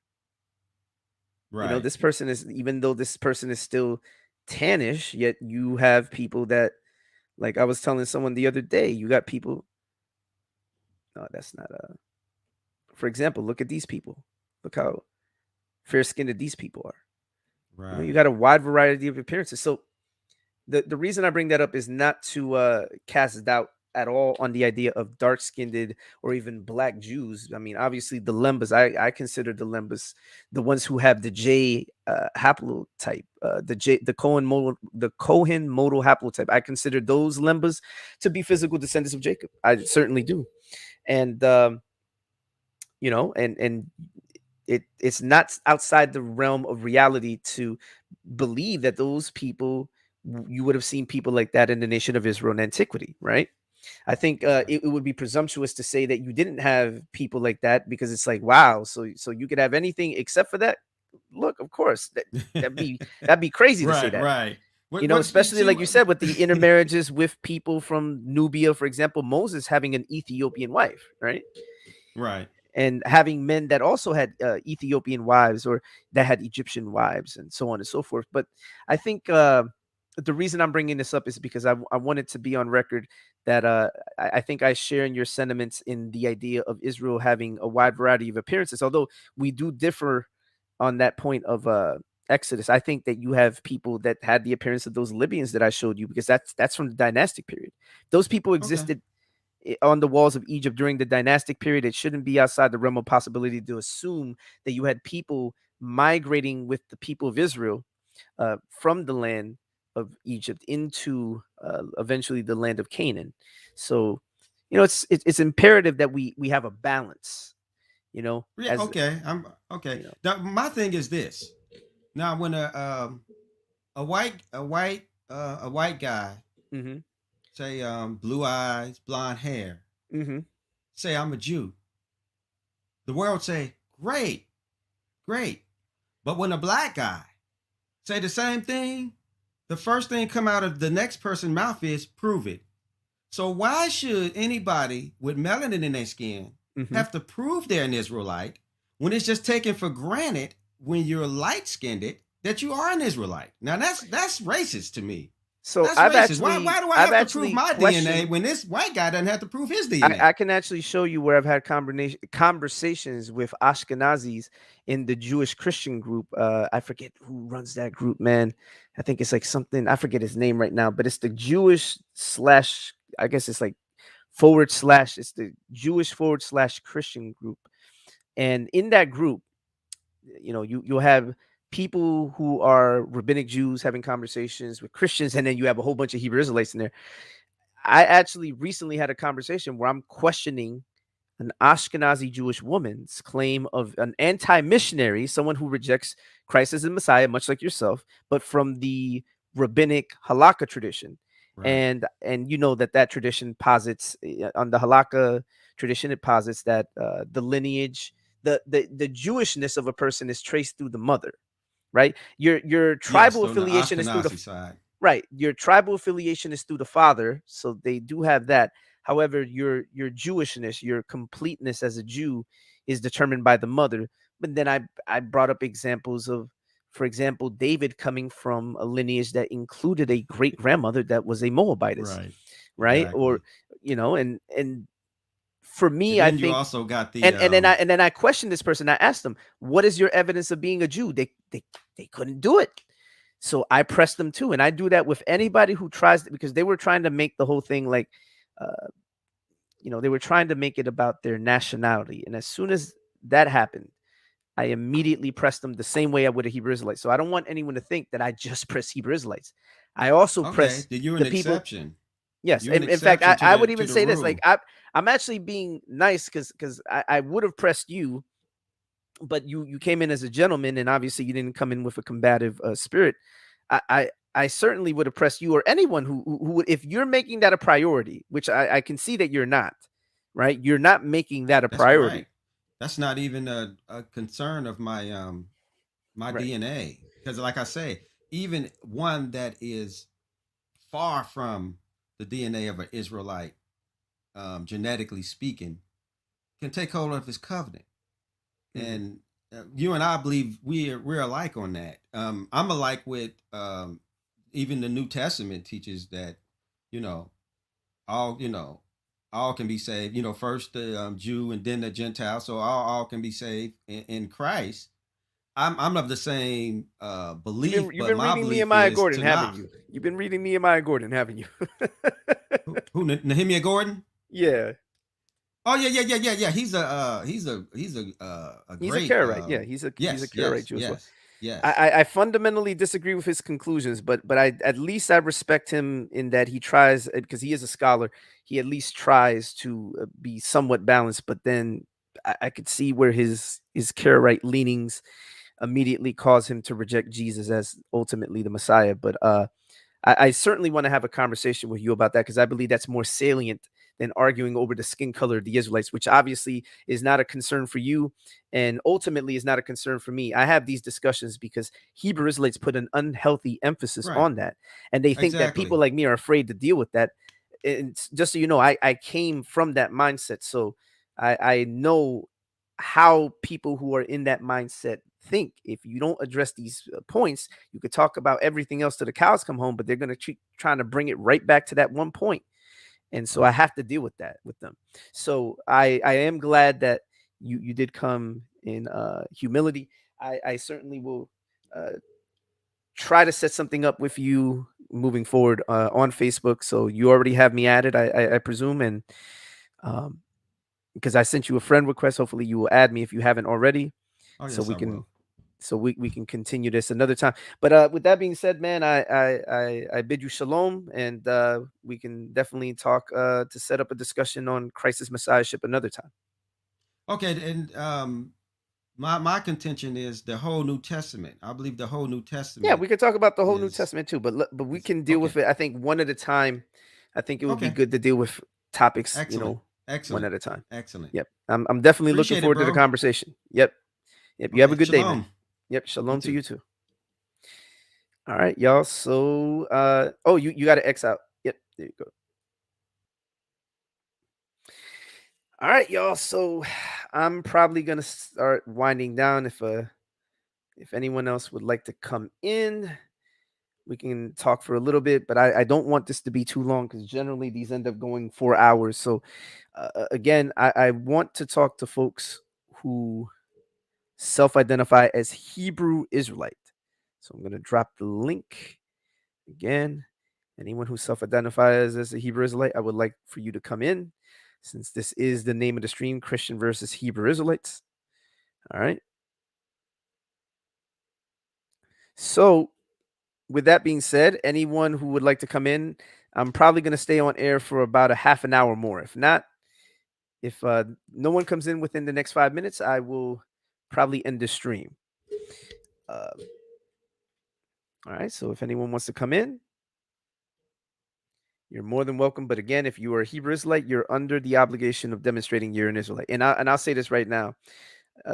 S3: Right.
S1: This person is, even though this person is still tannish, yet you have people that, like I was telling someone the other day, you got people. No, that's not for example, look at these people. Look how fair skinned these people are. You
S3: Right.
S1: got a wide variety of appearances. So the reason I bring that up is not to cast doubt at all on the idea of dark skinned or even black Jews. I mean, obviously the Lembas, I consider the Lembas the ones who have the J haplotype, the Cohen modal haplotype. I consider those Lembas to be physical descendants of Jacob. I certainly do, and and it's not outside the realm of reality to believe that those people, you would have seen people like that in the nation of Israel in antiquity, right? I think it would be presumptuous to say that you didn't have people like that, because it's like, wow, so you could have anything except for that. Look, of course, that'd be that'd be crazy to say
S3: Right.
S1: that.
S3: Right. What you
S1: Especially
S3: see?
S1: like you said, with the intermarriages with people from Nubia, for example, Moses having an Ethiopian wife, right?
S3: Right.
S1: And having men that also had Ethiopian wives, or that had Egyptian wives, and so on and so forth. But I think the reason I'm bringing this up is because I wanted to be on record that I think I share in your sentiments in the idea of Israel having a wide variety of appearances. Although we do differ on that point of Exodus, I think that you have people that had the appearance of those Libyans that I showed you, because that's from the dynastic period. Those people
S3: Okay.
S1: existed on the walls of Egypt during the dynastic period. It shouldn't be outside the realm of possibility to assume that you had people migrating with the people of Israel from the land of Egypt into eventually the land of Canaan. So, it's imperative that we have a balance.
S3: Yeah.
S1: As
S3: Okay. I'm okay.
S1: you know.
S3: Now, my thing is this. Now, when a white guy,
S1: Mm-hmm.
S3: say blue eyes, blonde hair,
S1: Mm-hmm.
S3: say I'm a Jew, the world say great, great. But when a black guy say the same thing, the first thing come out of the next person's mouth is prove it. So why should anybody with melanin in their skin
S1: Mm-hmm.
S3: have to prove they're an Israelite when it's just taken for granted when you're light skinned that you are an Israelite? Now that's racist to me.
S1: So
S3: That's racist. Why do I
S1: I've
S3: have to prove
S1: actually
S3: my DNA
S1: questioned.
S3: when this white guy doesn't have to prove his
S1: I
S3: DNA?
S1: can actually show you where I've had conversations with Ashkenazis in the Jewish Christian group. I forget who runs that group, man. I think it's like something, I forget his name right now, but it's the Jewish slash, I guess it's like forward slash, it's the Jewish forward slash Christian group. And in that group, you'll have people who are rabbinic Jews having conversations with Christians, and then you have a whole bunch of Hebrew Israelites in there. I actually recently had a conversation where I'm questioning an Ashkenazi Jewish woman's claim of an anti-missionary, someone who rejects Christ as the Messiah, much like yourself, but from the rabbinic halakha tradition.
S3: Right.
S1: And you know that tradition posits, on the halakha tradition, it posits that the lineage, the Jewishness of a person is traced through the mother, right? Your
S3: Yes,
S1: tribal
S3: on the
S1: affiliation is through the
S3: Ashkenazi side.
S1: right. Your tribal affiliation is through the father, so they do have that. However, your Jewishness, your completeness as a Jew, is determined by the mother. But then I brought up examples of, for example, David coming from a lineage that included a great grandmother that was a Moabitess,
S3: Right.
S1: right? Or
S3: Exactly.
S1: and for
S3: And
S1: me, I
S3: then you
S1: think,
S3: also got the
S1: and then I questioned this person. I asked them, "What is your evidence of being a Jew?" They couldn't do it. So I pressed them too, and I do that with anybody who tries to, because they were trying to make the whole thing like, uh, they were trying to make it about their nationality. And as soon as that happened, I immediately pressed them the same way I would a Hebrew Israelite. So I don't want anyone to think that I just press Hebrew Israelites. I also
S3: okay,
S1: press
S3: then you're an
S1: the people.
S3: exception.
S1: Yes,
S3: You're an
S1: in fact,
S3: exception
S1: I would
S3: to
S1: even
S3: the
S1: say this. Like
S3: rule.
S1: I'm actually being nice, because I would have pressed you, but you came in as a gentleman, and obviously you didn't come in with a combative spirit. I certainly would have pressed you, or anyone who would, if you're making that a priority, which I can see that you're not, right? You're not making that a
S3: That's
S1: priority,
S3: correct. That's not even a concern of my
S1: right?
S3: DNA because, like I say, even one that is far from the DNA of an Israelite, genetically speaking, can take hold of his covenant.
S1: Hmm.
S3: And you and I believe we're alike on that. I'm alike with even the New Testament teaches that, you know, all all can be saved. First the Jew and then the Gentile, so all can be saved in Christ. I'm of the same belief,
S1: You've
S3: but
S1: been
S3: my
S1: reading
S3: belief
S1: Nehemiah
S3: is
S1: Gordon, haven't
S3: Tanakh.
S1: you? You've been reading Nehemiah Gordon, haven't you?
S3: Who Nehemiah Gordon?
S1: Yeah,
S3: Oh yeah. He's a
S1: he's a
S3: great
S1: Karaite. Yeah, he's a
S3: yes,
S1: Karaite
S3: yes,
S1: Jew as well.
S3: yes, yes.
S1: I fundamentally disagree with his conclusions, but I at least I respect him in that he tries because he is a scholar. He at least tries to be somewhat balanced. But then I could see where his Karaite leanings immediately cause him to reject Jesus as ultimately the Messiah. But I certainly want to have a conversation with you about that because I believe that's more salient than arguing over the skin color of the Israelites, which obviously is not a concern for you and ultimately is not a concern for me. I have these discussions because Hebrew Israelites put an unhealthy emphasis
S3: Right,
S1: on that. And they think that people
S3: exactly.
S1: like me are afraid to deal with that. And just so you know, I came from that mindset. So I know how people who are in that mindset think. If you don't address these points, you could talk about everything else till the cows come home, but they're going to keep trying to bring it right back to that one point. And so I have to deal with that with them. So I am glad that you did come in humility. I certainly will uh, try to set something up with you moving forward on Facebook. So you already have me added, I presume, and um, because I sent you a friend request. Hopefully you will add me if you haven't already,
S3: Oh
S1: so
S3: yes,
S1: we
S3: I
S1: can
S3: will.
S1: we can continue this another time. But with that being said, man, I bid you shalom, and we can definitely talk to set up a discussion on Christ's messiahship another time.
S3: Okay, and my contention is the whole New Testament. I believe the whole New
S1: Yeah,
S3: Testament
S1: we could talk about the whole New
S3: is
S1: Testament too, but we
S3: is
S1: can deal with
S3: okay.
S1: it. I think one at a time. I think it would be
S3: Okay,
S1: good to deal with topics,
S3: excellent,
S1: one
S3: excellent,
S1: at a time.
S3: excellent.
S1: Yep, I'm definitely looking
S3: Appreciate it,
S1: forward to the
S3: bro.
S1: conversation. Yep, yep. You have a
S3: Okay,
S1: good day, man.
S3: shalom.
S1: Yep,
S3: You
S1: shalom to
S3: too.
S1: you too. All right, y'all. So, oh, you got to X out. Yep, there you go. All right, y'all. So, I'm probably gonna start winding down. If anyone else would like to come in, we can talk for a little bit. But I don't want this to be too long because generally these end up going 4 hours. So, again, I want to talk to folks who self-identify as Hebrew Israelite. So I'm gonna drop the link again. Anyone who self-identifies as a Hebrew Israelite, I would like for you to come in, since this is the name of the stream: Christian versus Hebrew Israelites. All right. So, with that being said, anyone who would like to come in, I'm probably going to stay on air for about a half an hour more. If not, if no one comes in within the next 5 minutes, I will probably end the stream. Uh, all right. So, if anyone wants to come in, you're more than welcome. But again, if you are a Hebrew Israelite, you're under the obligation of demonstrating you're an Israelite. And I'll say this right now: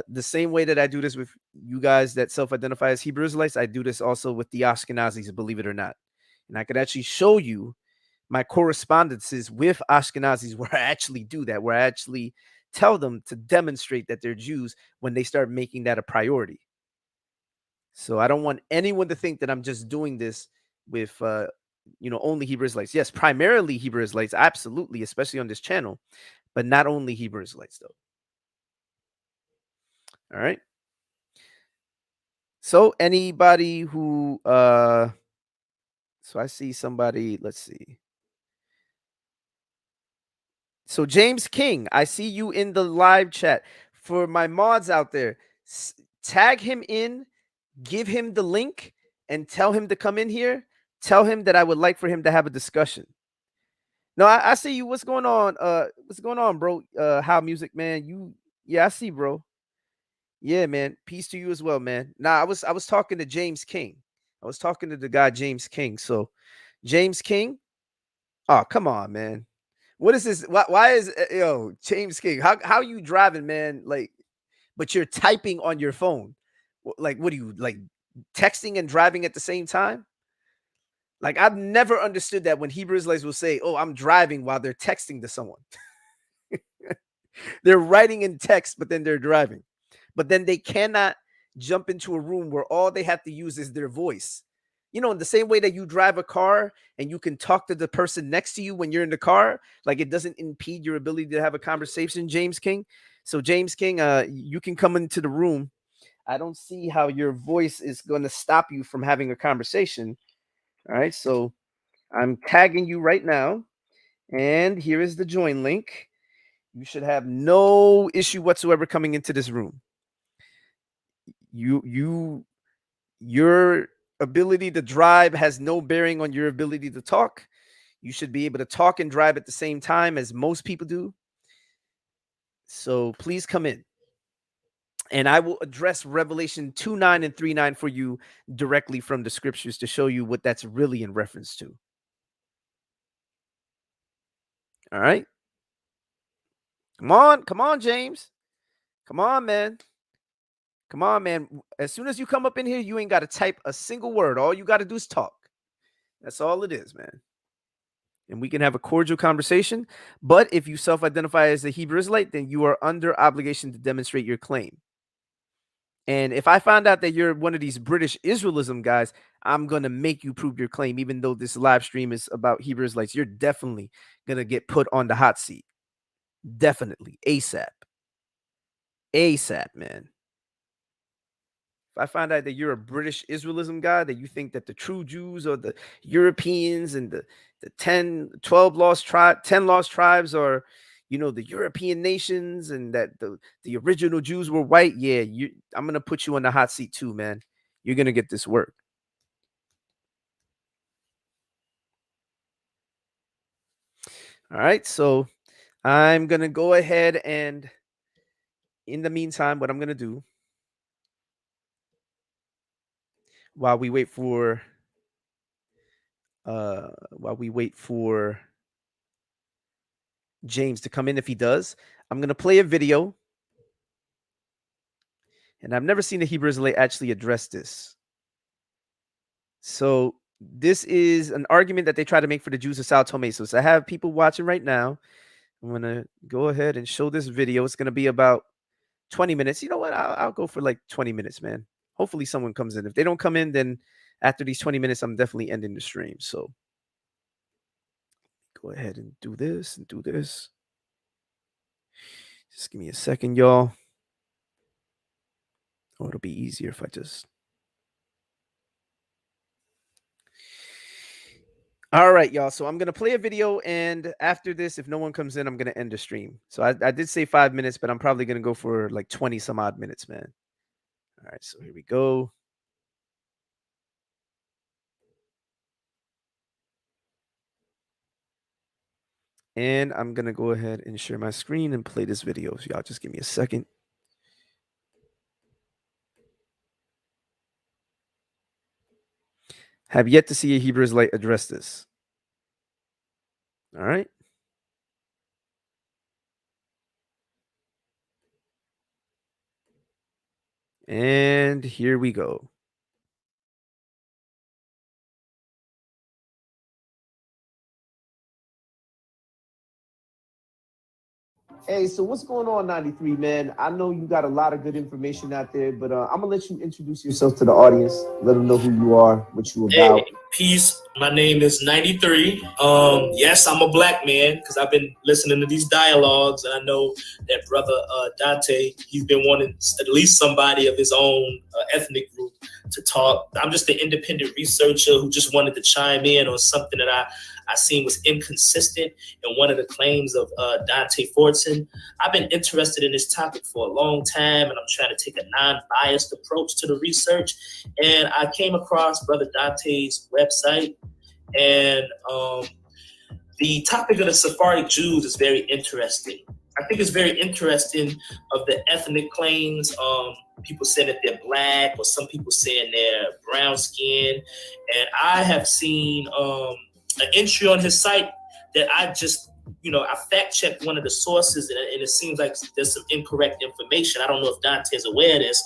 S1: the same way that I do this with you guys that self-identify as Hebrew Israelites, I do this also with the Ashkenazis, believe it or not. And I could actually show you my correspondences with Ashkenazis where I actually do that, where I actually tell them to demonstrate that they're Jews when they start making that a priority. So I don't want anyone to think that I'm just doing this with only Hebrew Israelites. Yes, primarily Hebrew Israelites, absolutely, especially on this channel, but not only Hebrew Israelites though. All right. So anybody who so I see somebody, let's see. So James King, I see you in the live chat. For my mods out there, tag him in, give him the link, and tell him to come in here. Tell him that I would like for him to have a discussion. No, I see you. What's going on? What's going on, bro? How music, man? Yeah, I see, bro. Yeah, man. Peace to you as well, man. Nah, I was talking to James King. I was talking to the guy James King. So James King. Oh, come on, man. What is this? Why is James King? How you driving, man? Like, but you're typing on your phone. Like, what are you like texting and driving at the same time? Like, I've never understood that when Hebrew Israelites will say, "Oh, I'm driving," while they're texting to someone. They're writing in text, but then they're driving. but then they cannot jump into a room where all they have to use is their voice. You know, in the same way that you drive a car and you can talk to the person next to you when you're in the car, like it doesn't impede your ability to have a conversation, James King. So James King, you can come into the room. I don't see how your voice is going to stop you from having a conversation. All right, so I'm tagging you right now, and here is the join link. You should have no issue whatsoever coming into this room. Your ability to drive has no bearing on your ability to talk. You should be able to talk and drive at the same time as most people do. So please come in. And I will address Revelation 2:9 and 3:9 for you directly from the scriptures to show you what that's really in reference to. All right. Come on, James. Come on, man. Come on, man. As soon as you come up in here, you ain't got to type a single word. All you got to do is talk. That's all it is, man. And we can have a cordial conversation. But if you self-identify as a Hebrew Israelite, then you are under obligation to demonstrate your claim. And if I find out that you're one of these British Israelism guys, I'm going to make you prove your claim, even though this live stream is about Hebrew Israelites. You're definitely going to get put on the hot seat. Definitely. ASAP. ASAP, man. If I find out that you're a British Israelism guy, that you think that the true Jews are the Europeans and the 10 lost tribes are, you know, the European nations, and that the original Jews were white, yeah, I'm going to put you on the hot seat too, man. You're going to get this work. All right, so I'm going to go ahead and, in the meantime, what I'm going to do while we wait for James to come in, if he does, I'm going to play a video. And I've never seen a Hebrew Israelite actually address this. So this is an argument that they try to make for the Jews of Sao Tome. So I have people watching right now. I'm going to go ahead and show this video. It's going to be about 20 minutes. You know what? I'll go for like 20 minutes, man. Hopefully someone comes in. If they don't come in, then after these 20 minutes, I'm definitely ending the stream. So go ahead and do this and do this. Just give me a second, y'all. Oh, it'll be easier if I just... All right, y'all. So I'm going to play a video, and after this, if no one comes in, I'm going to end the stream. So I did say 5 minutes, but I'm probably going to go for like 20 some odd minutes, man. All right, so here we go. And I'm going to go ahead and share my screen and play this video. So y'all just give me a second. Have yet to see a Hebrew Israelite address this. All right. And here we go. Hey, so what's going on, 93, man? I know you got a lot of good information out there, but I'm going to let you introduce yourself to the audience. Let them know who you are, what you about.
S4: Hey, peace. My name is 93. Yes, I'm a black man because I've been listening to these dialogues, and I know that brother Dante, he's been wanting at least somebody of his own ethnic group to talk. I'm just an independent researcher who just wanted to chime in on something that I seen was inconsistent in one of the claims of Dante Fortson. I've been interested in this topic for a long time, and I'm trying to take a non-biased approach to the research. And I came across Brother Dante's website, and the topic of the Sephardic Jews is very interesting. I think it's very interesting of the ethnic claims. People saying that they're black, or some people saying they're brown skin. And I have seen an entry on his site that I just, I fact checked one of the sources, and it seems like there's some incorrect information. I don't know if Dante is aware of this,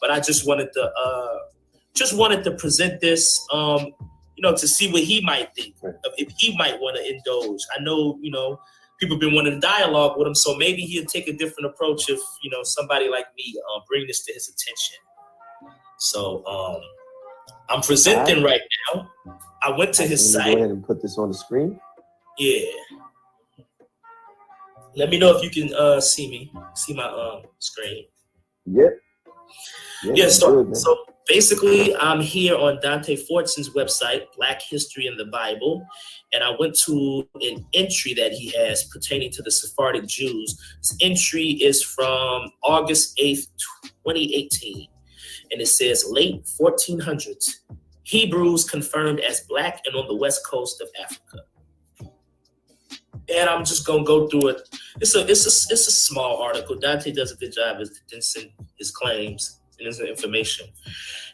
S4: but I just wanted to present this, to see what he might think, if he might want to indulge. I know, people been wanting to dialogue with him. So maybe he'll take a different approach if, you know, somebody like me bring this to his attention. So I'm presenting right now. I went to his site.
S5: Go ahead and put this on the screen.
S4: Yeah. Let me know if you can see my screen.
S5: Yep.
S4: Yeah, so basically, I'm here on Dante Fortson's website, Black History in the Bible, and I went to an entry that he has pertaining to the Sephardic Jews. This entry is from August 8th, 2018, and it says, late 1400s, Hebrews confirmed as Black and on the west coast of Africa. And I'm just gonna go through it. It's a small article. Dante does a good job of condensing his claims and his information.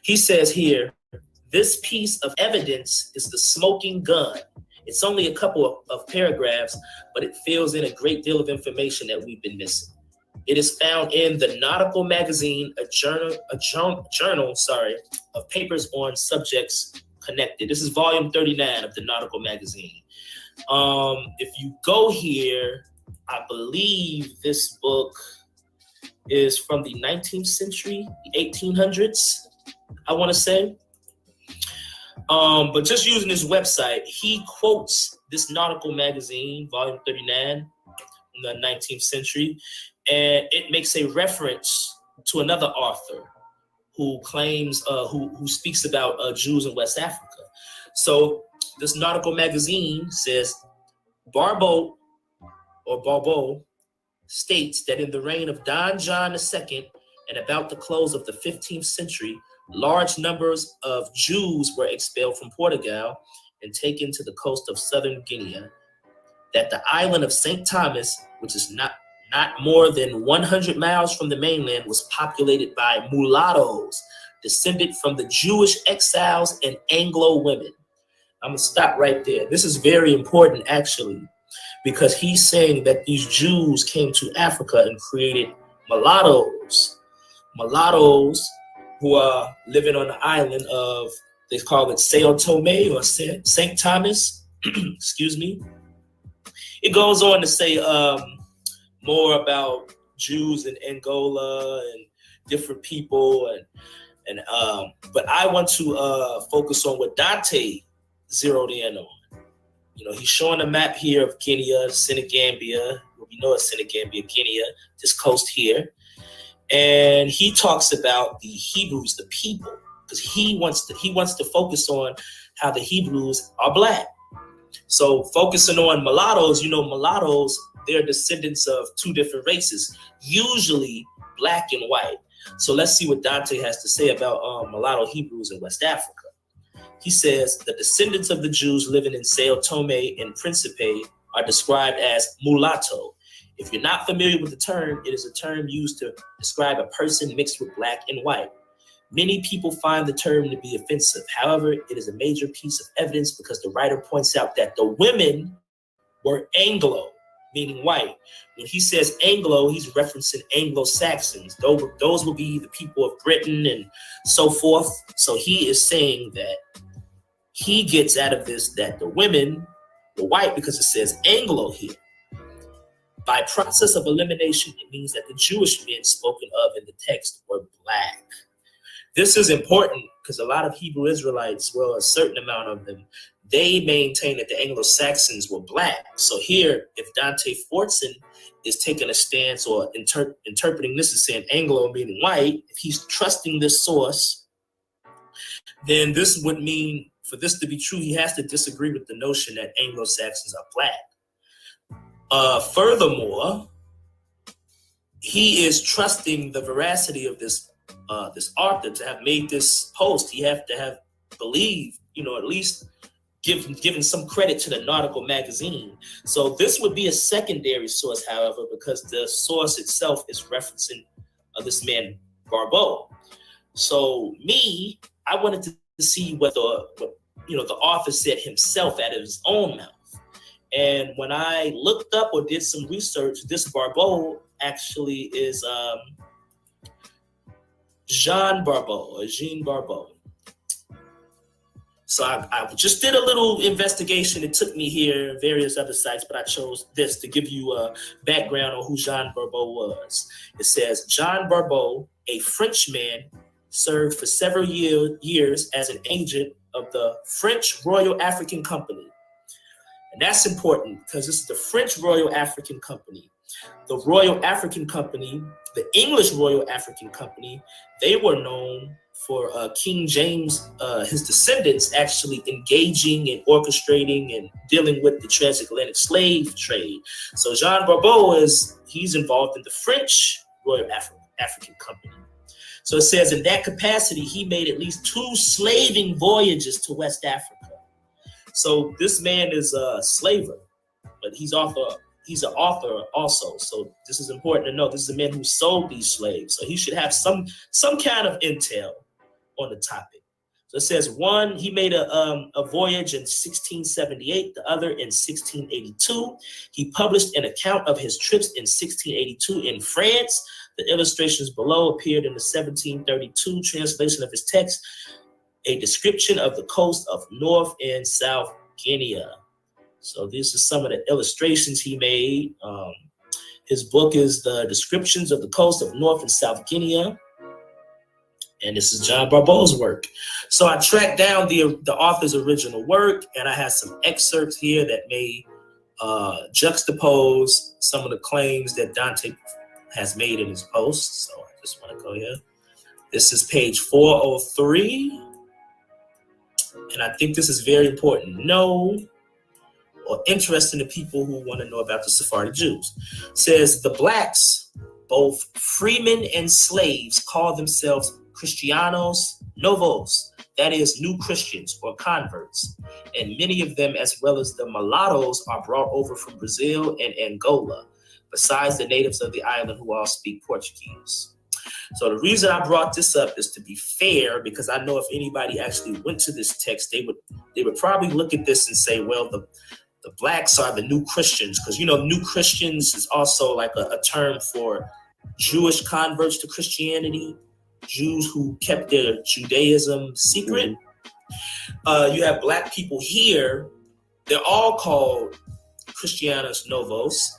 S4: He says here, this piece of evidence is the smoking gun. It's only a couple of paragraphs, but it fills in a great deal of information that we've been missing. It is found in the Nautical Magazine, a journal of papers on subjects connected. This is volume 39 of the Nautical Magazine. If you go here, I believe this book is from the 19th century, the 1800s, I want to say. But just using this website, he quotes this Nautical Magazine, volume 39, in the 19th century, and it makes a reference to another author who claims, who speaks about Jews in West Africa. So this Nautical Magazine says, Barbeau states that in the reign of Don John II and about the close of the 15th century, large numbers of Jews were expelled from Portugal and taken to the coast of southern Guinea, that the island of St. Thomas, which is not more than 100 miles from the mainland, was populated by mulattoes, descended from the Jewish exiles and Anglo women. I'm gonna stop right there. This is very important, actually, because he's saying that these Jews came to Africa and created mulattoes who are living on the island of, they call it Sao Tome or St. Thomas, excuse me. It goes on to say more about Jews in Angola and different people, but I want to focus on what Dante zeroed in on. You know, he's showing a map here of Guinea, Senegambia. We know it's Senegambia, Guinea, this coast here. And he talks about the Hebrews, the people, because he wants to focus on how the Hebrews are Black. So focusing on mulattoes, you know, mulattoes, they're descendants of two different races, usually Black and white. So let's see what Dante has to say about mulatto Hebrews in West Africa. He says the descendants of the Jews living in Sao Tome and Principe are described as mulatto. If you're not familiar with the term, it is a term used to describe a person mixed with Black and white. Many people find the term to be offensive. However, it is a major piece of evidence because the writer points out that the women were Anglo, meaning white. When he says Anglo, he's referencing Anglo-Saxons. Those will be the people of Britain and so forth. So he is saying that he gets out of this that the women were white because it says Anglo here. By process of elimination, it means that the Jewish men spoken of in the text were Black. This is important because a lot of Hebrew Israelites, well, a certain amount of them, they maintain that the Anglo-Saxons were Black. So here, if Dante Fortson is taking a stance or interpreting this as saying Anglo meaning white, if he's trusting this source, then this would mean for this to be true, he has to disagree with the notion that Anglo-Saxons are Black. Furthermore, he is trusting the veracity of this author to have made this post. He have to have believed, at least given some credit to the Nautical Magazine. So this would be a secondary source, however, because the source itself is referencing this man Barbeau. So I wanted to see what the author said himself out of his own mouth. And when I looked up or did some research, this Barbeau actually is Jean Barbeau. So I just did a little investigation. It took me here, various other sites, but I chose this to give you a background on who Jean Barbeau was. It says, Jean Barbeau, a Frenchman, served for several years as an agent of the French Royal African Company. And that's important because this is the French Royal African Company. The Royal African Company, the English Royal African Company, they were known for King James, his descendants actually engaging and orchestrating and dealing with the transatlantic slave trade. So Jean Barbeau he's involved in the French Royal African Company. So it says in that capacity, he made at least 2 slaving voyages to West Africa. So this man is a slaver, but he's an author also. So this is important to know. This is a man who sold these slaves. So he should have some kind of intel on the topic. So it says one, he made a voyage in 1678, the other in 1682. He published an account of his trips in 1682 in France. The illustrations below appeared in the 1732 translation of his text, a description of the coast of North and South Guinea. So these are some of the illustrations he made. His book is The Descriptions of the Coast of North and South Guinea. And this is Jean Barbeau's work. So I tracked down the author's original work, and I have some excerpts here that may juxtapose some of the claims that Dante has made in his post. So I just want to go here. This is page 403. And I think this is very important to know or interesting to people who want to know about the Sephardic Jews. It says the blacks, both freemen and slaves, call themselves Cristianos Novos, that is, new Christians or converts. And many of them, as well as the mulattoes, are brought over from Brazil and Angola, besides the natives of the island who all speak Portuguese. So the reason I brought this up is to be fair, because I know if anybody actually went to this text, they would probably look at this and say, well, the blacks are the new Christians, because, you know, new Christians is also like a term for Jewish converts to Christianity, Jews who kept their Judaism secret. You have black people here. They're all called Cristianos Novos,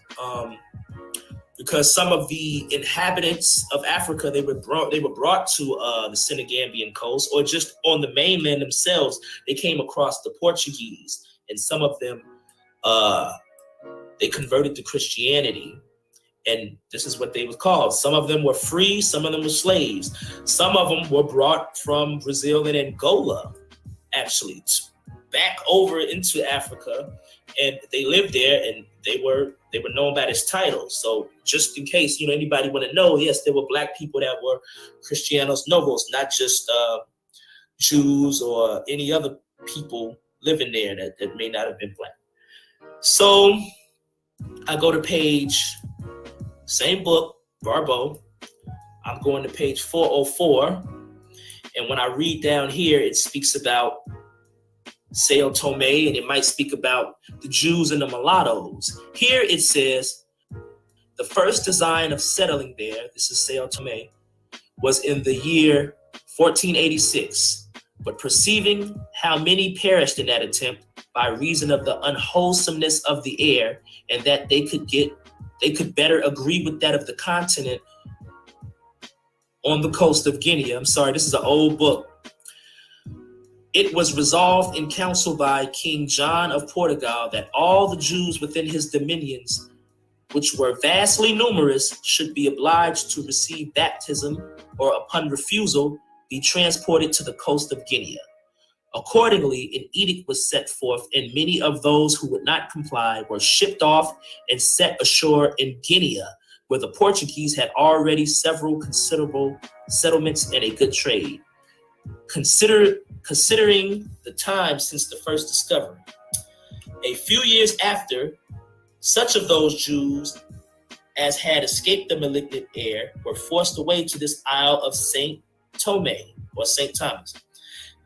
S4: because some of the inhabitants of Africa, they were brought to the Senegambian coast, or just on the mainland themselves. They came across the Portuguese, and some of them they converted to Christianity, and this is what they were called. Some of them were free, some of them were slaves. Some of them were brought from Brazil and Angola, actually, back over into Africa, and they lived there, and they were known by this title. So just in case, you know, anybody want to know, yes, there were black people that were Cristianos Novos, not just Jews or any other people living there that may not have been black. So I go to page, same book, Barbeau. I'm going to page 404. And when I read down here, it speaks about Sao Tome, and it might speak about the Jews and the mulattoes. Here it says, the first design of settling there, this is Sao Tome, was in the year 1486. But perceiving how many perished in that attempt by reason of the unwholesomeness of the air, and that they could better agree with that of the continent on the coast of Guinea. I'm sorry, this is an old book. It was resolved in council by King John of Portugal that all the Jews within his dominions, which were vastly numerous, should be obliged to receive baptism, or upon refusal, be transported to the coast of Guinea. Accordingly, an edict was set forth, and many of those who would not comply were shipped off and set ashore in Guinea, where the Portuguese had already several considerable settlements and a good trade. Considering the time since the first discovery, a few years after, such of those Jews as had escaped the malignant air were forced away to this Isle of Saint Tome, or St. Thomas.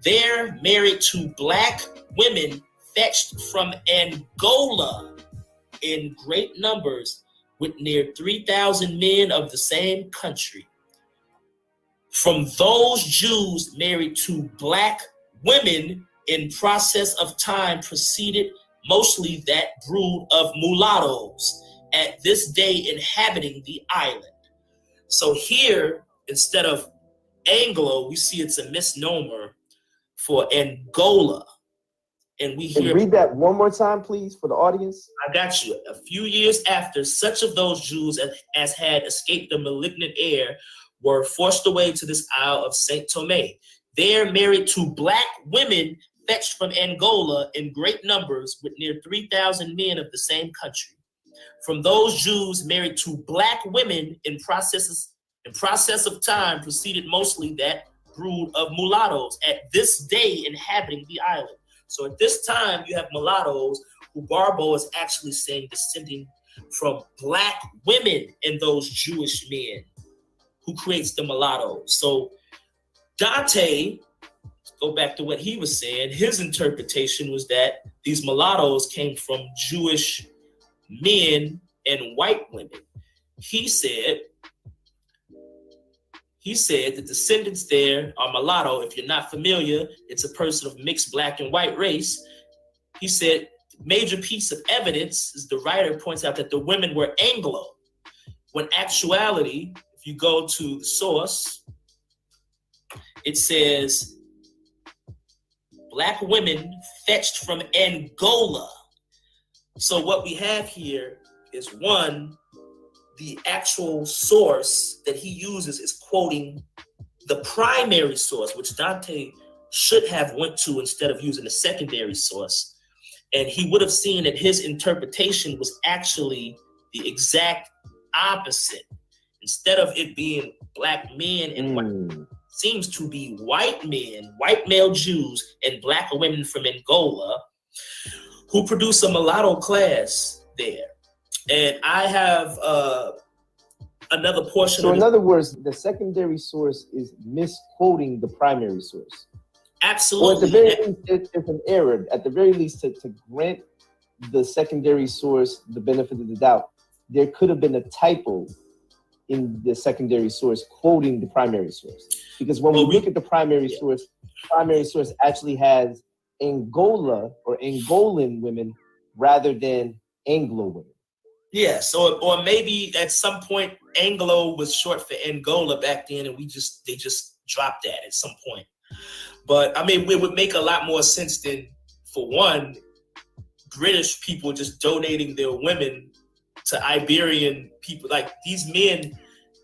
S4: There married to black women fetched from Angola in great numbers, with near 3,000 men of the same country. From those Jews married to black women in process of time proceeded mostly that brood of mulattoes at this day inhabiting the island. So here, instead of Anglo, we see it's a misnomer for Angola. And we
S5: And
S4: hear,
S5: read that one more time, please, for the audience.
S4: I got you. A few years after, such of those Jews as had escaped the malignant air were forced away to this Isle of Saint Thome. There married to black women fetched from Angola in great numbers with near 3,000 men of the same country. From those Jews married to black women in process of time proceeded mostly that brood of mulattoes at this day inhabiting the island. So at this time, you have mulattoes who Barbo is actually saying descending from black women and those Jewish men who creates the mulattoes. So Dante, go back to what he was saying, his interpretation was that these mulattoes came from Jewish men and white women. He said the descendants there are mulatto. If you're not familiar, it's a person of mixed black and white race. He said, major piece of evidence is the writer points out that the women were Anglo, when actuality, if you go to the source, it says black women fetched from Angola. So what we have here is one, the actual source that he uses is quoting the primary source, which Dante should have went to instead of using a secondary source. And he would have seen that his interpretation was actually the exact opposite. Instead of it being black men and white, seems to be white men, white male Jews, and black women from Angola who produce a mulatto class there. And I have another portion.
S5: So in other words, the secondary source is misquoting the primary source.
S4: Absolutely.
S5: Or at the very least, it's an error. At the very least, to grant the secondary source the benefit of the doubt, there could have been a typo in the secondary source quoting the primary source. Because when we look at the primary source actually has Angola or Angolan women rather than Anglo women.
S4: Yeah, so or maybe at some point Anglo was short for Angola back then, and they just dropped that at some point. But I mean, it would make a lot more sense than, for one, British people just donating their women to Iberian people. Like these men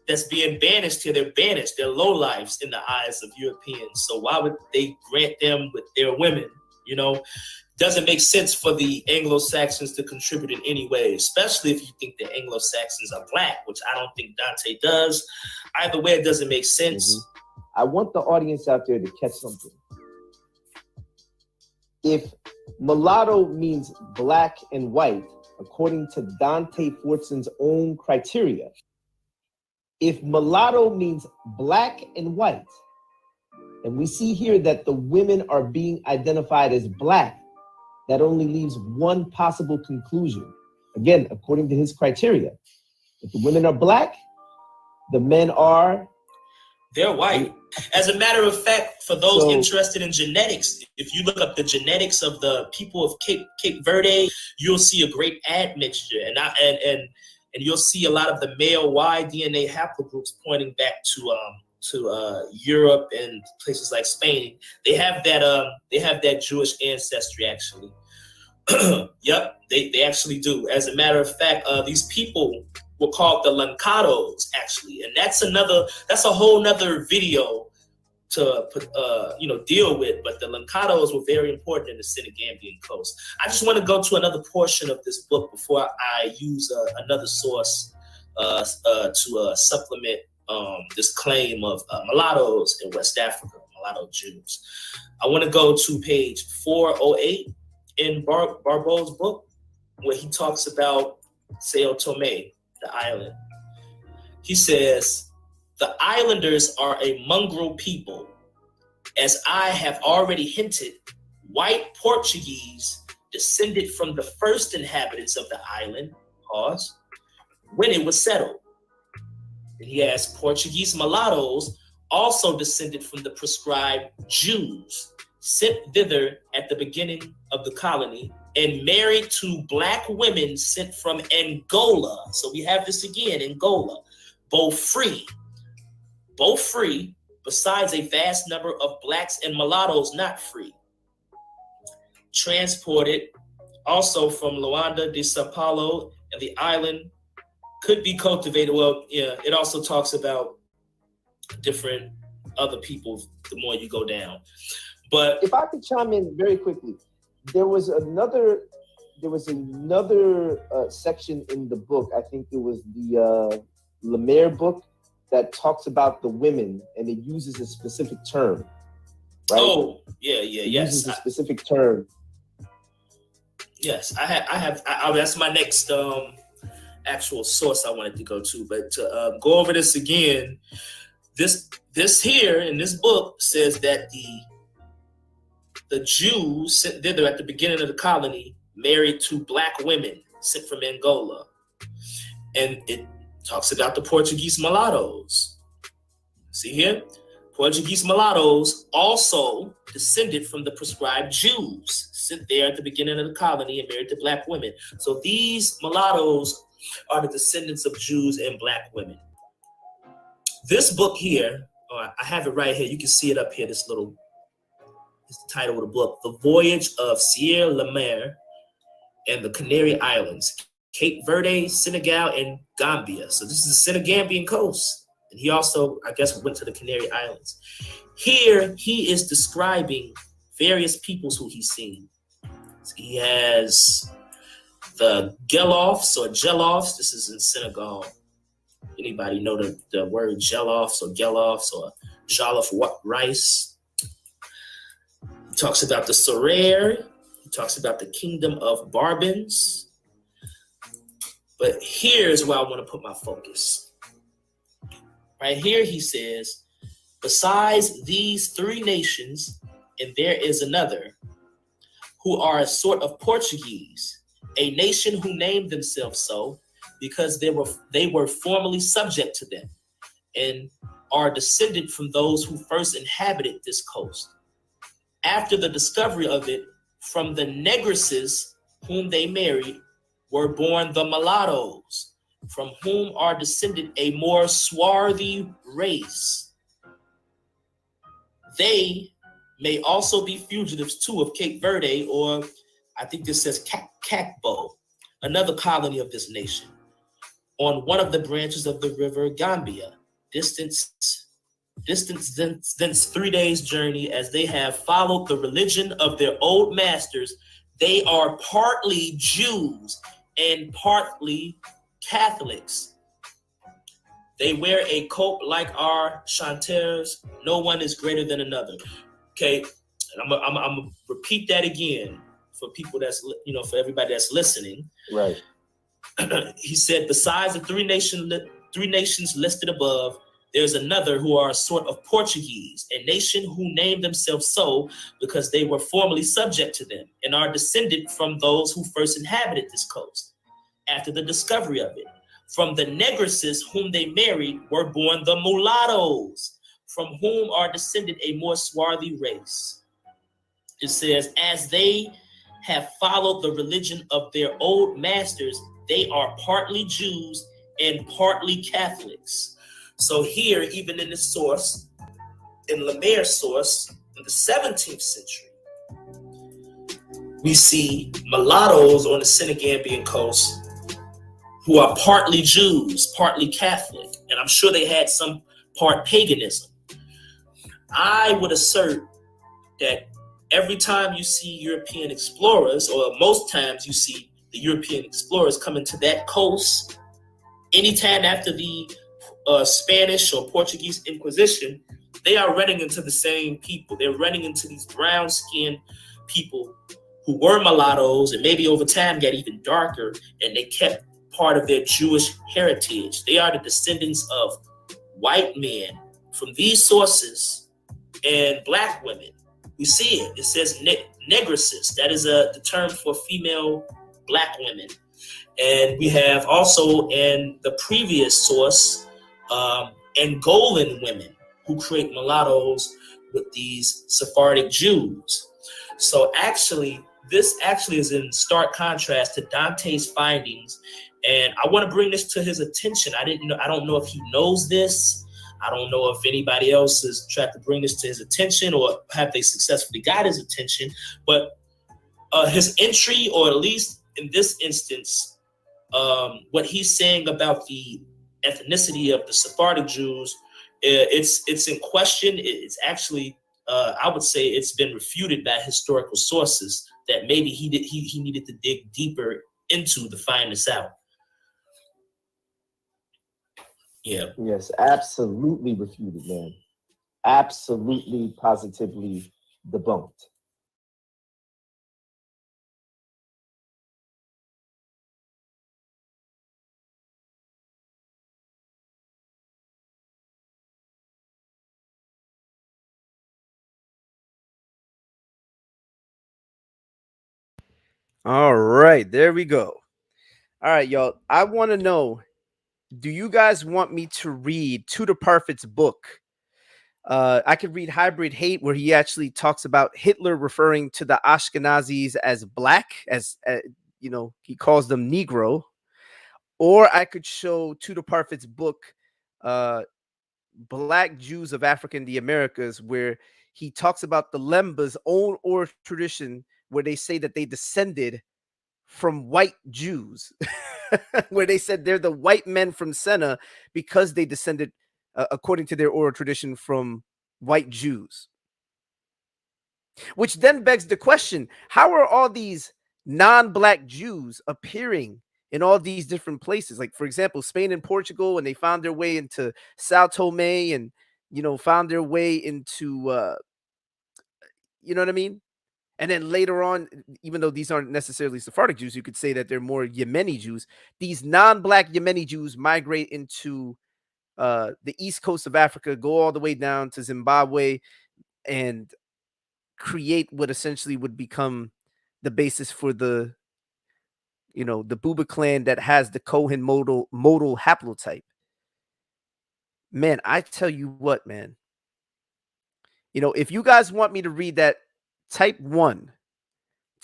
S4: that's being banished here, they're banished. They're lowlifes in the eyes of Europeans. So why would they grant them with their women? You know, doesn't make sense for the Anglo-Saxons to contribute in any way, especially if you think the Anglo-Saxons are black, which I don't think Dante does. Either way, it doesn't make sense.
S5: Mm-hmm. I want the audience out there to catch something. If mulatto means black and white, according to Dante Fortson's own criteria, if mulatto means black and white, and we see here that the women are being identified as black, that only leaves one possible conclusion. Again, according to his criteria, if the women are black, the men are...
S4: They're white. As a matter of fact, for those interested in genetics, if you look up the genetics of the people of Cape Verde, you'll see a great admixture, and you'll see a lot of the male Y DNA haplogroups pointing back to Europe and places like Spain. They have that Jewish ancestry actually. Yep, they actually do. As a matter of fact, these people were called the Lancados actually, and that's a whole nother video to deal with. But the Lancados were very important in the Senegambian coast. I just want to go to another portion of this book before I use another source to supplement this claim of mulattoes in West Africa, mulatto Jews. I want to go to page 408 in Barbeau's book, where he talks about Sao Tome, the island. He says, the islanders are a mongrel people. As I have already hinted, white Portuguese descended from the first inhabitants of the island, when it was settled. And he adds, Portuguese mulattoes also descended from the proscribed Jews, sent thither at the beginning of the colony, and married to black women sent from Angola. So we have this again, Angola, both free, besides a vast number of blacks and mulattoes not free. Transported also from Luanda de Sao Paulo, and the island could be cultivated. Well, yeah, it also talks about different other people the more you go down. But
S5: if I could chime in very quickly, there was another section in the book. I think it was the Lemaire book that talks about the women, and it uses a specific term. Right?
S4: Oh, yeah,
S5: it
S4: yes.
S5: uses a specific term.
S4: Yes, I have. That's my next actual source I wanted to go to. But to go over this again, this here in this book says that the Jews sent thither at the beginning of the colony married to black women sent from Angola, and it talks about the Portuguese mulattoes. See here, Portuguese mulattoes also descended from the proscribed Jews sent there at the beginning of the colony and married to black women. So these mulattoes are the descendants of Jews and black women. This book here, I have it right here. You can see it up here. This is the title of the book, The Voyage of Sieur Lemaire and the Canary Islands, Cape Verde, Senegal, and Gambia. So this is the Senegambian coast. And he also, I guess, went to the Canary Islands. Here, he is describing various peoples who he's seen. He has the Gelofs or Jelofs. This is in Senegal. Anybody know the word Jelofs or Gelofs or Jollof rice? He talks about the Sorare. He talks about the kingdom of Barbans. But here's where I want to put my focus. Right here, he says, besides these three nations, and there is another, who are a sort of Portuguese, a nation who named themselves so because they were formerly subject to them, and are descended from those who first inhabited this coast. After the discovery of it, from the negresses whom they married were born the mulattoes, from whom are descended a more swarthy race. They may also be fugitives too of Cape Verde, or I think this says Cacbo, another colony of this nation, on one of the branches of the river Gambia, distance thence 3 days' journey, as they have followed the religion of their old masters. They are partly Jews and partly Catholics. They wear a coat like our chanteurs. No one is greater than another. Okay, and I'm gonna repeat that again for people that's, for everybody that's listening.
S5: Right.
S4: He said, besides the three nations listed above, there's another who are a sort of Portuguese, a nation who named themselves so because they were formerly subject to them and are descended from those who first inhabited this coast after the discovery of it. From the negresses whom they married were born the mulattoes, from whom are descended a more swarthy race. It says, as they have followed the religion of their old masters, they are partly Jews and partly Catholics. So here, even in this source, in Lemaire's source, in the 17th century, we see mulattoes on the Senegambian coast who are partly Jews, partly Catholic, and I'm sure they had some part paganism. I would assert that every time you see European explorers, or most times you see the European explorers coming to that coast, anytime after the Spanish or Portuguese Inquisition, they are running into the same people. They're running into these brown-skinned people who were mulattoes and maybe over time got even darker, and they kept part of their Jewish heritage. They are the descendants of white men from these sources and black women. We see it. It says negresses. That is the term for female black women. And we have also in the previous source, Angolan women who create mulattoes with these Sephardic Jews. So this actually is in stark contrast to Dante's findings, and I want to bring this to his attention. I don't know if he knows this. I don't know if anybody else has tried to bring this to his attention or have they successfully got his attention. But his entry, or at least in this instance, what he's saying about the ethnicity of the Sephardic Jews, it's in question. It's actually, I would say, it's been refuted by historical sources that maybe he needed to dig deeper into to find this out. Yeah.
S5: Yes, absolutely refuted, man. Absolutely, positively debunked.
S1: All right, there we go. All right, y'all. I want to know, do you guys want me to read Tudor Parfit's book? I could read Hybrid Hate, where he actually talks about Hitler referring to the Ashkenazis as black, as he calls them Negro. Or I could show Tudor Parfit's book, Black Jews of Africa and the Americas, where he talks about the Lemba's own oral tradition, where they say that they descended from white Jews, where they said they're the white men from Senna because they descended, according to their oral tradition, from white Jews. Which then begs the question, how are all these non-black Jews appearing in all these different places? Like, for example, Spain and Portugal, when they found their way into Sao Tome and, found their way into, you know what I mean? And then later on, even though these aren't necessarily Sephardic Jews, you could say that they're more Yemeni Jews. These non-black Yemeni Jews migrate into the east coast of Africa, go all the way down to Zimbabwe, and create what essentially would become the basis for the Buba clan that has the Cohen modal haplotype. Man, I tell you what, man. If you guys want me to read that, type one,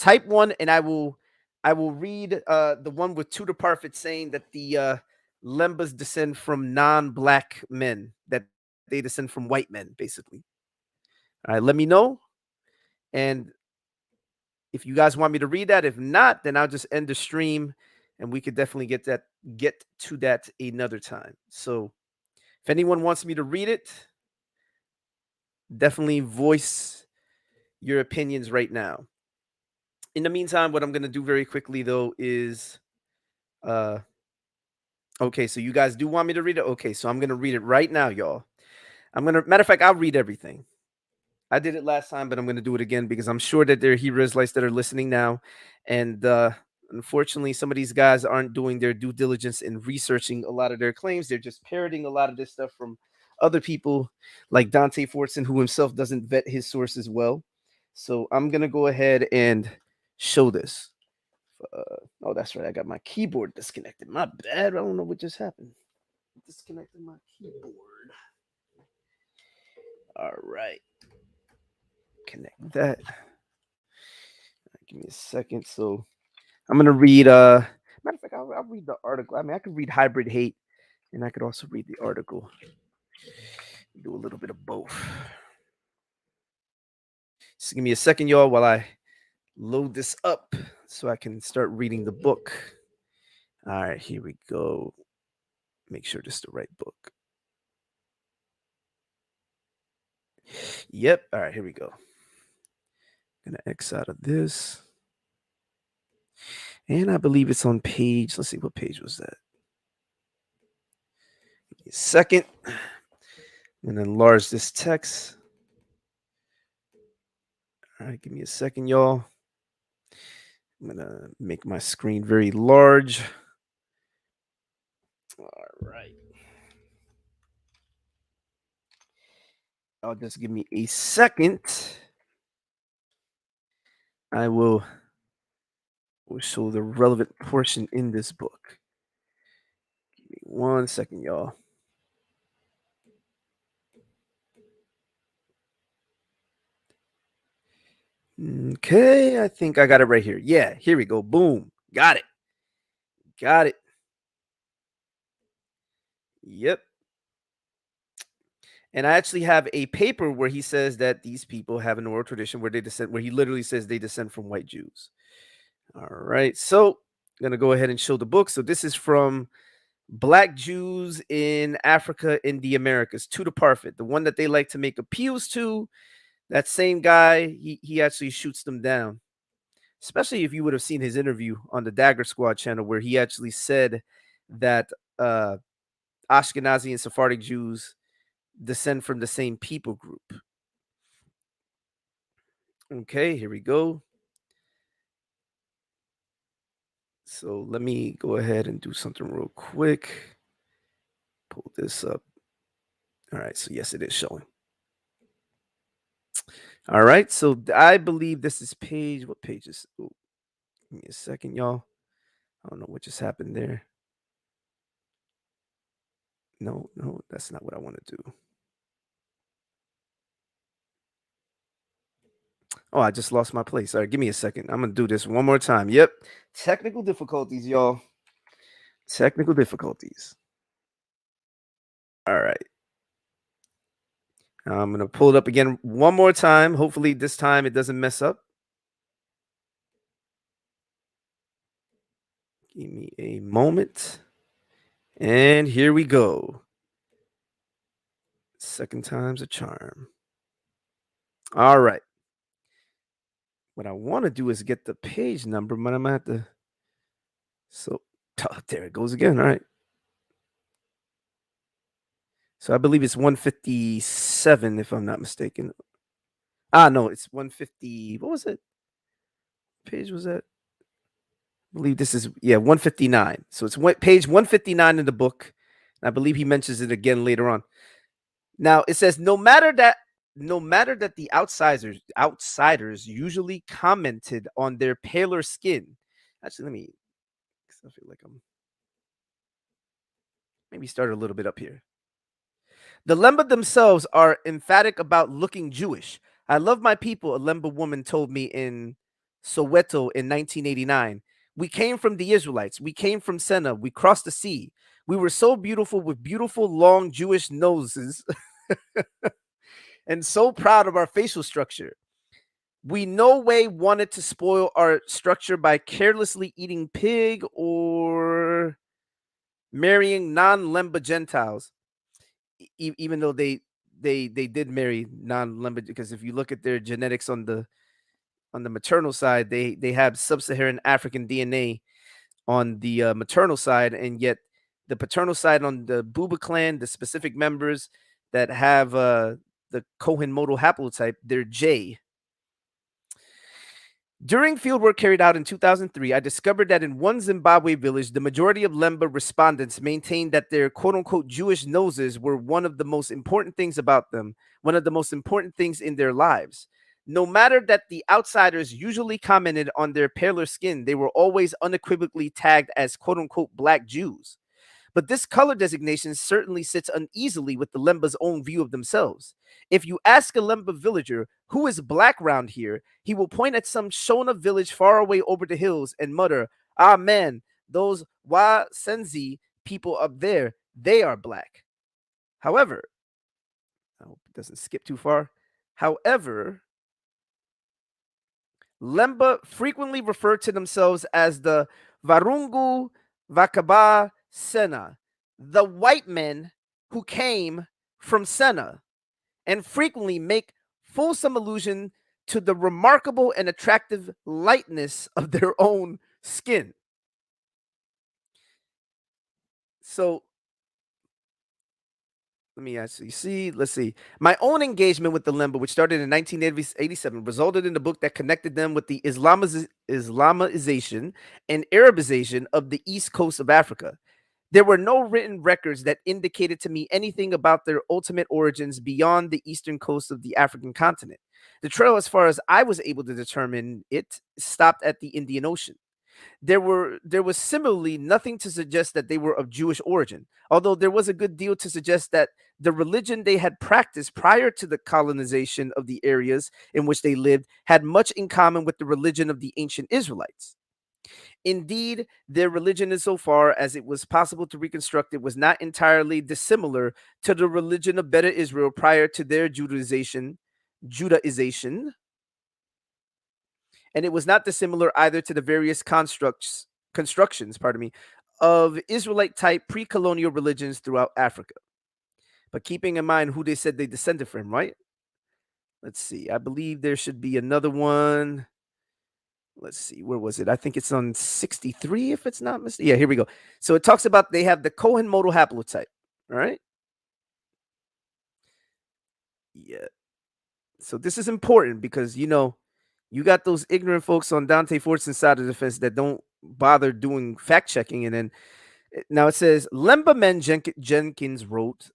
S1: and I will read the one with Tudor Parfit saying that the Lembas descend from non-black men, that they descend from white men, basically. All right, let me know. And if you guys want me to read that, if not, then I'll just end the stream and we could definitely get to that another time. So if anyone wants me to read it, definitely voice your opinions right now. In the meantime, what I'm going to do very quickly though is okay, so you guys do want me to read it? Okay, so I'm going to read it right now, y'all. Matter of fact, I'll read everything. I did it last time, but I'm going to do it again because I'm sure that there are Hebrew Israelites that are listening now. And unfortunately, some of these guys aren't doing their due diligence in researching a lot of their claims. They're just parroting a lot of this stuff from other people like Dante Fortson, who himself doesn't vet his sources well. So I'm going to go ahead and show this. Oh, that's right. I got my keyboard disconnected. My bad. I don't know what just happened. Disconnected my keyboard. All right. Connect that. Give me a second. So I'm gonna read matter of fact, I'll read the article. I mean, I could read Hybrid Hate and I could also read the article. Do a little bit of both. Just give me a second, y'all, while I load this up so I can start reading the book. All right, here we go. Make sure this is the right book. Yep. All right, here we go. Gonna X out of this. And I believe it's on page. Let's see, what page was that? Give me a second. And enlarge this text. All right, give me a second, y'all. I'm gonna make my screen very large. All right. I'll just give me a second. I will show the relevant portion in this book. Give me 1 second, y'all. Okay, I think I got it right here. Yeah, here we go. Boom. Got it. Got it. Yep. And I actually have a paper where he says that these people have an oral tradition where where he literally says they descend from white Jews. All right. So I'm gonna go ahead and show the book. So this is from Black Jews in Africa in the Americas, to the Parfit, the one that they like to make appeals to. That same guy, he actually shoots them down. Especially if you would have seen his interview on the Dagger Squad channel, where he actually said that Ashkenazi and Sephardic Jews descend from the same people group. Okay, here we go. So let me go ahead and do something real quick. Pull this up. All right, so yes, it is showing. All right, so I believe this is page. What page is? Oh, give me a second, y'all. I don't know what just happened there. No, that's not what I want to do. Oh, I just lost my place. All right, give me a second. I'm gonna do this one more time. Yep, technical difficulties, y'all. Technical difficulties. All right. I'm gonna pull it up again one more time. Hopefully, this time it doesn't mess up. Give me a moment. And here we go. Second time's a charm. All right. What I want to do is get the page number, but I'm gonna have to. So there it goes again. All right. So I believe it's 157, if I'm not mistaken. No, it's 150. What was it? Page was that? I believe this is 159. So it's page 159 in the book. I believe he mentions it again later on. Now it says no matter that the outsiders usually commented on their paler skin. Actually, let me. I feel like I'm maybe start a little bit up here. The Lemba themselves are emphatic about looking Jewish. I love my people, a Lemba woman told me in Soweto in 1989. We came from the Israelites. We came from Senna. We crossed the sea. We were so beautiful with beautiful long Jewish noses and so proud of our facial structure. We no way wanted to spoil our structure by carelessly eating pig or marrying non-Lemba Gentiles. Even though they did marry non-Lemba, because if you look at their genetics on the maternal side, they have sub-Saharan African DNA on the maternal side, and yet the paternal side on the Buba clan, the specific members that have the Cohen modal haplotype, they're J. During fieldwork carried out in 2003, I discovered that in one Zimbabwe village, the majority of Lemba respondents maintained that their quote-unquote Jewish noses were one of the most important things about them, one of the most important things in their lives. No matter that the outsiders usually commented on their paler skin, they were always unequivocally tagged as quote-unquote Black Jews. But this color designation certainly sits uneasily with the Lemba's own view of themselves. If you ask a Lemba villager who is black round here, he will point at some Shona village far away over the hills and mutter, "Ah man, those Wa Senzi people up there, they are black." However, I hope it doesn't skip too far. However, Lemba frequently refer to themselves as the Varungu Vakaba Sena, the white men who came from Sena, and frequently make fulsome allusion to the remarkable and attractive lightness of their own skin. So let me actually see. Let's see. My own engagement with the Lemba, which started in 1987, resulted in a book that connected them with the Islamization and Arabization of the east coast of Africa. There were no written records that indicated to me anything about their ultimate origins beyond the eastern coast of the African continent. The trail, as far as I was able to determine it, stopped at the Indian Ocean. There was similarly nothing to suggest that they were of Jewish origin, although there was a good deal to suggest that the religion they had practiced prior to the colonization of the areas in which they lived had much in common with the religion of the ancient Israelites. Indeed, their religion, insofar as it was possible to reconstruct it, was not entirely dissimilar to the religion of Beta Israel prior to their Judaization, and it was not dissimilar either to the various constructions, of Israelite type pre-colonial religions throughout Africa. But keeping in mind who they said they descended from, right? Let's see. I believe there should be another one. Let's see, where was it? I think it's on 63, if it's not mistaken. Yeah, here we go. So it talks about they have the Cohen modal haplotype. All right. Yeah. So this is important because you got those ignorant folks on Dante Fortson's side of the fence that don't bother doing fact checking. And then now it says Jenkins wrote,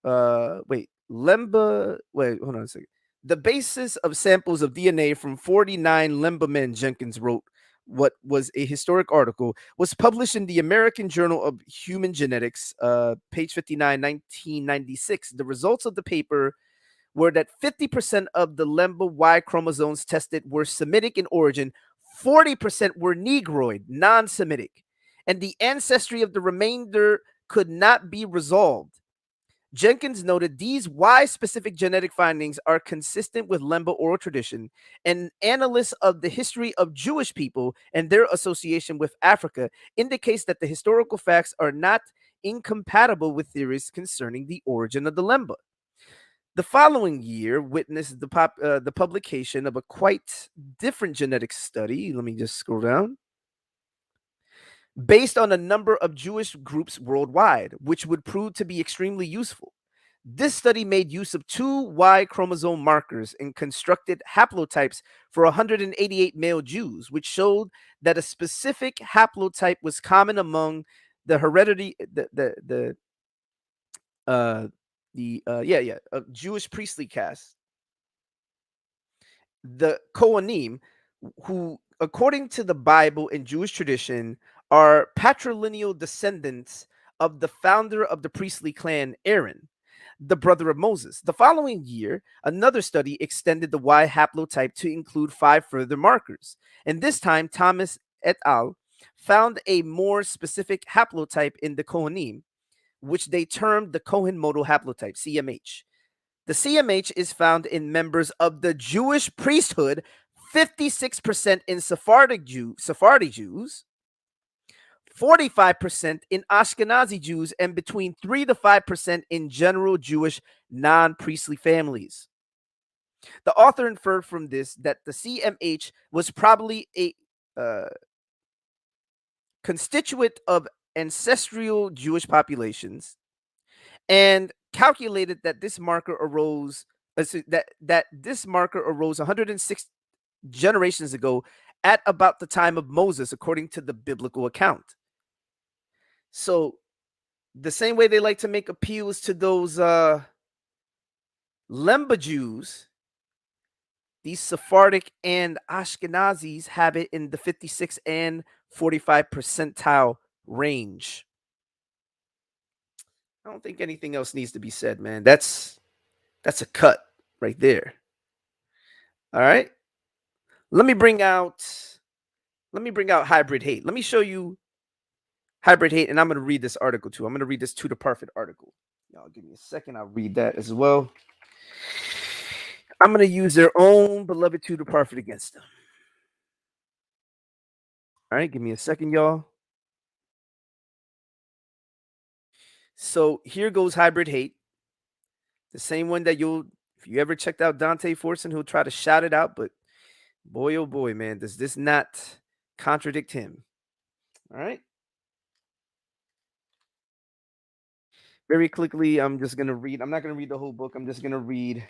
S1: hold on a second. The basis of samples of DNA from 49 Lemberman, Jenkins wrote, what was a historic article, was published in the American Journal of Human Genetics, page 59, 1996. The results of the paper were that 50% of the Lemba Y chromosomes tested were Semitic in origin, 40% were Negroid, non Semitic, and the ancestry of the remainder could not be resolved. Jenkins noted these Y-specific genetic findings are consistent with Lemba oral tradition, and analysis of the history of Jewish people and their association with Africa indicates that the historical facts are not incompatible with theories concerning the origin of the Lemba. The following year witnessed the publication of a quite different genetic study. Let me just scroll down. Based on a number of Jewish groups worldwide, which would prove to be extremely useful. This study made use of 2Y chromosome markers and constructed haplotypes for 188 male Jews, which showed that a specific haplotype was common among the heredity Jewish priestly caste, the Kohanim, who, according to the Bible and Jewish tradition, are patrilineal descendants of the founder of the priestly clan, Aaron, the brother of Moses. The following year, another study extended the Y haplotype to include 5 further markers, and this time Thomas et al. Found a more specific haplotype in the Kohanim, which they termed the Cohen modal haplotype, CMH. The CMH is found in members of the Jewish priesthood, 56% in Sephardi Jews, 45% in Ashkenazi Jews, and between 3 to 5% in general Jewish non-priestly families. The author inferred from this that the CMH was probably a constituent of ancestral Jewish populations, and calculated that this marker arose 106 generations ago at about the time of Moses, according to the biblical account. So the same way they like to make appeals to those Lemba Jews, these Sephardic and Ashkenazis have it in the 56 and 45 percentile range. I don't think anything else needs to be said, man. That's a cut right there. All right. Let me bring out hybrid hate. Let me show you hybrid hate, and I'm going to read this article too. I'm going to read this To the Prophet article. Y'all give me a second. I'll read that as well. I'm going to use their own beloved To the Prophet against them. All right, give me a second, y'all. So here goes hybrid hate. The same one that if you ever checked out Dante Fortson, he'll try to shout it out, but boy, oh boy, man, does this not contradict him. All right. Very quickly, I'm just going to read. I'm not going to read the whole book. I'm just going to read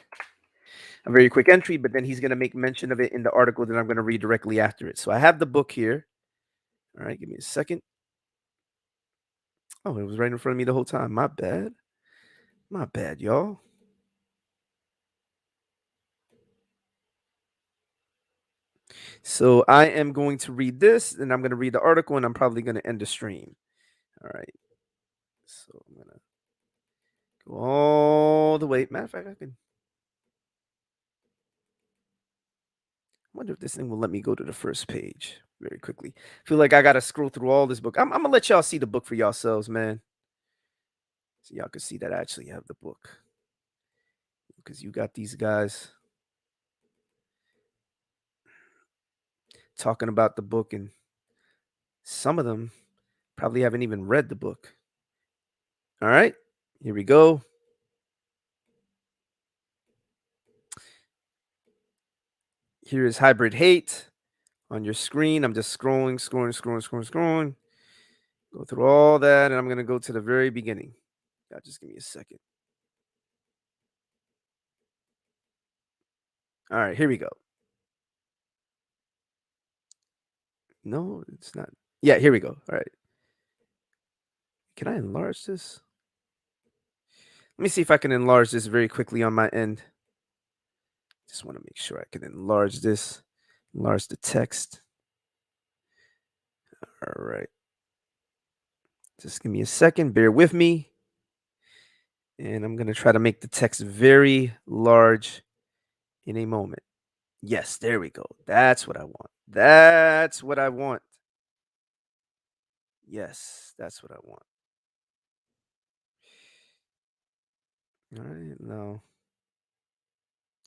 S1: a very quick entry, but then he's going to make mention of it in the article that I'm going to read directly after it. So I have the book here. All right, give me a second. Oh, it was right in front of me the whole time. My bad. My bad, y'all. So I am going to read this, and I'm going to read the article, and I'm probably going to end the stream. All right. So I'm going to go all the way. Matter of fact, I wonder if this thing will let me go to the first page very quickly. Feel like I got to scroll through all this book. I'm going to let y'all see the book for yourselves, man. So y'all can see that I actually have the book. Because you got these guys talking about the book, and some of them probably haven't even read the book. All right, here we go. Here is Hybrid Hate on your screen. I'm just scrolling. Go through all that, and I'm going to go to the very beginning. Just give me a second. All right, here we go. No, it's not. Yeah, here we go. All right. Can I enlarge this? Let me see if I can enlarge this very quickly on my end. Just want to make sure I can enlarge this, enlarge the text. All right. Just give me a second. Bear with me. And I'm going to try to make the text very large in a moment. Yes, there we go. That's what I want. That's what I want. Yes, that's what I want. All right, no.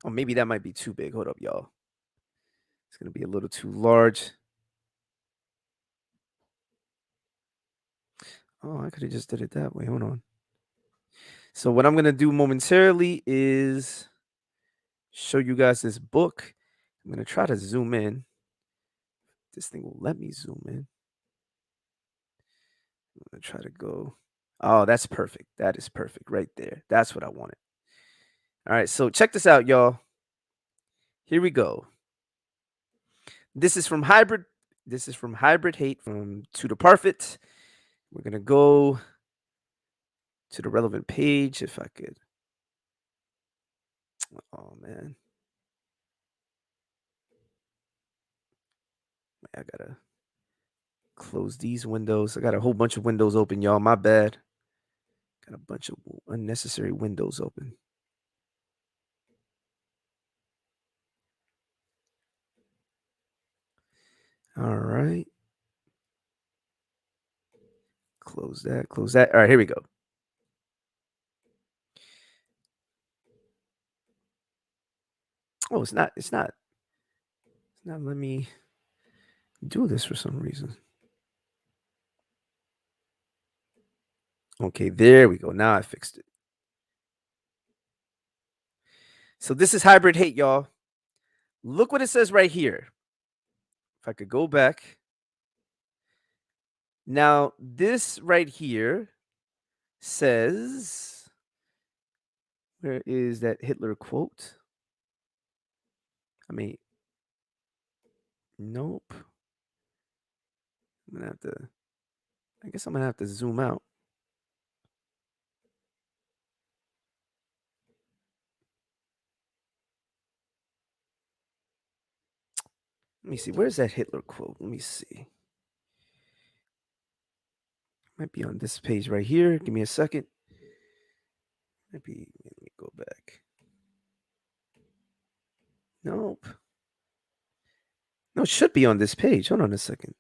S1: Oh, maybe that might be too big. Hold up, y'all. It's going to be a little too large. Oh, I could have just did it that way. Hold on. So what I'm going to do momentarily is show you guys this book. I'm going to try to zoom in. This thing will let me zoom in. I'm going to try to go. Oh, that's perfect. That is perfect right there. That's what I wanted. All right, so check this out, y'all. Here we go. This is from Hybrid. This is from Hybrid Hate from To the Parfit. We're going to go to the relevant page if I could. Oh, man. I got to close these windows. I got a whole bunch of windows open, y'all. My bad. Got a bunch of unnecessary windows open. All right. Close that. Close that. All right, here we go. Oh, it's not letting me do this for some reason. Okay, there we go. Now I fixed it. So this is Hybrid Hate, y'all. Look what it says right here. If I could go back. Now, this right here says, where is that Hitler quote? I mean, nope. I guess I'm going to have to zoom out. Let me see. Where's that Hitler quote? Let me see. Might be on this page right here. Give me a second. Let me go back. Nope. No, it should be on this page. Hold on a second.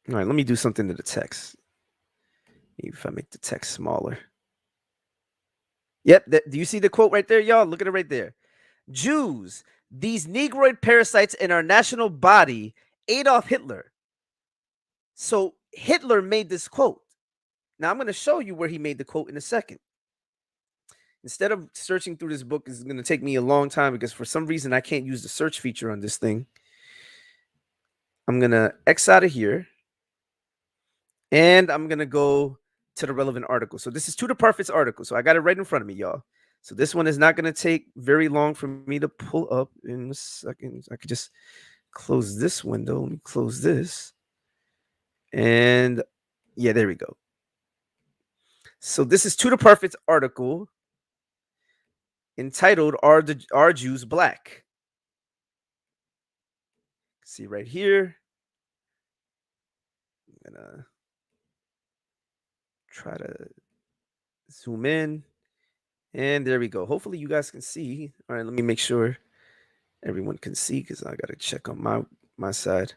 S1: All right, let me do something to the text. Maybe if I make the text smaller. Yep. Do you see the quote right there, y'all? Look at it right there. Jews, these Negroid parasites in our national body, Adolf Hitler. So Hitler made this quote. Now I'm going to show you where he made the quote in a second. Instead of searching through this book, it's going to take me a long time because for some reason I can't use the search feature on this thing. I'm going to X out of here. And I'm going to go to the relevant article. So this is To the Parfit's article. So I got it right in front of me, y'all. So this one is not going to take very long for me to pull up in a second. I could just close this window. Let me close this. And yeah, there we go. So this is To the Parfit's article. entitled Are Jews Black? See right here. I'm gonna try to zoom in, and there we go. Hopefully you guys can see. All right, let me make sure everyone can see because I gotta check on my side.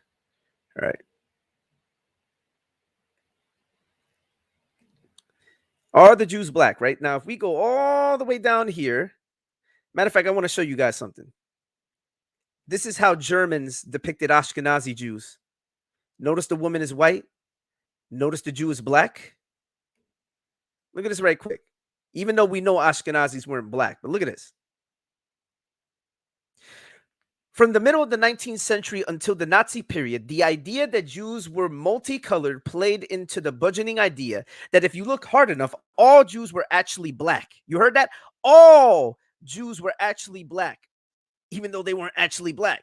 S1: All right. Are the Jews black? Right now, if we go all the way down here, matter of fact, I want to show you guys something. This is how Germans depicted Ashkenazi Jews. Notice the woman is white. Notice the Jew is black. Look at this right quick. Even though we know Ashkenazis weren't black, but look at this. From the middle of the 19th century until the Nazi period, the idea that Jews were multicolored played into the burgeoning idea that if you look hard enough, all Jews were actually black. You heard that? All Jews were actually black, even though they weren't actually black.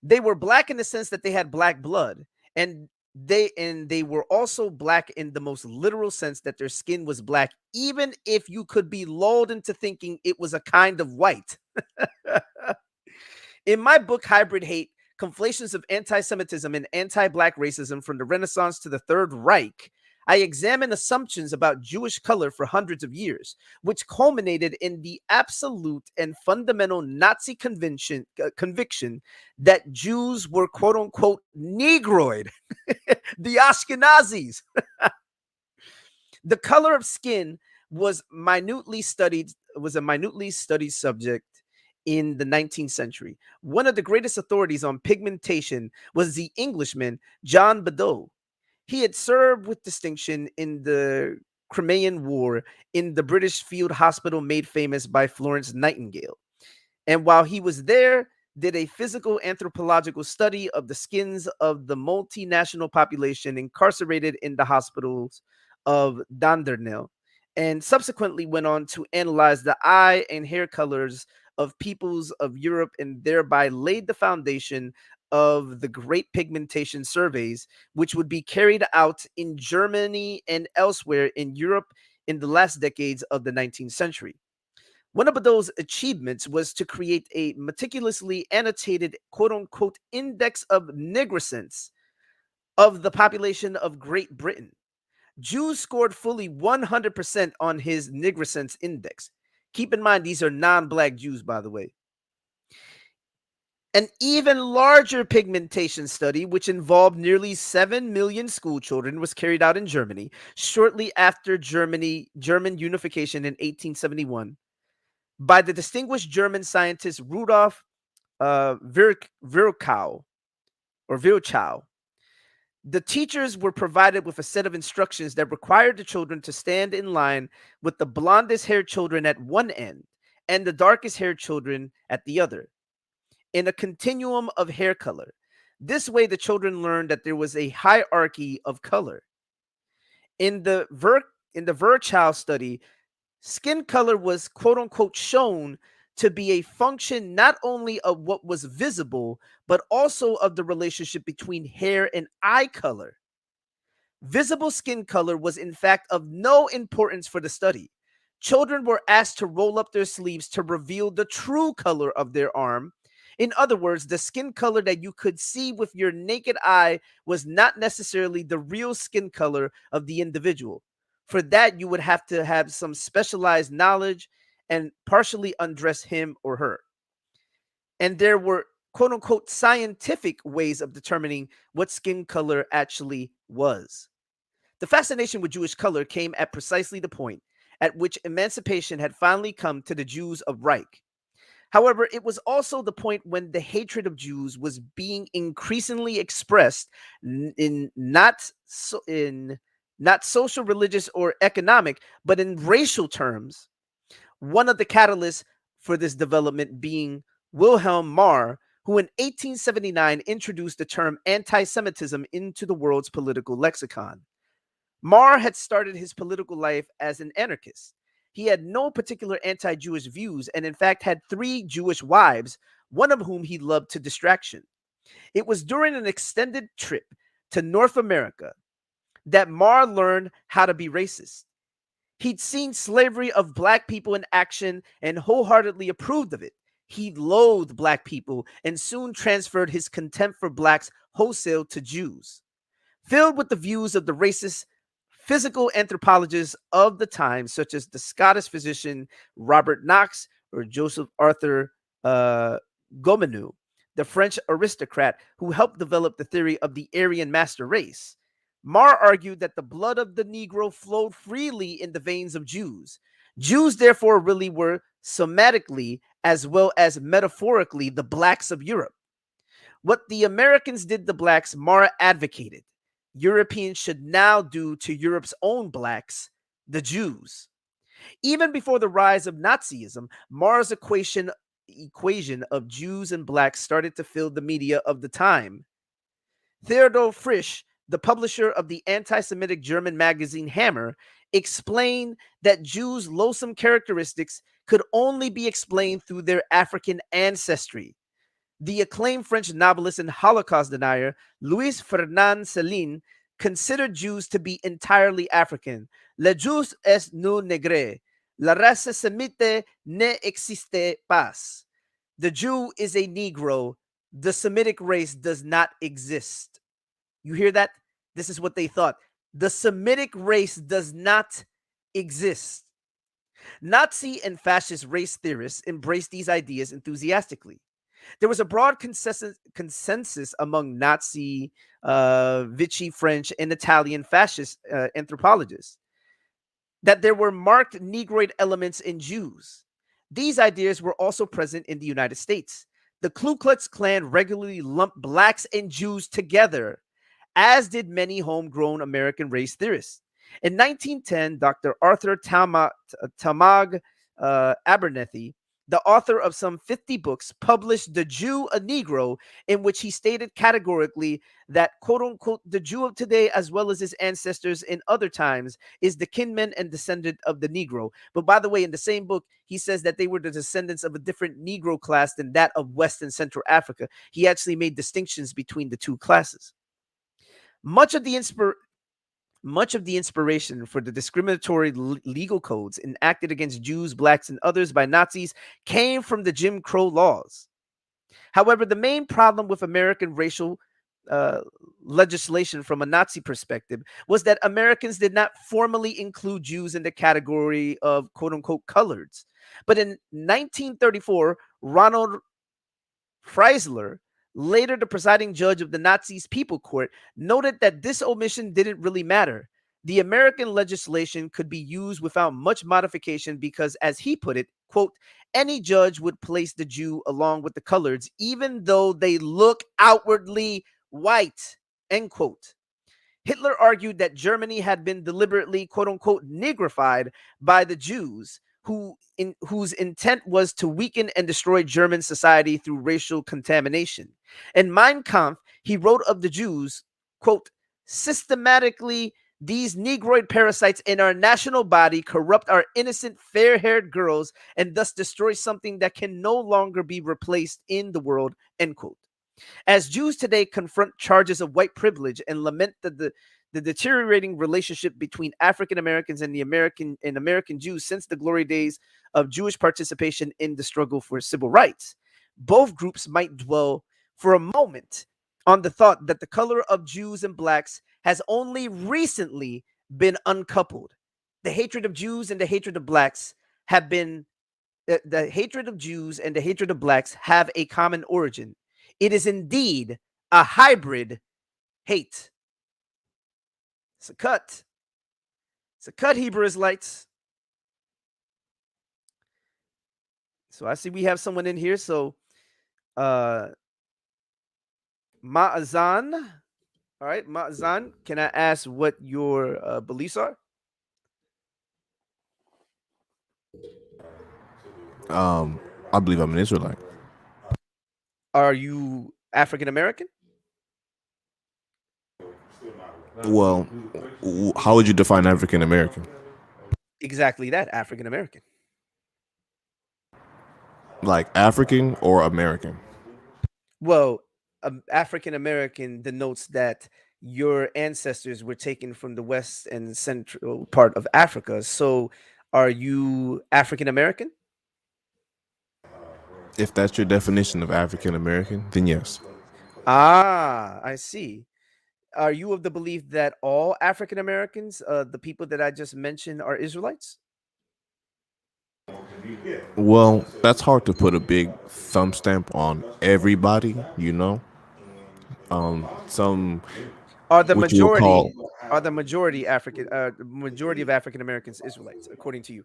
S1: They were black in the sense that they had black blood, and they were also black in the most literal sense that their skin was black, even if you could be lulled into thinking it was a kind of white. In my book, Hybrid Hate, Conflations of Anti-Semitism and Anti-Black Racism from the Renaissance to the Third Reich, I examine assumptions about Jewish color for hundreds of years, which culminated in the absolute and fundamental Nazi conviction that Jews were quote-unquote Negroid, the Ashkenazis. The color of skin was a minutely studied subject in the 19th century. One of the greatest authorities on pigmentation was the Englishman John Badeau. He had served with distinction in the Crimean War in the British field hospital made famous by Florence Nightingale. And while he was there, did a physical anthropological study of the skins of the multinational population incarcerated in the hospitals of Dandernel, and subsequently went on to analyze the eye and hair colors of peoples of Europe, and thereby laid the foundation of the Great Pigmentation Surveys, which would be carried out in Germany and elsewhere in Europe in the last decades of the 19th century. One of those achievements was to create a meticulously annotated quote-unquote index of nigricence of the population of Great Britain. Jews scored fully 100% on his nigricence index. Keep in mind, these are non-black Jews, by the way. An even larger pigmentation study, which involved nearly 7 million school children, was carried out in Germany shortly after German unification in 1871 by the distinguished German scientist Rudolf Virchow. The teachers were provided with a set of instructions that required the children to stand in line with the blondest haired children at one end and the darkest haired children at the other, in a continuum of hair color. This way, the children learned that there was a hierarchy of color. In the Virchow study, skin color was quote unquote shown to be a function not only of what was visible, but also of the relationship between hair and eye color. Visible skin color was in fact of no importance for the study. Children were asked to roll up their sleeves to reveal the true color of their arm. In other words, the skin color that you could see with your naked eye was not necessarily the real skin color of the individual. For that, you would have to have some specialized knowledge and partially undress him or her. And there were quote unquote scientific ways of determining what skin color actually was. The fascination with Jewish color came at precisely the point at which emancipation had finally come to the Jews of Reich. However, it was also the point when the hatred of Jews was being increasingly expressed in not social, religious, or economic, but in racial terms. One of the catalysts for this development being Wilhelm Marr, who in 1879 introduced the term anti-Semitism into the world's political lexicon. Marr had started his political life as an anarchist. He had no particular anti-Jewish views and in fact had 3 Jewish wives, one of whom he loved to distraction. It was during an extended trip to North America that Marr learned how to be racist. He'd seen slavery of black people in action and wholeheartedly approved of it. He loathed black people and soon transferred his contempt for blacks wholesale to Jews. Filled with the views of the racist physical anthropologists of the time, such as the Scottish physician Robert Knox or Joseph Arthur Gomeneau, the French aristocrat who helped develop the theory of the Aryan master race. Marr argued that the blood of the Negro flowed freely in the veins of Jews. Jews, therefore, really were somatically as well as metaphorically the blacks of Europe. What the Americans did to blacks, Marr advocated Europeans should now do to Europe's own blacks, the Jews. Even before the rise of Nazism, Marr's equation of Jews and blacks started to fill the media of the time. Theodor Frisch, the publisher of the anti-Semitic German magazine Hammer, explained that Jews' loathsome characteristics could only be explained through their African ancestry. The acclaimed French novelist and Holocaust denier Louis Ferdinand Céline considered Jews to be entirely African. Le Jus est non négre. La race semite ne existe pas. The Jew is a Negro. The Semitic race does not exist. You hear that? This is what they thought. The Semitic race does not exist. Nazi and fascist race theorists embraced these ideas enthusiastically. There was a broad consensus among Nazi, Vichy French, and Italian fascist anthropologists that there were marked Negroid elements in Jews. These ideas were also present in the United States. The Ku Klux Klan regularly lumped blacks and Jews together, as did many homegrown American race theorists. In 1910, Dr. Arthur Talmage Abernethy, the author of some 50 books, published The Jew, a Negro, in which he stated categorically that, quote unquote, the Jew of today, as well as his ancestors in other times, is the kinman and descendant of the Negro. But by the way, in the same book, he says that they were the descendants of a different Negro class than that of West and Central Africa. He actually made distinctions between the two classes. Much of the inspiration for the discriminatory legal codes enacted against Jews, blacks, and others by Nazis came from the Jim Crow laws. However, the main problem with American racial legislation from a Nazi perspective was that Americans did not formally include Jews in the category of quote unquote coloreds. But in 1934, Ronald Freisler, later the presiding judge of the Nazis' People Court, noted that this omission didn't really matter. The American legislation could be used without much modification because, as he put it, quote, any judge would place the Jew along with the coloreds, even though they look outwardly white, end quote. Hitler argued that Germany had been deliberately, quote unquote, negrified by the Jews, whose intent was to weaken and destroy German society through racial contamination. In Mein Kampf, he wrote of the Jews, quote, systematically, these Negroid parasites in our national body corrupt our innocent, fair-haired girls and thus destroy something that can no longer be replaced in the world, end quote. As Jews today confront charges of white privilege and lament the deteriorating relationship between African Americans and American Jews since the glory days of Jewish participation in the struggle for civil rights, both groups might dwell for a moment on the thought that the color of Jews and blacks has only recently been uncoupled. The hatred of Jews and the hatred of blacks have been the hatred of Jews and the hatred of blacks have a common origin. It is indeed a hybrid hate. It's a cut. It's a cut, Hebrew Israelites. So I see we have someone in here. So Ma'azan. All right, Ma'azan, can I ask what your beliefs are?
S6: I believe I'm an Israelite.
S1: Are you African American?
S6: Well, how would you define African American?
S1: Exactly that, African American.
S6: Like African or American?
S1: Well, African American denotes that your ancestors were taken from the west and central part of Africa. So, are you African American?
S6: If that's your definition of African American, then yes.
S1: Ah, I see. Are you of the belief that all African Americans, the people that I just mentioned, are Israelites?
S6: Well, that's hard to put a big thumb stamp on everybody, you know. Some
S1: Are the
S6: what you will
S1: majority
S6: call,
S1: the majority of African Americans Israelites, according to you?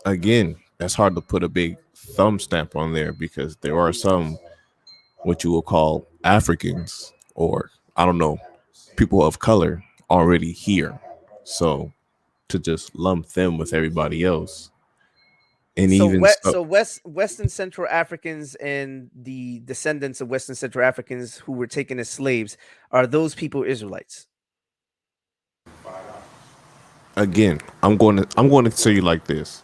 S6: again, that's hard to put a big thumb stamp on there because there are some what you will call Africans, or I don't know, people of color already here. So to just lump them with everybody else, and
S1: So
S6: even
S1: west,
S6: so,
S1: so Western Central Africans and the descendants of Western Central Africans who were taken as slaves, are those people Israelites?
S6: again, I'm going to say you like this: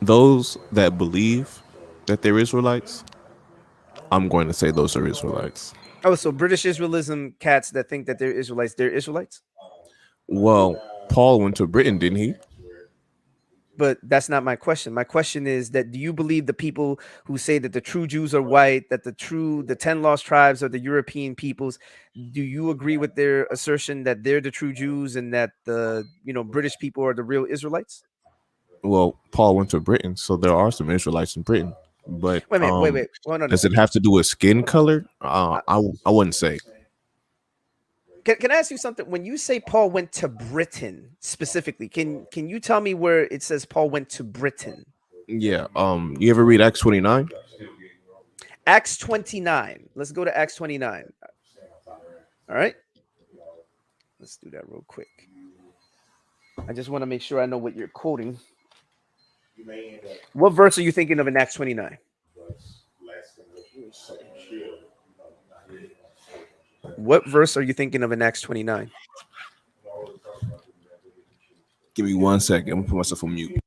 S6: those that believe that they're Israelites, I'm going to say those are Israelites.
S1: Oh, so British Israelism cats that think that they're Israelites?
S6: Well, Paul went to Britain, didn't he?
S1: But that's not my question. My question is that do you believe the people who say that the true Jews are white, that the 10 lost tribes are the European peoples, do you agree with their assertion that they're the true Jews and that the British people are the real Israelites?
S6: Well, Paul went to Britain, so there are some Israelites in Britain. But
S1: Wait a minute, wait. Hold on a
S6: does it
S1: second.
S6: have to do with skin color?
S1: Uh,
S6: I wouldn't say.
S1: can I ask you something? When you say Paul went to Britain specifically, can you tell me where it says Paul went to Britain?
S6: Yeah. You ever read Acts 29?
S1: Acts 29. Let's go to Acts 29. All right. Let's do that real quick. I just want to make sure I know what you're quoting. What verse are you thinking of in Acts 29? What verse are you thinking of in Acts 29?
S6: Give me 1 second. I'm gonna put myself on mute.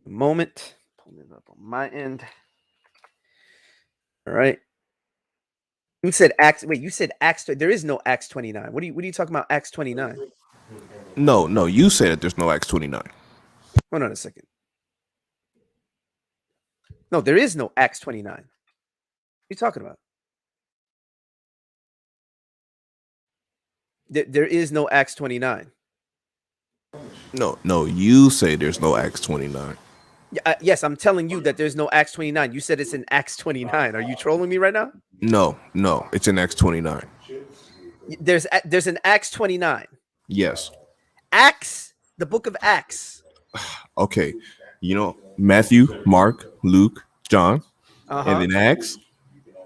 S1: Moment. Pulling it up on my end. All right. You said Acts. Wait, you said Acts. There is no Acts 29. What are you talking about? Acts 29.
S6: No. You said that there's no Acts 29.
S1: Hold on a second. No, there is no Acts 29. What are you talking about? There is no Acts 29.
S6: No. You say there's no Acts 29.
S1: Yes, I'm telling you that there's no Acts 29. You said it's in Acts 29. Are you trolling me right now?
S6: No. It's in Acts 29.
S1: There's an Acts 29.
S6: Yes.
S1: Acts, the book of Acts.
S6: Okay. Matthew, Mark, Luke, John, and
S1: Uh-huh.
S6: then Acts,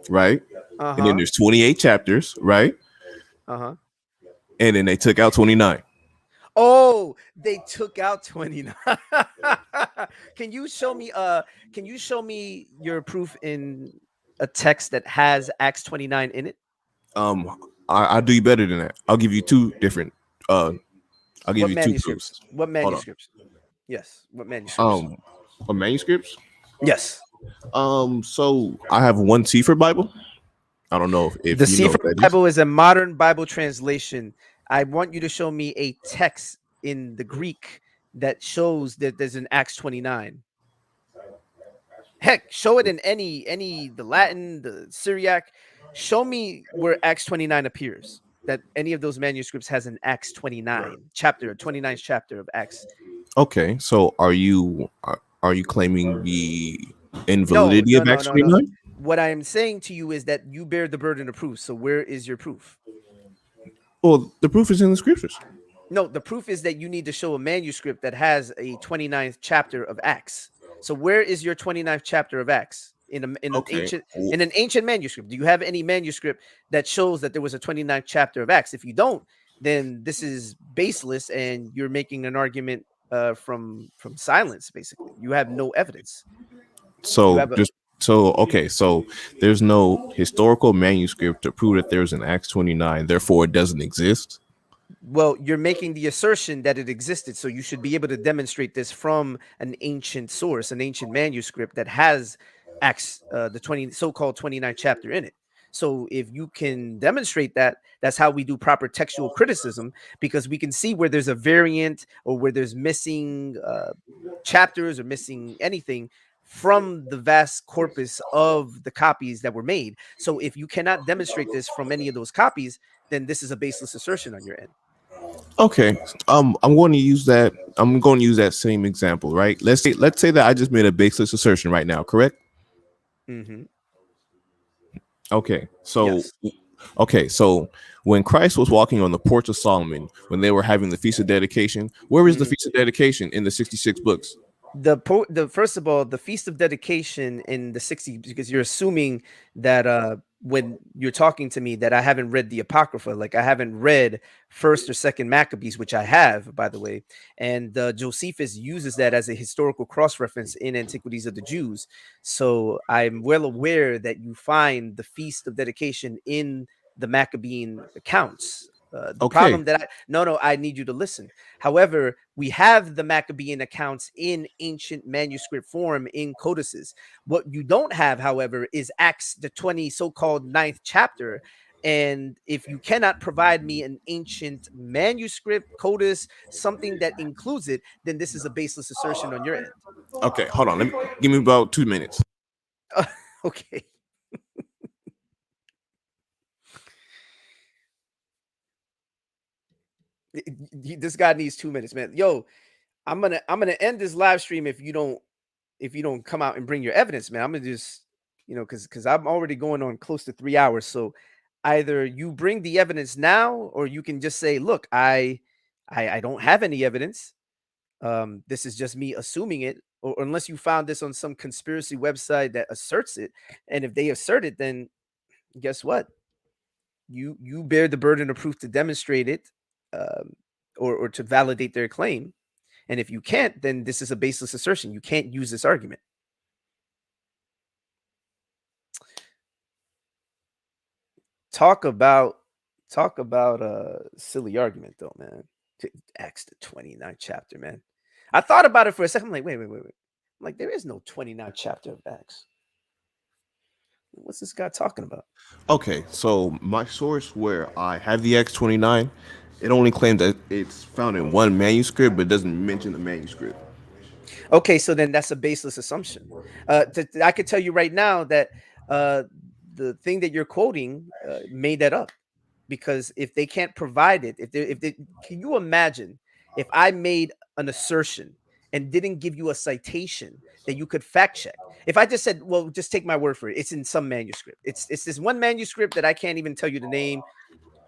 S6: right? And then
S1: Uh-huh.
S6: there's 28 chapters, right?
S1: Uh-huh.
S6: And then they took out 29.
S1: Oh, they took out 29. Can you show me your proof in a text that has Acts 29 in it?
S6: I'll do you better than that. I'll give you two different. I'll give
S1: What
S6: you two
S1: manuscripts?
S6: proofs.
S1: What
S6: Hold on.
S1: manuscripts? Yes. What manuscripts?
S6: For manuscripts.
S1: Yes.
S6: So I have one Sefer Bible. I don't know if
S1: The
S6: you know
S1: Sefer
S6: what that is.
S1: Bible is a modern Bible translation. I want you to show me a text in the Greek that shows that there's an Acts 29. Heck, show it in any the Latin, the Syriac. Show me where Acts 29 appears. That any of those manuscripts has an Acts 29 chapter, 29th chapter of Acts.
S6: Okay, so are you claiming the
S1: No,
S6: invalidity
S1: no,
S6: of
S1: no,
S6: Acts
S1: no, no.
S6: 29?
S1: What I am saying to you is that you bear the burden of proof. So where is your proof?
S6: Well, the proof is in the scriptures.
S1: No, the proof is that you need to show a manuscript that has a 29th chapter of Acts. So where is your 29th chapter of Acts in an
S6: Okay.
S1: ancient manuscript? Do you have any manuscript that shows that there was a 29th chapter of Acts? If you don't, then this is baseless and you're making an argument from silence. Basically, you have no evidence. You
S6: So
S1: have a
S6: just so there's no historical manuscript to prove that there's an Acts 29, therefore it doesn't exist.
S1: Well, you're making the assertion that it existed, so you should be able to demonstrate this from an ancient source, an ancient manuscript that has Acts, the so-called 29th chapter in it. So if you can demonstrate that, that's how we do proper textual criticism, because we can see where there's a variant or where there's missing chapters or missing anything from the vast corpus of the copies that were made. So if you cannot demonstrate this from any of those copies, then this is a baseless assertion on your end.
S6: Okay. I'm going to use that. I'm going to use that same example, right? Let's say that I just made a baseless assertion right now, correct?
S1: Mm-hmm.
S6: Okay.
S1: Yes.
S6: So when Christ was walking on the porch of Solomon, when they were having the feast of dedication, where is the
S1: Mhm.
S6: feast of dedication in the 66 books?
S1: The first of all, the feast of dedication in the 60, because you're assuming that when you're talking to me that I haven't read the Apocrypha, like I haven't read first or second Maccabees, which I have, by the way, and Josephus uses that as a historical cross-reference in Antiquities of the Jews. So I'm well aware that you find the feast of dedication in the Maccabean accounts. The
S6: Okay.
S1: problem that I need you to listen. However, we have the Maccabean accounts in ancient manuscript form in codices. What you don't have, however, is Acts, the 20 so-called ninth chapter. And if you cannot provide me an ancient manuscript, codice, something that includes it, then this is a baseless assertion on your end.
S6: Okay, hold on. Give me about 2 minutes.
S1: Okay. This guy needs 2 minutes, man. Yo, I'm gonna end this live stream if you don't come out and bring your evidence, man. I'm gonna just, because I'm already going on close to 3 hours. So either you bring the evidence now, or you can just say, look, I don't have any evidence. This is just me assuming it, or unless you found this on some conspiracy website that asserts it. And if they assert it, then guess what? You bear the burden of proof to demonstrate it, um, or to validate their claim. And if you can't, then this is a baseless assertion. You can't use this argument. Talk about a silly argument though, man. Acts the 29th chapter, man. I thought about it for a second. I'm like, wait. I'm like, there is no 29th chapter of Acts. What's this guy talking about?
S6: Okay, so my source where I have the X29, it only claims that it's found in one manuscript, but doesn't mention the manuscript.
S1: Okay, so then that's a baseless assumption. I could tell you right now that the thing that you're quoting made that up, because if they can't provide it, can you imagine if I made an assertion and didn't give you a citation that you could fact check? If I just said, well, just take my word for it, it's in some manuscript. It's this one manuscript that I can't even tell you the name,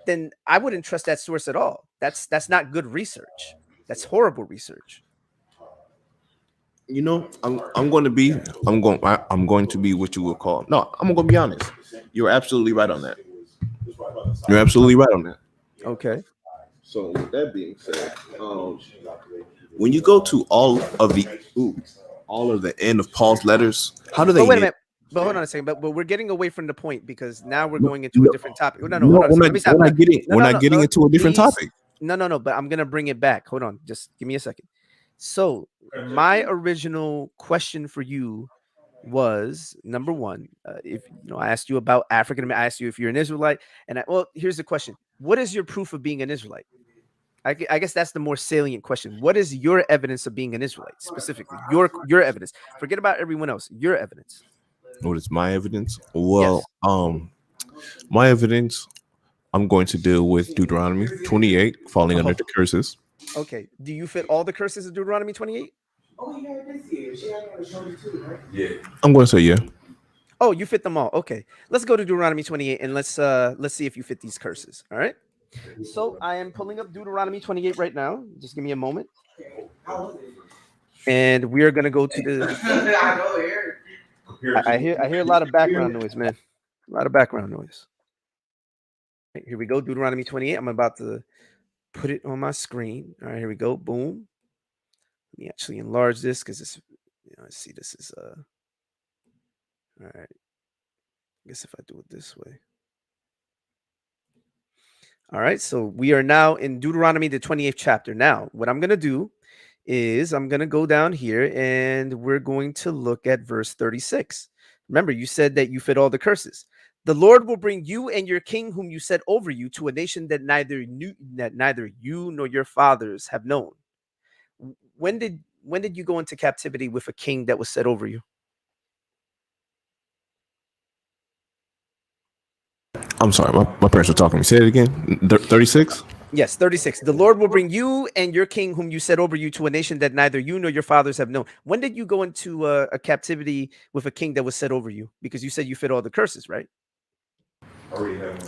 S1: then I wouldn't trust that source at all. That's not good research. That's horrible research.
S6: I'm going to be I'm going to be what you would call, no, I'm going to be honest. You're absolutely right on that. You're absolutely right on that.
S1: Okay.
S6: So with that being said, when you go to all of the end of Paul's letters, how do
S1: But
S6: they
S1: wait a
S6: name?
S1: minute. But hold on a second. But we're getting away from the point, because now we're
S6: No,
S1: going into a
S6: no,
S1: different topic. No,
S6: no,
S1: hold on a second. Let me stop. No,
S6: we're
S1: no,
S6: not
S1: no,
S6: getting
S1: no.
S6: into a different
S1: Please.
S6: topic.
S1: No. But I'm gonna bring it back. Hold on. Just give me a second. So my original question for you was, number one, if I asked you about African, I asked you if you're an Israelite, and well, here's the question: what is your proof of being an Israelite? I guess that's the more salient question. What is your evidence of being an Israelite specifically? Your evidence. Forget about everyone else. Your evidence.
S6: What is my evidence?
S1: Yes.
S6: Well, my evidence, I'm going to deal with Deuteronomy 28, falling under
S1: Oh,
S6: the curses.
S1: okay. Do you fit all the curses of Deuteronomy 28?
S6: I'm going to say yeah.
S1: Oh, you fit them all. Okay. Let's go to Deuteronomy 28 and let's see if you fit these curses. All right. So I am pulling up Deuteronomy 28 right now. Just give me a moment. And we are gonna go to the I hear a lot of background noise, man. A lot of background noise. Right, here we go. Deuteronomy 28. I'm about to put it on my screen. All right, here we go. Boom. Let me actually enlarge this because this, let's see, this is all right. I guess if I do it this way. All right, so we are now in Deuteronomy, the 28th chapter. Now, what I'm going to do is I'm going to go down here and we're going to look at verse 36. Remember, you said that you fit all the curses. The Lord will bring you and your king, whom you set over you, to a nation that neither you nor your fathers have known. When did you go into captivity with a king that was set over you?
S6: I'm sorry, my parents were talking to me. Say it again. 36.
S1: Yes, 36. The Lord will bring you and your king, whom you set over you, to a nation that neither you nor your fathers have known. When did you go into a captivity with a king that was set over you? Because you said you fit all the curses, right?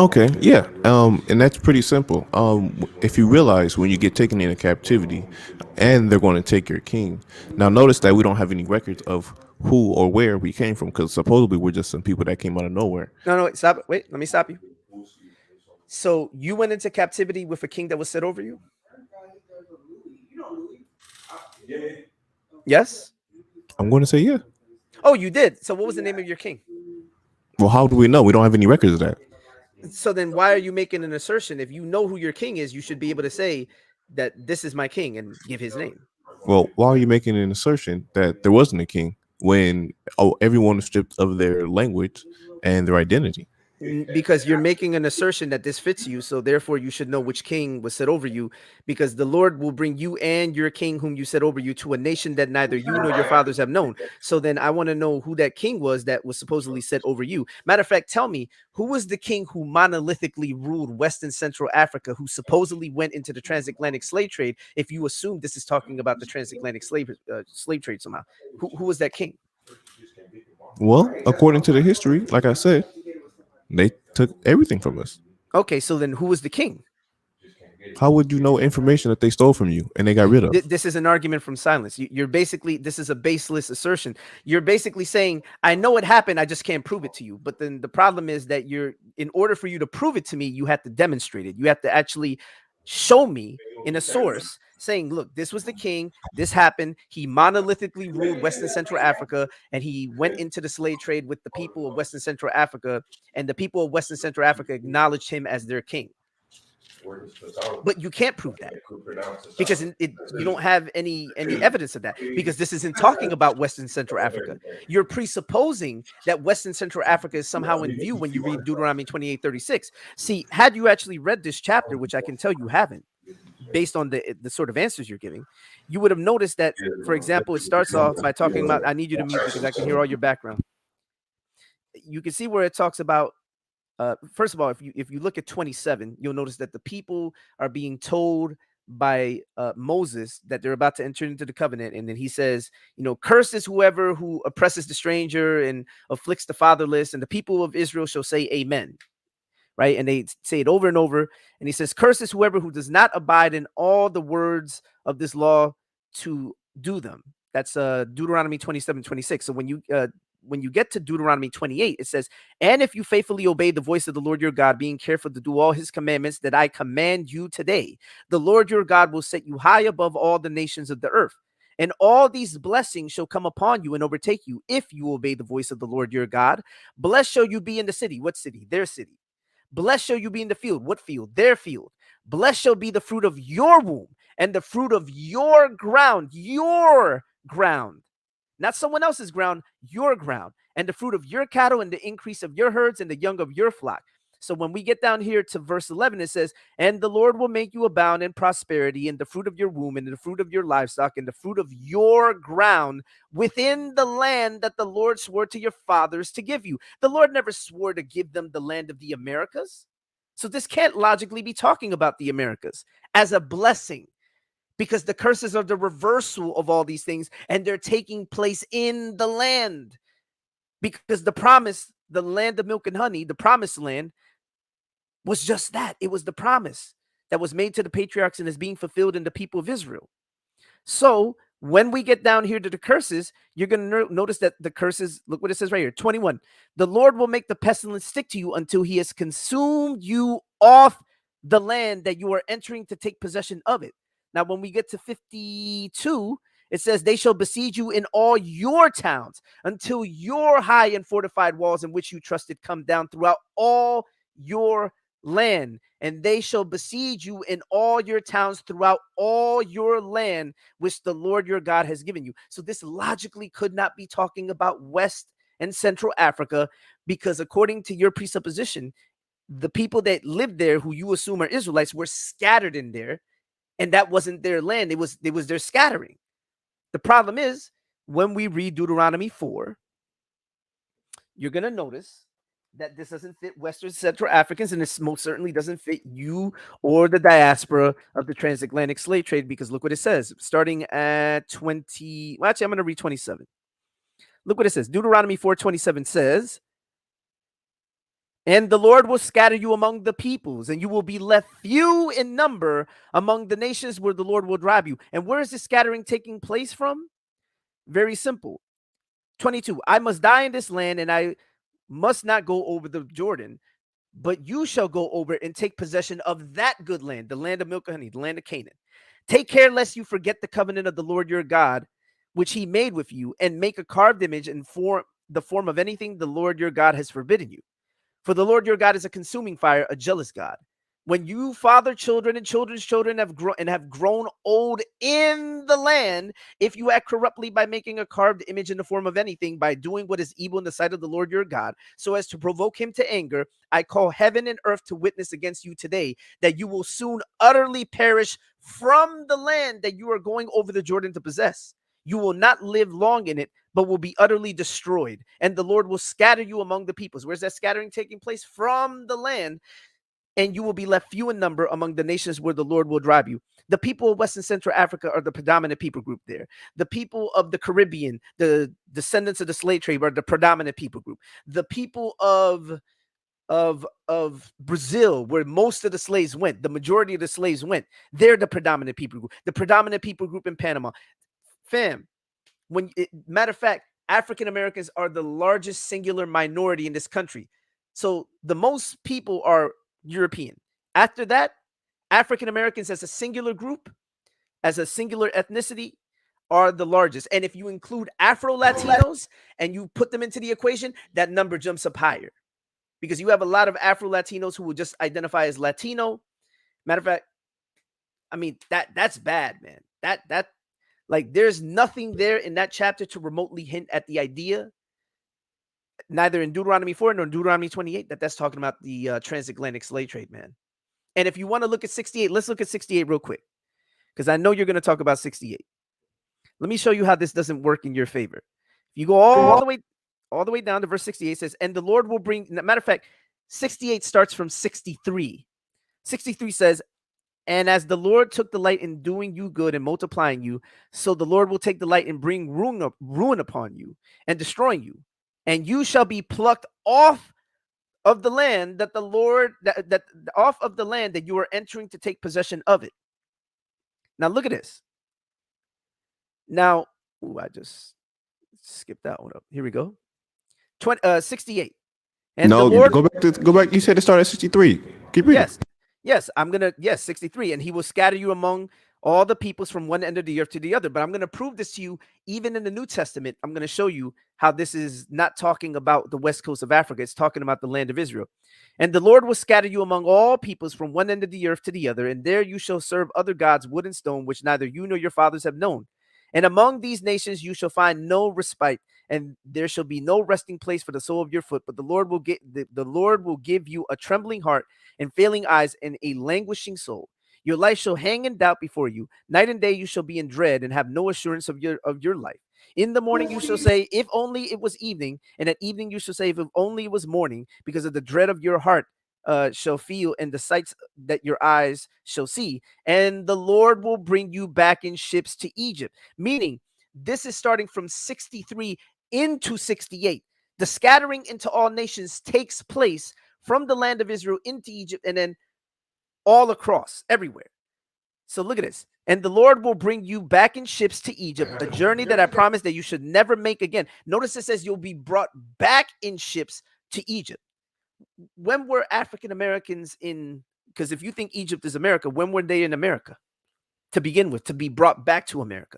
S6: Okay, yeah. And that's pretty simple. If you realize when you get taken into captivity, and they're going to take your king. Now, notice that we don't have any records of who or where we came from, because supposedly we're just some people that came out of nowhere.
S1: No, wait, stop. Wait, let me stop you. So you went into captivity with a king that was set over you? Yes?
S6: I'm going to say yeah.
S1: Oh, you did. So what was the name of your king?
S6: Well, how do we know? We don't have any records of that.
S1: So then why are you making an assertion? If you know who your king is, you should be able to say that this is my king and give his name.
S6: Well, why are you making an assertion that there wasn't a king when everyone was stripped of their language and their identity?
S1: Because you're making an assertion that this fits you, so therefore you should know which king was set over you, because the Lord will bring you and your king whom you set over you to a nation that neither you nor your fathers have known. So then I want to know who that king was that was supposedly set over you. Matter of fact, tell me, who was the king who monolithically ruled West and Central Africa, who supposedly went into the transatlantic slave trade, if you assume this is talking about the transatlantic slave trade somehow? Who was that king?
S6: Well, according to the history, like I said, they took everything from us.
S1: Okay, so then who was the king?
S6: How would you know information that they stole from you and they got rid of?
S1: This is an argument from silence. You're basically, this is a baseless assertion. You're basically saying, I know it happened, I just can't prove it to you. But then the problem is that in order for you to prove it to me, you have to demonstrate it. You have to actually show me in a source saying, look, this was the king, this happened, he monolithically ruled West and Central Africa, and he went into the slave trade with the people of West and Central Africa, and the people of West and Central Africa acknowledged him as their king. But you can't prove that because you don't have any evidence of that, because this isn't talking about West and Central Africa. You're presupposing that West and Central Africa is somehow in view when you read Deuteronomy 28:36. See, had you actually read this chapter, which I can tell you haven't, based on the sort of answers you're giving, you would have noticed that, for example, it starts off by talking about, I need you to mute because I can hear all your background. You can see where it talks about, first of all, if you look at 27, you'll notice that the people are being told by Moses that they're about to enter into the covenant. And then he says, cursed is whoever who oppresses the stranger and afflicts the fatherless, and the people of Israel shall say amen. Right. And they say it over and over. And he says, cursed is whoever who does not abide in all the words of this law to do them. That's Deuteronomy 27:26. So when you get to Deuteronomy 28, it says, and if you faithfully obey the voice of the Lord your God, being careful to do all his commandments that I command you today, the Lord your God will set you high above all the nations of the earth. And all these blessings shall come upon you and overtake you if you obey the voice of the Lord your God. Blessed shall you be in the city. What city? Their city. Blessed shall you be in the field. What field? Their field. Blessed shall be the fruit of your womb and the fruit of your ground. Your ground. Not someone else's ground, your ground, and the fruit of your cattle and the increase of your herds and the young of your flock. So when we get down here to verse 11, it says, and the Lord will make you abound in prosperity and the fruit of your womb and the fruit of your livestock and the fruit of your ground within the land that the Lord swore to your fathers to give you. The Lord never swore to give them the land of the Americas. So this can't logically be talking about the Americas as a blessing, because the curses are the reversal of all these things, and they're taking place in the land. Because the promise, the land of milk and honey, the promised land, was just that. It was the promise that was made to the patriarchs and is being fulfilled in the people of Israel. So when we get down here to the curses, you're going to notice that the curses, look what it says right here, 21. The Lord will make the pestilence stick to you until he has consumed you off the land that you are entering to take possession of it. Now, when we get to 52, it says, they shall besiege you in all your towns until your high and fortified walls in which you trusted come down throughout all your land. And they shall besiege you in all your towns throughout all your land, which the Lord your God has given you. So this logically could not be talking about West and Central Africa, because according to your presupposition, the people that lived there, who you assume are Israelites, were scattered in there, and that wasn't their land. It was their scattering. The problem is, when we read Deuteronomy 4, you're going to notice that this doesn't fit Western Central Africans, and this most certainly doesn't fit you or the diaspora of the transatlantic slave trade, because look what it says, starting at 20. Well, actually, I'm going to read 27. Look what it says. Deuteronomy 4:27 says, and the Lord will scatter you among the peoples, and you will be left few in number among the nations where the Lord will drive you. And where is this scattering taking place from? Very simple. 22. I must die in this land, and I must not go over the Jordan, but you shall go over and take possession of that good land, the land of milk and honey, the land of Canaan. Take care lest you forget the covenant of the Lord your God, which he made with you, and make a carved image and the form of anything the Lord your God has forbidden you. For the Lord your God is a consuming fire, a jealous God. When you father children and children's children have grown old in the land, if you act corruptly by making a carved image in the form of anything, by doing what is evil in the sight of the Lord your God, so as to provoke him to anger, I call heaven and earth to witness against you today that you will soon utterly perish from the land that you are going over the Jordan to possess. You will not live long in it, but will be utterly destroyed. And the Lord will scatter you among the peoples. Where's that scattering taking place? From the land. And you will be left few in number among the nations where the Lord will drive you. The people of West and Central Africa are the predominant people group there. The people of the Caribbean, the descendants of the slave trade, are the predominant people group. The people of Brazil, where most of the slaves went, the majority of the slaves went, they're the predominant people group. The predominant people group in Panama. Fam, matter of fact, African Americans are the largest singular minority in this country. So the most people are European. After that, African Americans as a singular group, as a singular ethnicity, are the largest. And if you include Afro Latinos and you put them into the equation, that number jumps up higher, because you have a lot of Afro Latinos who will just identify as Latino. Matter of fact, I mean, that's bad, man. That like, there's nothing there in that chapter to remotely hint at the idea, neither in Deuteronomy 4 nor Deuteronomy 28, that's talking about the transatlantic slave trade, man. And if you want to look at 68, let's look at 68 real quick, because I know you're going to talk about 68. Let me show you how this doesn't work in your favor. If you go all the way down to verse 68, it says, and the Lord will bring, matter of fact, 68 starts from 63. 63 says, and as the Lord took delight in doing you good and multiplying you, so the Lord will take delight in bringing ruin upon you and destroying you. And you shall be plucked off of the land that the Lord, that off of the land that you are entering to take possession of it. Now look at this. Now, I just skipped that one up. Here we go. 68. And
S6: no,
S1: the Lord,
S6: go back. You said it started at 63. Keep reading.
S1: Yes, 63. And he will scatter you among all the peoples from one end of the earth to the other. But I'm going to prove this to you, even in the New Testament. I'm going to show you how this is not talking about the west coast of Africa. It's talking about the land of Israel. And the Lord will scatter you among all peoples from one end of the earth to the other. And there you shall serve other gods, wood and stone, which neither you nor your fathers have known. And among these nations you shall find no respite, and there shall be no resting place for the sole of your foot. But the Lord will give you a trembling heart and failing eyes and a languishing soul. Your life shall hang in doubt before you. Night and day you shall be in dread and have no assurance of your life. In the morning you shall say, if only it was evening, and at evening you shall say, if only it was morning, because of the dread of your heart shall feel, and the sights that your eyes shall see. And the Lord will bring you back in ships to Egypt. Meaning, this is starting from 63 into 68. The scattering into all nations takes place from the land of Israel into Egypt, and then all across, everywhere. So look at this. And the Lord will bring you back in ships to Egypt, a journey that I promised that you should never make again. Notice it says you'll be brought back in ships to Egypt. When were African Americans in? Because if you think Egypt is America, when were they in America to begin with, to be brought back to America?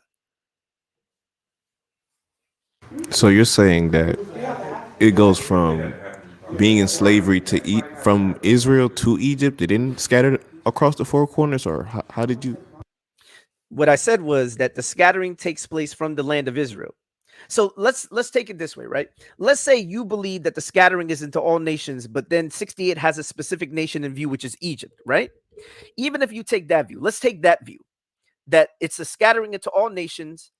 S6: So you're saying that it goes from being in slavery to from Israel to Egypt? It didn't scatter across the four corners, or how did you?
S1: What I said was that the scattering takes place from the land of Israel. So let's take it this way, right? Let's say you believe that the scattering is into all nations, but then 68 has a specific nation in view, which is Egypt, right? Even if you take that view, let's take that view that it's a scattering into all nations,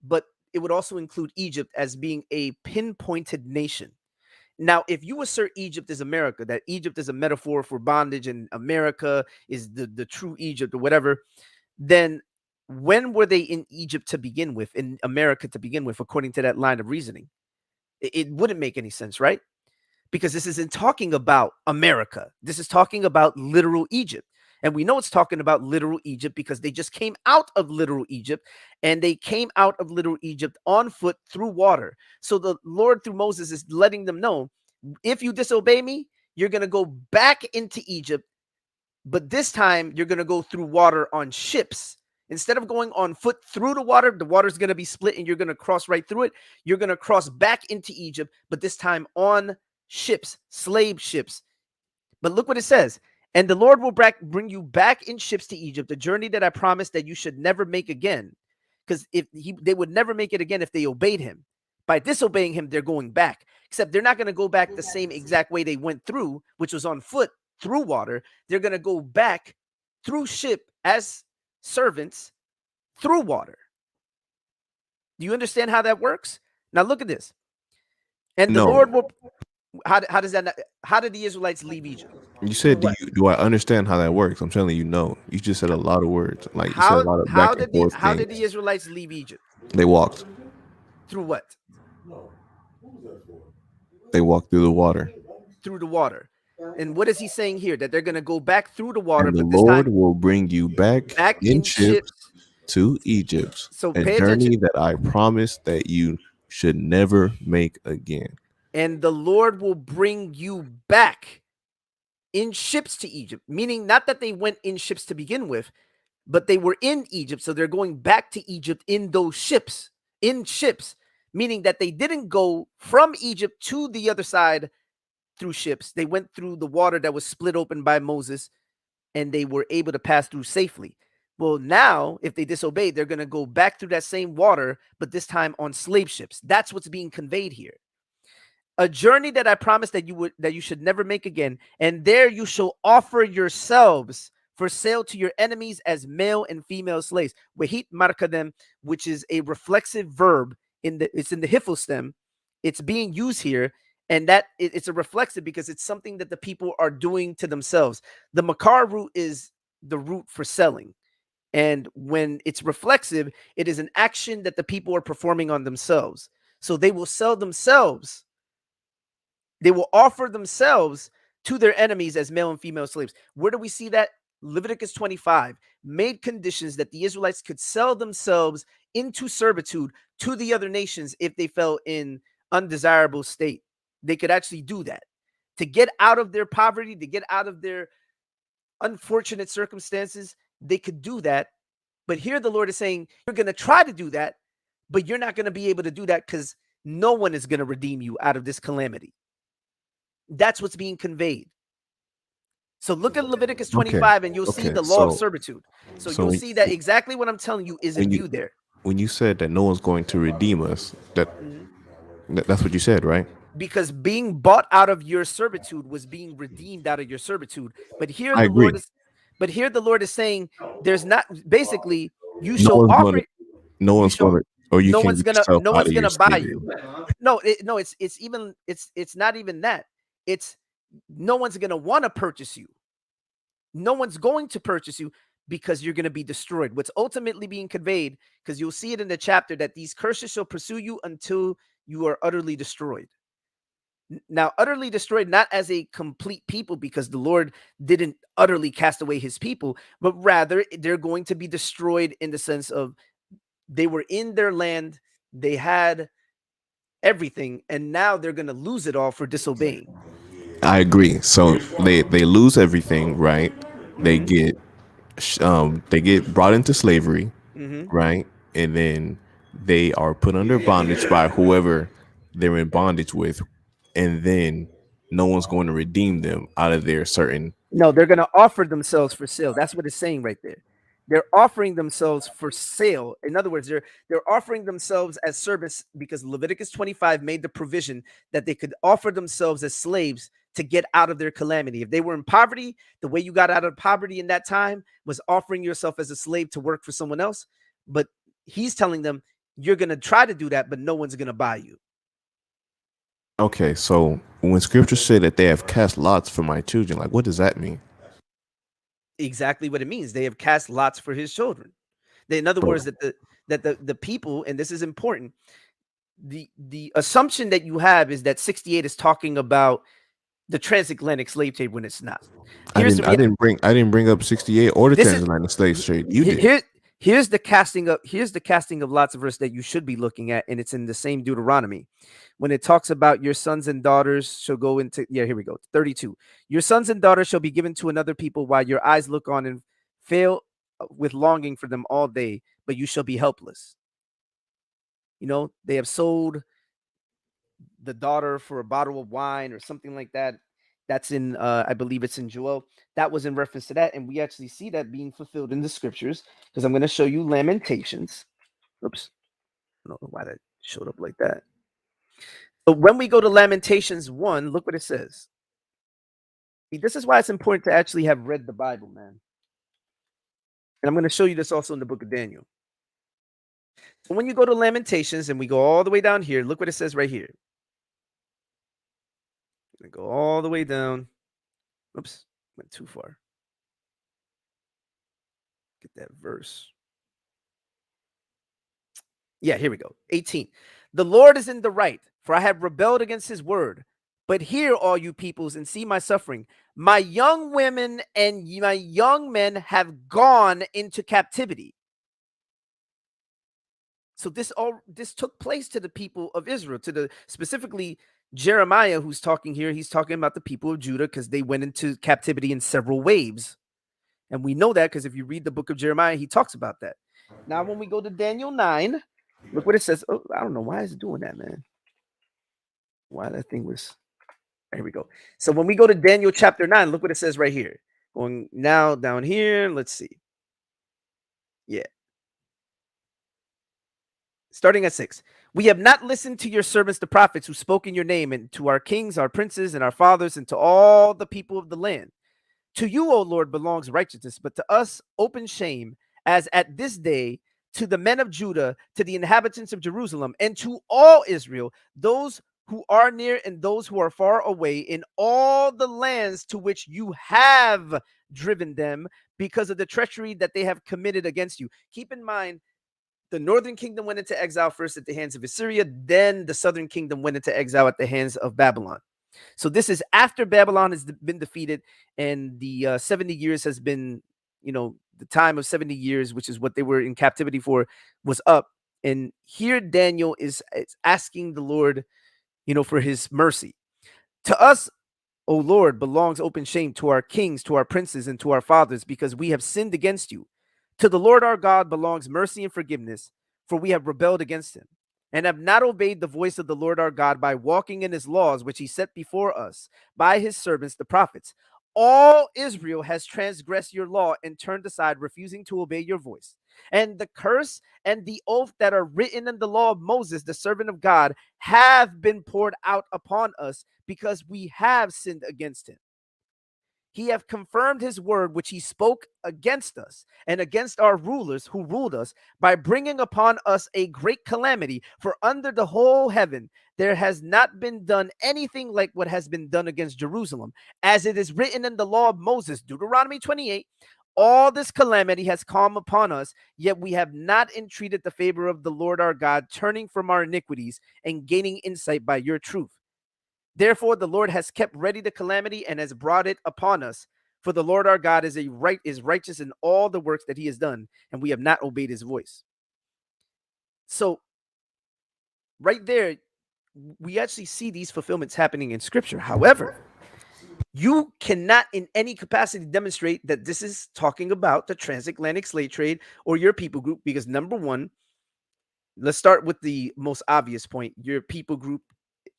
S1: but it would also include Egypt as being a pinpointed nation. Now, if you assert Egypt is America, that Egypt is a metaphor for bondage and America is the true Egypt or whatever, then when were they in Egypt to begin with, in America to begin with, according to that line of reasoning? It wouldn't make any sense, right? Because this isn't talking about America. This is talking about literal Egypt. And we know it's talking about literal Egypt because they just came out of literal Egypt, and they came out of literal Egypt on foot through water. So the Lord through Moses is letting them know, if you disobey me, you're going to go back into Egypt, but this time you're going to go through water on ships. Instead of going on foot through the water's going to be split and you're going to cross right through it. You're going to cross back into Egypt, but this time on ships, slave ships. But look what it says. And the Lord will bring you back in ships to Egypt, the journey that I promised that you should never make again. Because they would never make it again if they obeyed him. By disobeying him, they're going back. Except they're not going to go back the same exact way they went through, which was on foot through water. They're going to go back through ship as servants through water. Do you understand how that works? Now look at this. And the
S6: No.
S1: Lord will. How does that? How did the Israelites leave Egypt?
S6: You said,
S1: What?
S6: do I understand how that works? I'm telling you, no. You just said a lot of words. Like you said a lot of back and forth
S1: How did
S6: things.
S1: the Israelites leave Egypt?
S6: They walked.
S1: Through what?
S6: They walked through the water.
S1: Through the water. And what is he saying here? That they're going to go back through the water,
S6: And the
S1: but this
S6: Lord
S1: time
S6: will bring you back in
S1: in
S6: ships
S1: ships.
S6: to Egypt.
S1: So
S6: A
S1: pay
S6: journey
S1: attention.
S6: that I promised that you should never make again.
S1: And the Lord will bring you back in ships to Egypt, meaning not that they went in ships to begin with, but they were in Egypt. So they're going back to Egypt in those ships, meaning that they didn't go from Egypt to the other side through ships. They went through the water that was split open by Moses, and they were able to pass through safely. Well, now, if they disobey, they're going to go back through that same water, but this time on slave ships. That's what's being conveyed here. A journey that I promised that you should never make again, and there you shall offer yourselves for sale to your enemies as male and female slaves. Wahit markadem, which is a reflexive verb it's in the hifl stem. It's being used here, and that it's a reflexive because it's something that the people are doing to themselves. The makar root is the root for selling. And when it's reflexive, it is an action that the people are performing on themselves. So they will sell themselves. They will offer themselves to their enemies as male and female slaves. Where do we see that? Leviticus 25 made conditions that the Israelites could sell themselves into servitude to the other nations if they fell in undesirable state. They could actually do that to get out of their poverty, to get out of their unfortunate circumstances. They could do that. But here the Lord is saying, you're going to try to do that, but you're not going to be able to do that because no one is going to redeem you out of this calamity. That's what's being conveyed. So look at Leviticus 25 and you'll see the law of servitude. So you'll see that exactly what I'm telling you is in view there.
S6: When you said that no one's going to redeem us, that's what you said, right?
S1: Because being bought out of your servitude was being redeemed out of your servitude. But here
S6: I agree.
S1: the Lord is saying there's not basically you
S6: No
S1: shall
S6: one's
S1: offer
S6: gonna, no one's going to, or you
S1: no
S6: can
S1: one's
S6: get
S1: gonna
S6: yourself
S1: no
S6: out
S1: one's
S6: of your
S1: gonna buy
S6: slavery.
S1: you. No, it's not even that. It's no one's gonna want to purchase you. No one's going to purchase you because you're going to be destroyed. What's ultimately being conveyed, because you'll see it in the chapter, that these curses shall pursue you until you are utterly destroyed. Now, utterly destroyed, not as a complete people, because the Lord didn't utterly cast away his people, but rather they're going to be destroyed in the sense of they were in their land, they had everything, and now they're going to lose it all for disobeying.
S6: I agree. So they lose everything, right? They get they get brought into slavery, right? And then they are put under bondage by whoever they're in bondage with, and then no one's going to redeem them out of their certain.
S1: No, they're going to offer themselves for sale. That's what it's saying right there. They're offering themselves for sale. In other words, they're offering themselves as service because Leviticus 25 made the provision that they could offer themselves as slaves to get out of their calamity. If they were in poverty, the way you got out of poverty in that time was offering yourself as a slave to work for someone else. But he's telling them, you're going to try to do that, but no one's going to buy you.
S6: Okay, so when scripture say that they have cast lots for my children, like what does that mean?
S1: Exactly what it means. They have cast lots for his children. In other words, that the people, and this is important, the assumption that you have is that 68 is talking about the transatlantic slave trade when it's not.
S6: I didn't bring up 68 or the transatlantic slave trade. You did.
S1: Here's the casting of lots verse that you should be looking at, and it's in the same Deuteronomy when it talks about your sons and daughters shall go into, here we go, 32. Your sons and daughters shall be given to another people while your eyes look on and fail with longing for them all day, but you shall be helpless. They have sold the daughter for a bottle of wine or something like that. That's in, I believe it's in Joel. That was in reference to that. And we actually see that being fulfilled in the scriptures because I'm going to show you Lamentations. Oops. I don't know why that showed up like that. But when we go to Lamentations 1, look what it says. This is why it's important to actually have read the Bible, man. And I'm going to show you this also in the book of Daniel. So when you go to Lamentations and we go all the way down here, look what it says right here. I'm going to go all the way down. Oops, went too far. Get that verse. Yeah, here we go. 18. The Lord is in the right, for I have rebelled against his word. But hear, all you peoples, and see my suffering. My young women and my young men have gone into captivity. So this took place to the people of Israel, specifically Jeremiah, who's talking here. He's talking about the people of Judah because they went into captivity in several waves. And we know that because if you read the book of Jeremiah, he talks about that. Now, when we go to Daniel 9, look what it says. Oh, I don't know why it's doing that, man. Why that thing was. Here we go. So when we go to Daniel chapter 9, look what it says right here. Going now down here. Let's see. Yeah. Starting at 6. We have not listened to your servants, the prophets, who spoke in your name, and to our kings, our princes, and our fathers, and to all the people of the land. To you, O Lord, belongs righteousness, but to us open shame, as at this day, to the men of Judah, to the inhabitants of Jerusalem, and to all Israel, those who are near and those who are far away, in all the lands to which you have driven them, because of the treachery that they have committed against you. Keep in mind, the northern kingdom went into exile first at the hands of Assyria, then the southern kingdom went into exile at the hands of Babylon. So this is after Babylon has been defeated, and the 70 years has been, the time of 70 years, which is what they were in captivity for, was up. And here Daniel is asking the Lord, for his mercy. To us, O Lord, belongs open shame, to our kings, to our princes, and to our fathers, because we have sinned against you. To the Lord our God belongs mercy and forgiveness, for we have rebelled against him, and have not obeyed the voice of the Lord our God by walking in his laws, which he set before us by his servants, the prophets. All Israel has transgressed your law and turned aside, refusing to obey your voice. And the curse and the oath that are written in the law of Moses, the servant of God, have been poured out upon us because we have sinned against him. He hath confirmed his word, which he spoke against us and against our rulers who ruled us, by bringing upon us a great calamity. For under the whole heaven there has not been done anything like what has been done against Jerusalem, as it is written in the law of Moses, Deuteronomy 28. All this calamity has come upon us, yet we have not entreated the favor of the Lord our God, turning from our iniquities and gaining insight by your truth. Therefore, the Lord has kept ready the calamity and has brought it upon us. For the Lord our God is righteous in all the works that he has done, and we have not obeyed his voice. So, right there, we actually see these fulfillments happening in Scripture. However, you cannot in any capacity demonstrate that this is talking about the transatlantic slave trade or your people group, because number one, let's start with the most obvious point. Your people group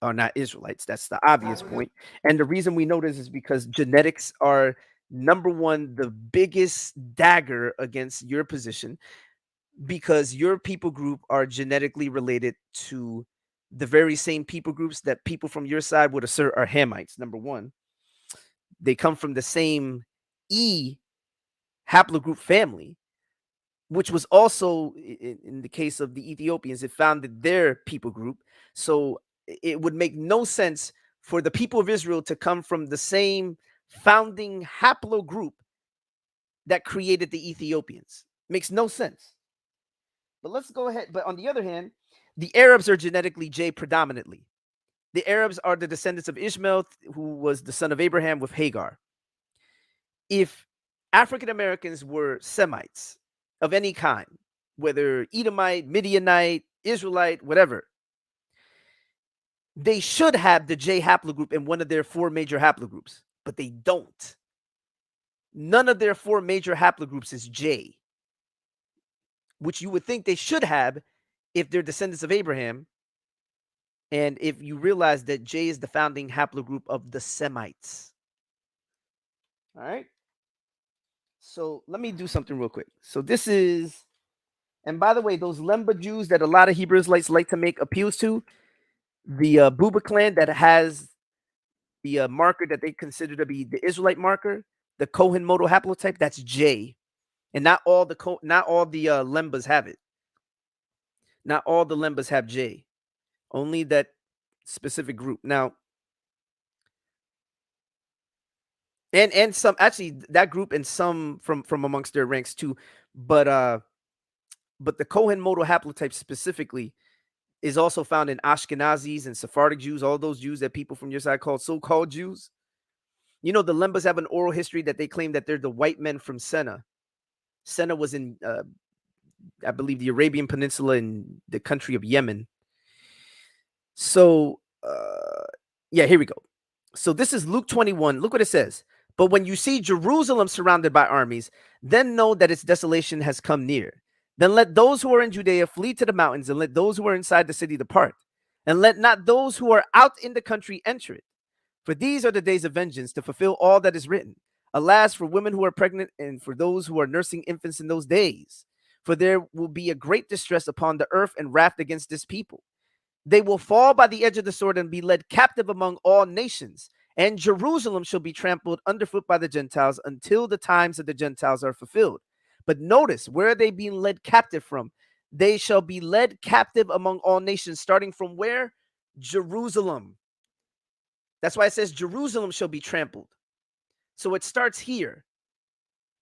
S1: are not Israelites. That's the obvious point. And the reason we know this is because genetics are number one, the biggest dagger against your position, because your people group are genetically related to the very same people groups that people from your side would assert are Hamites. Number one, they come from the same E haplogroup family, which was also in the case of the Ethiopians, it founded their people group. So it would make no sense for the people of Israel to come from the same founding haplogroup that created the Ethiopians. Makes no sense. But let's go ahead. But on the other hand, the Arabs are genetically J predominantly. The Arabs are the descendants of Ishmael, who was the son of Abraham with Hagar. If African Americans were Semites of any kind, whether Edomite, Midianite, Israelite, whatever, they should have the J haplogroup in one of their four major haplogroups, but they don't. None of their four major haplogroups is J, which you would think they should have if they're descendants of Abraham. And if you realize that J is the founding haplogroup of the Semites. All right. So let me do something real quick. So this is, and by the way, those Lemba Jews that a lot of Hebrew Israelites like to make appeals to, the Buba clan that has the marker that they consider to be the Israelite marker, the Kohen modal haplotype, that's J. And not all the Lembas have it. Not all the Lembas have J. Only that specific group. Now, and some, actually that group and some from amongst their ranks too, but the Kohen modal haplotype specifically is also found in Ashkenazis and Sephardic Jews, all those Jews that people from your side call so-called Jews. You know, the Lembas have an oral history that they claim that they're the white men from Senna. Senna was in, I believe, the Arabian Peninsula in the country of Yemen. So, yeah, here we go. So this is Luke 21. Look what it says. But when you see Jerusalem surrounded by armies, then know that its desolation has come near. Then let those who are in Judea flee to the mountains, and let those who are inside the city depart. And let not those who are out in the country enter it. For these are the days of vengeance, to fulfill all that is written. Alas, for women who are pregnant and for those who are nursing infants in those days. For there will be a great distress upon the earth and wrath against this people. They will fall by the edge of the sword and be led captive among all nations. And Jerusalem shall be trampled underfoot by the Gentiles until the times of the Gentiles are fulfilled. But notice, where are they being led captive from? They shall be led captive among all nations, starting from where? Jerusalem. That's why it says Jerusalem shall be trampled. So it starts here.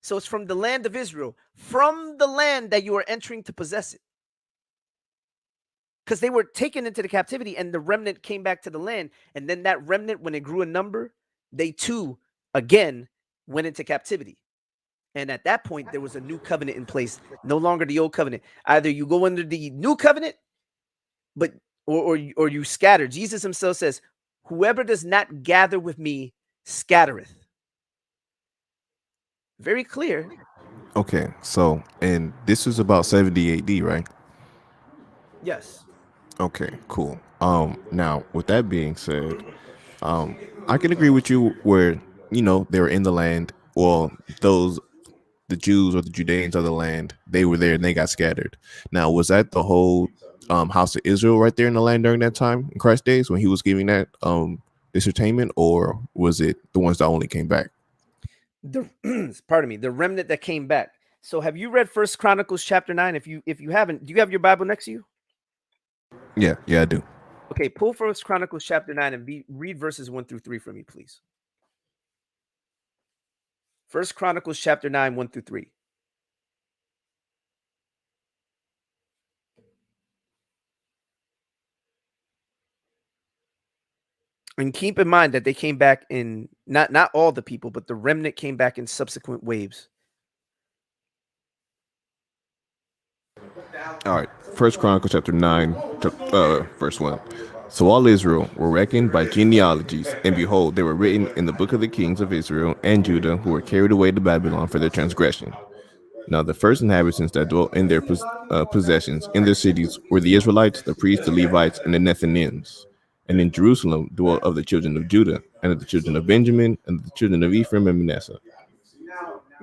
S1: So it's from the land of Israel, from the land that you are entering to possess it. Because they were taken into the captivity and the remnant came back to the land. And then that remnant, when it grew in number, they too, again, went into captivity. And at that point, there was a new covenant in place, no longer the old covenant. Either you go under the new covenant, but or you scatter. Jesus himself says, whoever does not gather with me scattereth. Very clear.
S6: Okay, so and this is about 70 AD, right?
S1: Yes.
S6: Okay, cool. Now with that being said, I can agree with you where they were in the land. Well, the Jews or the Judeans of the land, they were there and they got scattered. Now, was that the whole house of Israel right there in the land during that time in Christ's days when he was giving that dissertainment, or was it the ones that only came back?
S1: Pardon me, the remnant that came back. So have you read First Chronicles chapter 9? If you haven't, do you have your Bible next to you?
S6: Yeah, I do.
S1: Okay, pull First Chronicles chapter 9 and read verses 1 through 3 for me, please. First Chronicles chapter 9, 1 through 3. And keep in mind that they came back in not all the people, but the remnant came back in subsequent waves.
S6: All right. First Chronicles chapter 9, verse 1. So all Israel were reckoned by genealogies, and behold, they were written in the book of the kings of Israel and Judah, who were carried away to Babylon for their transgression. Now the first inhabitants that dwelt in their possessions in their cities were the Israelites, the priests, the Levites, and the Nethinims. And in Jerusalem dwelt of the children of Judah, and of the children of Benjamin, and of the children of Ephraim and Manasseh.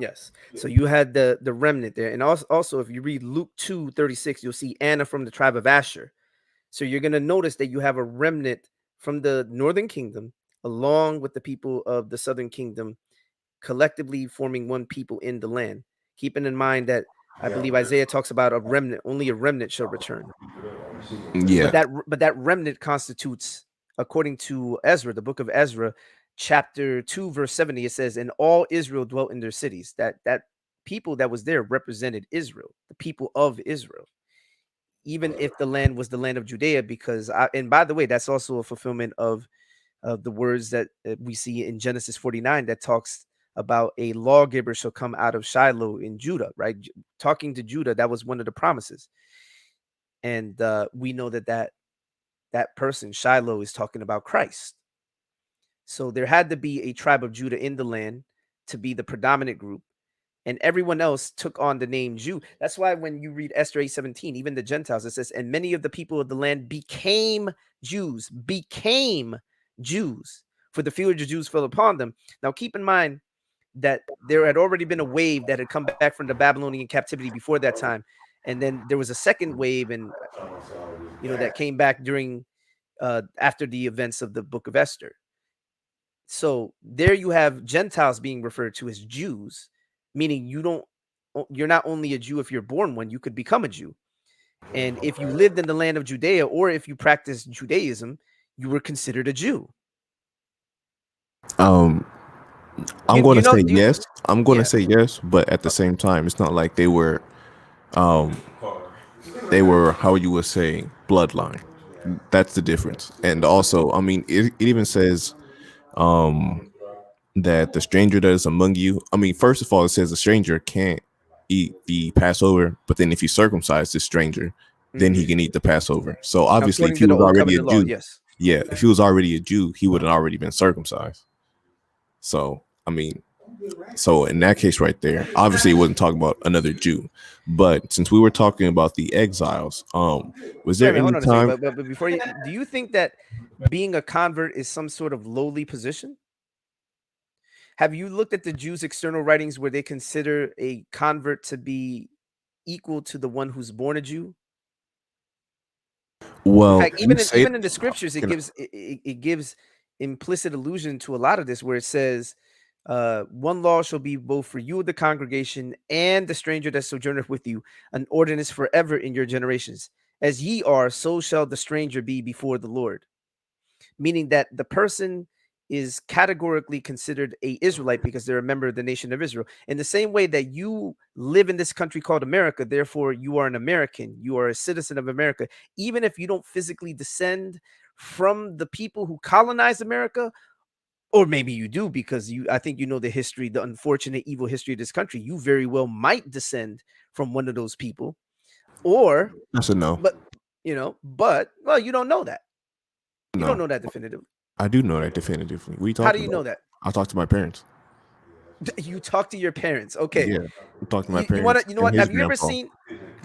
S1: Yes. So you had the remnant there. And also if you read Luke 2:36, you'll see Anna from the tribe of Asher. So you're going to notice that you have a remnant from the northern kingdom along with the people of the southern kingdom collectively forming one people in the land. Keeping in mind that I believe Isaiah talks about a remnant, only a remnant shall return.
S6: Yeah.
S1: But that remnant constitutes, according to Ezra, the book of Ezra, chapter 2, verse 70, it says, and all Israel dwelt in their cities. That people that was there represented Israel, the people of Israel, even if the land was the land of Judea, because and by the way, that's also a fulfillment of the words that we see in Genesis 49 that talks about a lawgiver shall come out of Shiloh in Judah, right? Talking to Judah, that was one of the promises. And we know that person, Shiloh, is talking about Christ. So there had to be a tribe of Judah in the land to be the predominant group. And everyone else took on the name Jew. That's why when you read Esther 8:17, even the Gentiles, it says, and many of the people of the land became Jews, for the fear of the Jews fell upon them. Now, keep in mind that there had already been a wave that had come back from the Babylonian captivity before that time. And then there was a second wave, and that came back during after the events of the book of Esther. So there you have Gentiles being referred to as Jews, meaning you're not only a Jew if you're born one, you could become a Jew. And if you lived in the land of Judea, or if you practiced Judaism, you were considered a Jew.
S6: I'm going to say yes. I'm going to
S1: Yeah.
S6: say yes, but at the same time, it's not like they were how you would say bloodline. That's the difference. And also, I mean, it even says that the stranger that is among you. I mean, first of all, it says the stranger can't eat the Passover, but then if you circumcise this stranger, then he can eat the Passover. So obviously, if
S1: According
S6: he
S1: to the
S6: was
S1: old
S6: already a
S1: covenant law,
S6: Jew,
S1: yes.
S6: yeah, if he was already a Jew, he would have already been circumcised. So I mean, so in that case, right there, obviously, it wasn't talking about another Jew. But since we were talking about the exiles, was
S1: Wait
S6: there
S1: a minute,
S6: any
S1: hold on a second.
S6: time?
S1: But before do you think that being a convert is some sort of lowly position? Have you looked at the Jews' external writings where they consider a convert to be equal to the one who's born a Jew? In
S6: Well,
S1: fact,
S6: you say
S1: even in the scriptures, it
S6: can-
S1: gives implicit allusion to a lot of this, where it says, "One law shall be both for you, the congregation, and the stranger that sojourneth with you, an ordinance forever in your generations. As ye are, so shall the stranger be before the Lord." Meaning that the person is categorically considered a Israelite because they're a member of the nation of Israel. In the same way that you live in this country called America, therefore you are an American, you are a citizen of America, even if you don't physically descend from the people who colonized America, or maybe you do because I think you know the history, the unfortunate evil history of this country. You very well might descend from one of those people, or
S6: That's a no.
S1: but but well, you don't know that. You don't
S6: No,
S1: know that definitively.
S6: I do know that definitively. What are you
S1: How do
S6: talking
S1: you know
S6: about?
S1: that?
S6: I talked to my parents.
S1: You talk to your parents. Okay.
S6: Yeah, I talked to my
S1: You want to,
S6: parents
S1: you know
S6: and
S1: what?
S6: his
S1: Have you ever
S6: grandpa.
S1: seen,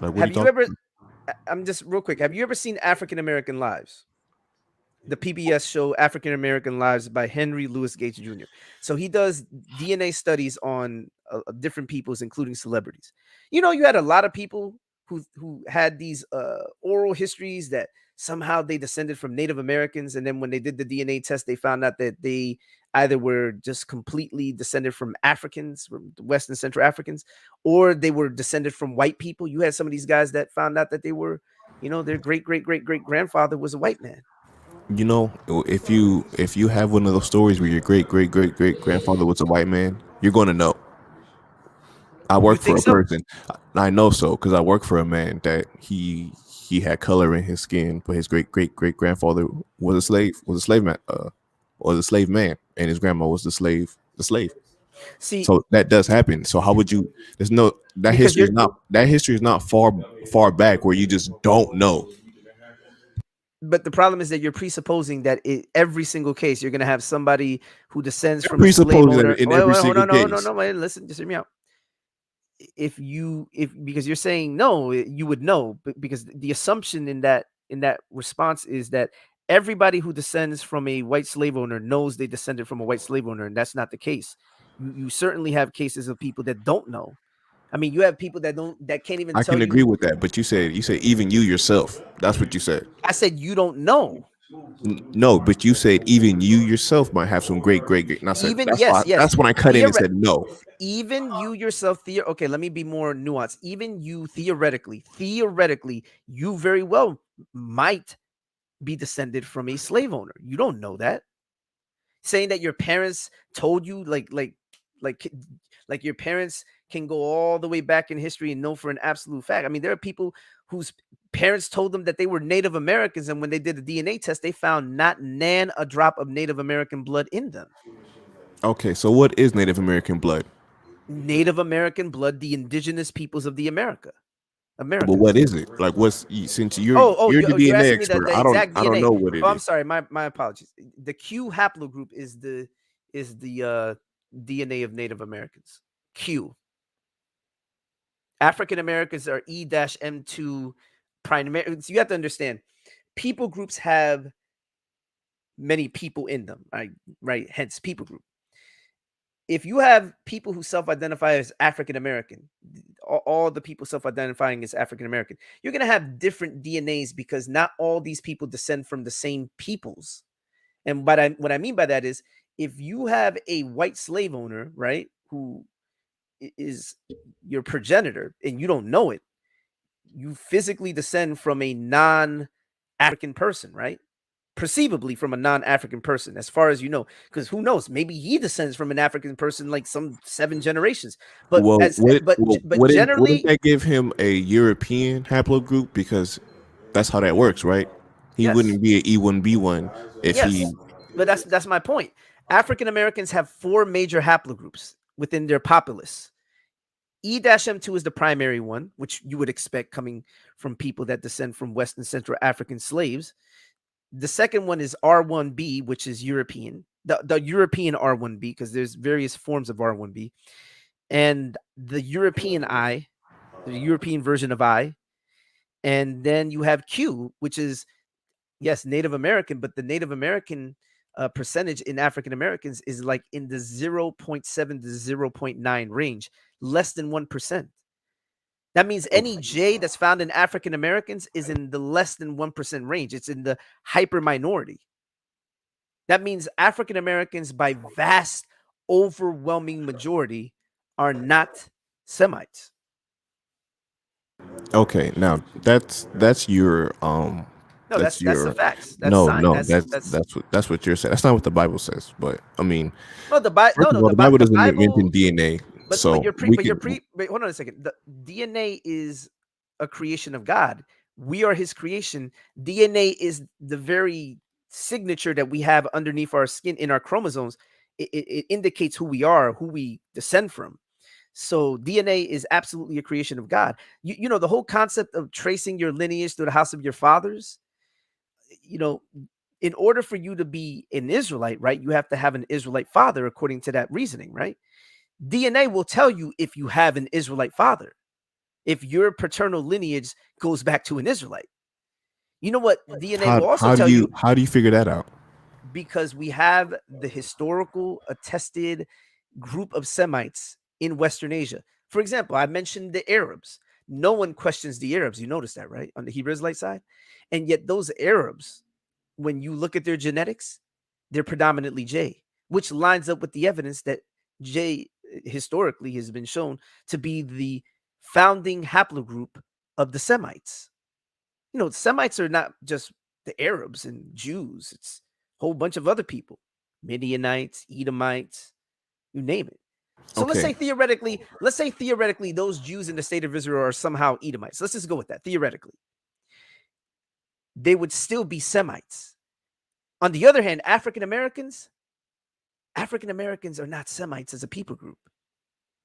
S6: Like, what are you
S1: have you
S6: talking?
S1: ever, I'm just real quick. Have you ever seen African American Lives? The PBS show African American Lives by Henry Louis Gates Jr. So he does DNA studies on different peoples, including celebrities. You had a lot of people who had these oral histories that somehow they descended from Native Americans, and then when they did the DNA test, they found out that they either were just completely descended from Africans, from the West and Central Africans, or they were descended from white people. You had some of these guys that found out that they were, their great great great great grandfather was a white man.
S6: You know, if you have one of those stories where your great great great great grandfather was a white man, you're going to know. I
S1: You
S6: work for
S1: think
S6: a
S1: so?
S6: person. I know so because I work for a man that he had color in his skin, but his great great great grandfather was a slave man, was a slave man, and his grandma was the slave.
S1: See,
S6: So that does happen. So how would you? There's no
S1: because you're,
S6: that history is not far back where you just don't know.
S1: but the problem is that you're presupposing that every single case you're going to have somebody who descends
S6: You're
S1: from a slave
S6: presupposing that
S1: owner.
S6: in
S1: Wait,
S6: every
S1: wait, hold
S6: single
S1: on, no, no,
S6: case.
S1: no, wait, listen, just hear me out. If because you're saying no, you would know, because the assumption in that response is that everybody who descends from a white slave owner knows they descended from a white slave owner, and that's not the case. You certainly have cases of people that don't know. I mean, you have people that can't even
S6: I
S1: tell
S6: can agree
S1: you.
S6: with that, but you said even you yourself. That's what you said.
S1: I said you don't know.
S6: No, but you said even you yourself might have some great. And I said
S1: Even
S6: that's why.
S1: yes, yes.
S6: That's when I cut in and said no.
S1: Even you yourself, okay, let me be more nuanced. Even you theoretically, you very well might be descended from a slave owner. You don't know that. Saying that your parents told you, like like your parents can go all the way back in history and know for an absolute fact. I mean, there are people whose parents told them that they were Native Americans, and when they did the DNA test, they found not a drop of Native American blood in them.
S6: Okay, so what is Native American blood?
S1: Native American blood, the indigenous peoples of the
S6: But what
S1: Americas.
S6: is it? Like, since
S1: Oh,
S6: you're the
S1: you're
S6: DNA
S1: asking me
S6: expert,
S1: the exact
S6: I don't
S1: DNA.
S6: know what it
S1: Oh, I'm
S6: is.
S1: sorry, my apologies. The Q haplogroup is the DNA of Native Americans. Q. African Americans are E-M2 primary. So you have to understand, people groups have many people in them, right? Hence, people group. If you have people who self-identify as African American, all the people self-identifying as African American, you're going to have different DNAs because not all these people descend from the same peoples. And what I mean by that is, if you have a white slave owner, right, who is your progenitor and you don't know it, you physically descend from a non-African person, right? Perceivably from a non-African person, as far as you know, because who knows? Maybe he descends from an African person like some 7 generations. But
S6: Well,
S1: as but
S6: wouldn't
S1: generally,
S6: that give him a European haplogroup? Because that's how that works, right? He
S1: yes,
S6: wouldn't be an E1B1 if he.
S1: yes. But that's my point. African Americans have 4 major haplogroups within their populace. E-M2 is the primary one, which you would expect coming from people that descend from West and Central African slaves. The second one is R1B, which is European, the European R1B, because there's various forms of R1B, and the European I, the European version of I, and then you have Q, which is, yes, Native American, but the Native American percentage in African Americans is like in the 0.7 to 0.9 range, less than 1%. That means any J that's found in African Americans is in the less than 1% range. It's in the hyper minority. That means African Americans, by vast, overwhelming majority, are not Semites.
S6: Okay, now that's your
S1: No,
S6: that's
S1: that's the
S6: your
S1: facts. That's
S6: no
S1: sign.
S6: no
S1: That's
S6: that's what you're saying. That's not what the Bible says. But I mean,
S1: no the Bible.
S6: first
S1: No,
S6: of
S1: no
S6: all, the Bible
S1: the
S6: doesn't
S1: Bible.
S6: mention DNA,
S1: But
S6: so we
S1: you're
S6: can.
S1: pre. Wait, hold on a second. The DNA is a creation of God. We are His creation. DNA is the very signature that we have underneath our skin in our chromosomes. It indicates who we are, who we descend from. So DNA is absolutely a creation of God. You know, the whole concept of tracing your lineage through the house of your fathers, you know, in order for you to be an Israelite, right, you have to have an Israelite father according to that reasoning, right? DNA will tell you if you have an Israelite father, if your paternal lineage goes back to an Israelite. You know what DNA will also tell you?
S6: How do you figure that out?
S1: Because we have the historical attested group of Semites in Western Asia. For example, I mentioned the Arabs. No one questions the Arabs. You notice that, right? On the Hebrew Israelite side. And yet those Arabs, when you look at their genetics, they're predominantly J, which lines up with the evidence that J historically has been shown to be the founding haplogroup of the Semites. You know, Semites are not just the Arabs and Jews. It's a whole bunch of other people, Midianites, Edomites, you name it. So
S6: Okay,
S1: let's say theoretically, those Jews in the state of Israel are somehow Edomites. Let's just go with that. Theoretically, they would still be Semites. On the other hand, African Americans are not Semites as a people group.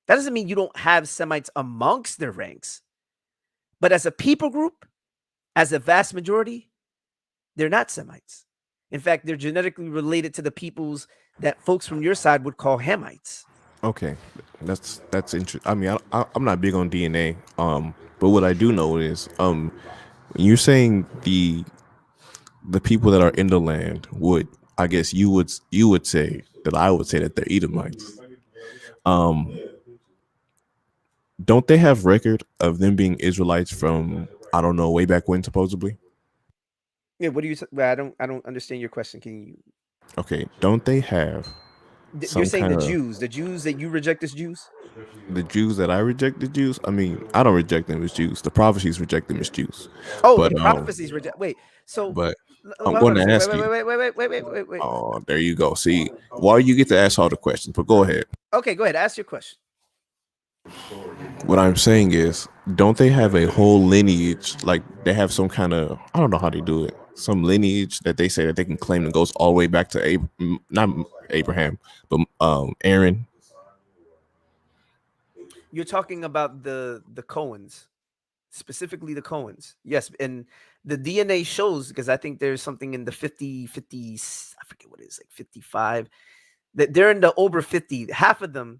S1: That doesn't mean you don't have Semites amongst their ranks, but as a people group, as a vast majority, they're not Semites. In fact, they're genetically related to the peoples that folks from your side would call Hamites.
S6: okay, that's interesting. I mean, I'm not big on DNA, but what I do know is, when you're saying the people that are in the land would, I guess you would say that I would say that they're Edomites. Um, don't they have record of them being Israelites from I don't know way back when supposedly?
S1: Yeah, what do you? Well, I don't understand your question. Can you?
S6: Okay, don't they have
S1: You're
S6: some
S1: saying
S6: kind
S1: the
S6: of
S1: Jews, the Jews that you reject as Jews?
S6: the Jews that I reject the Jews? I mean, I don't reject them as Jews. The prophecies reject them as Jews.
S1: Oh, the
S6: But
S1: prophecies reject. Wait, so
S6: but I'm
S1: hold
S6: going
S1: on a
S6: to
S1: second. Wait,
S6: ask
S1: wait,
S6: you.
S1: wait, wait, wait, wait, wait, wait, wait.
S6: Oh, there you go. See, why you get to ask all the questions, but go ahead.
S1: Okay, go ahead. Ask your question.
S6: What I'm saying is, don't they have a whole lineage? Like they have some kind of I don't know how they do it. Some lineage that they say that they can claim that goes all the way back to not Abraham, but Aaron.
S1: You're talking about the Cohens, specifically the Cohens. Yes, and the DNA shows because I think there's something in the 50, I forget what it is, like 55. That they're in the over 50. Half of them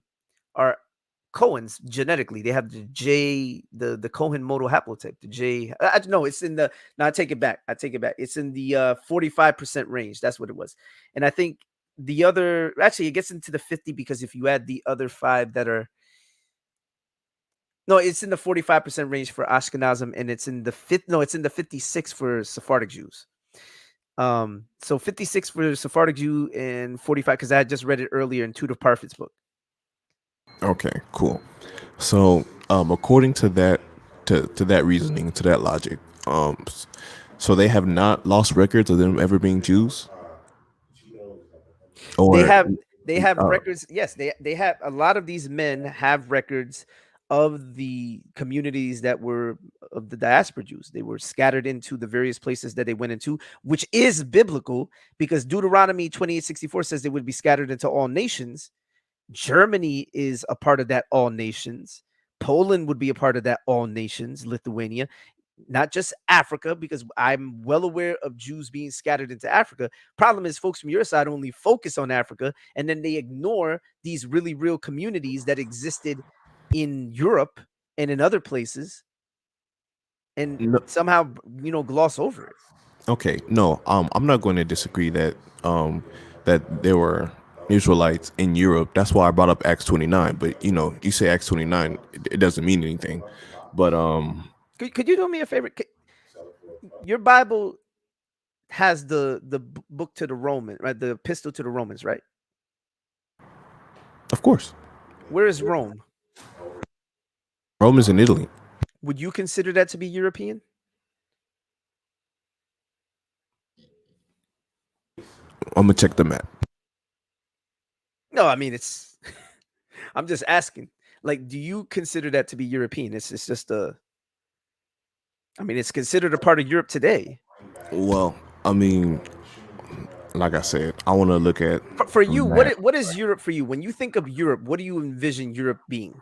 S1: are Cohens genetically. They have the J, the Cohen modal haplotype. The J. No, it's in the. No, I take it back. I take it back. It's in the 45% range. That's what it was. And I think the other actually it gets into the 50 because if you add the other five that are no, it's in the 45% range for Ashkenazim, and it's in the fifth. No, it's in the 56 for Sephardic Jews. So 56 for Sephardic Jew and 45 because I had just read it earlier in Tudor Parfit's book.
S6: Okay, cool. So, according to that, to that reasoning, to that logic, so they have not lost records of them ever being Jews,
S1: They
S6: or
S1: have they have
S6: uh,
S1: records. Yes, they have a lot of these men have records of the communities that were of the diaspora Jews. They were scattered into the various places that they went into, which is biblical because Deuteronomy 28:64 says they would be scattered into all nations. Germany is a part of that all nations. Poland would be a part of that all nations, Lithuania, not just Africa, because I'm well aware of Jews being scattered into Africa. Problem is, folks from your side only focus on Africa and then they ignore these really real communities that existed in Europe and in other places and
S6: no,
S1: somehow, gloss over it.
S6: okay, no, I'm not going to disagree that that there were Israelites in Europe. That's why I brought up Acts 29. But you say Acts 29, it doesn't mean anything. But
S1: Could you do me a favor? Your Bible has the book to the Romans, right? The epistle to the Romans, right?
S6: of course,
S1: Where is Rome?
S6: Rome is in Italy.
S1: Would you consider that to be European?
S6: I'm gonna check the map.
S1: No, I mean it's. I'm just asking. Like, do you consider that to be European? It's just a. I mean, it's considered a part of Europe today.
S6: Well, I mean, like I said, I want to look at
S1: For
S6: the
S1: you,
S6: map.
S1: what is Europe for you? When you think of Europe, what do you envision Europe being?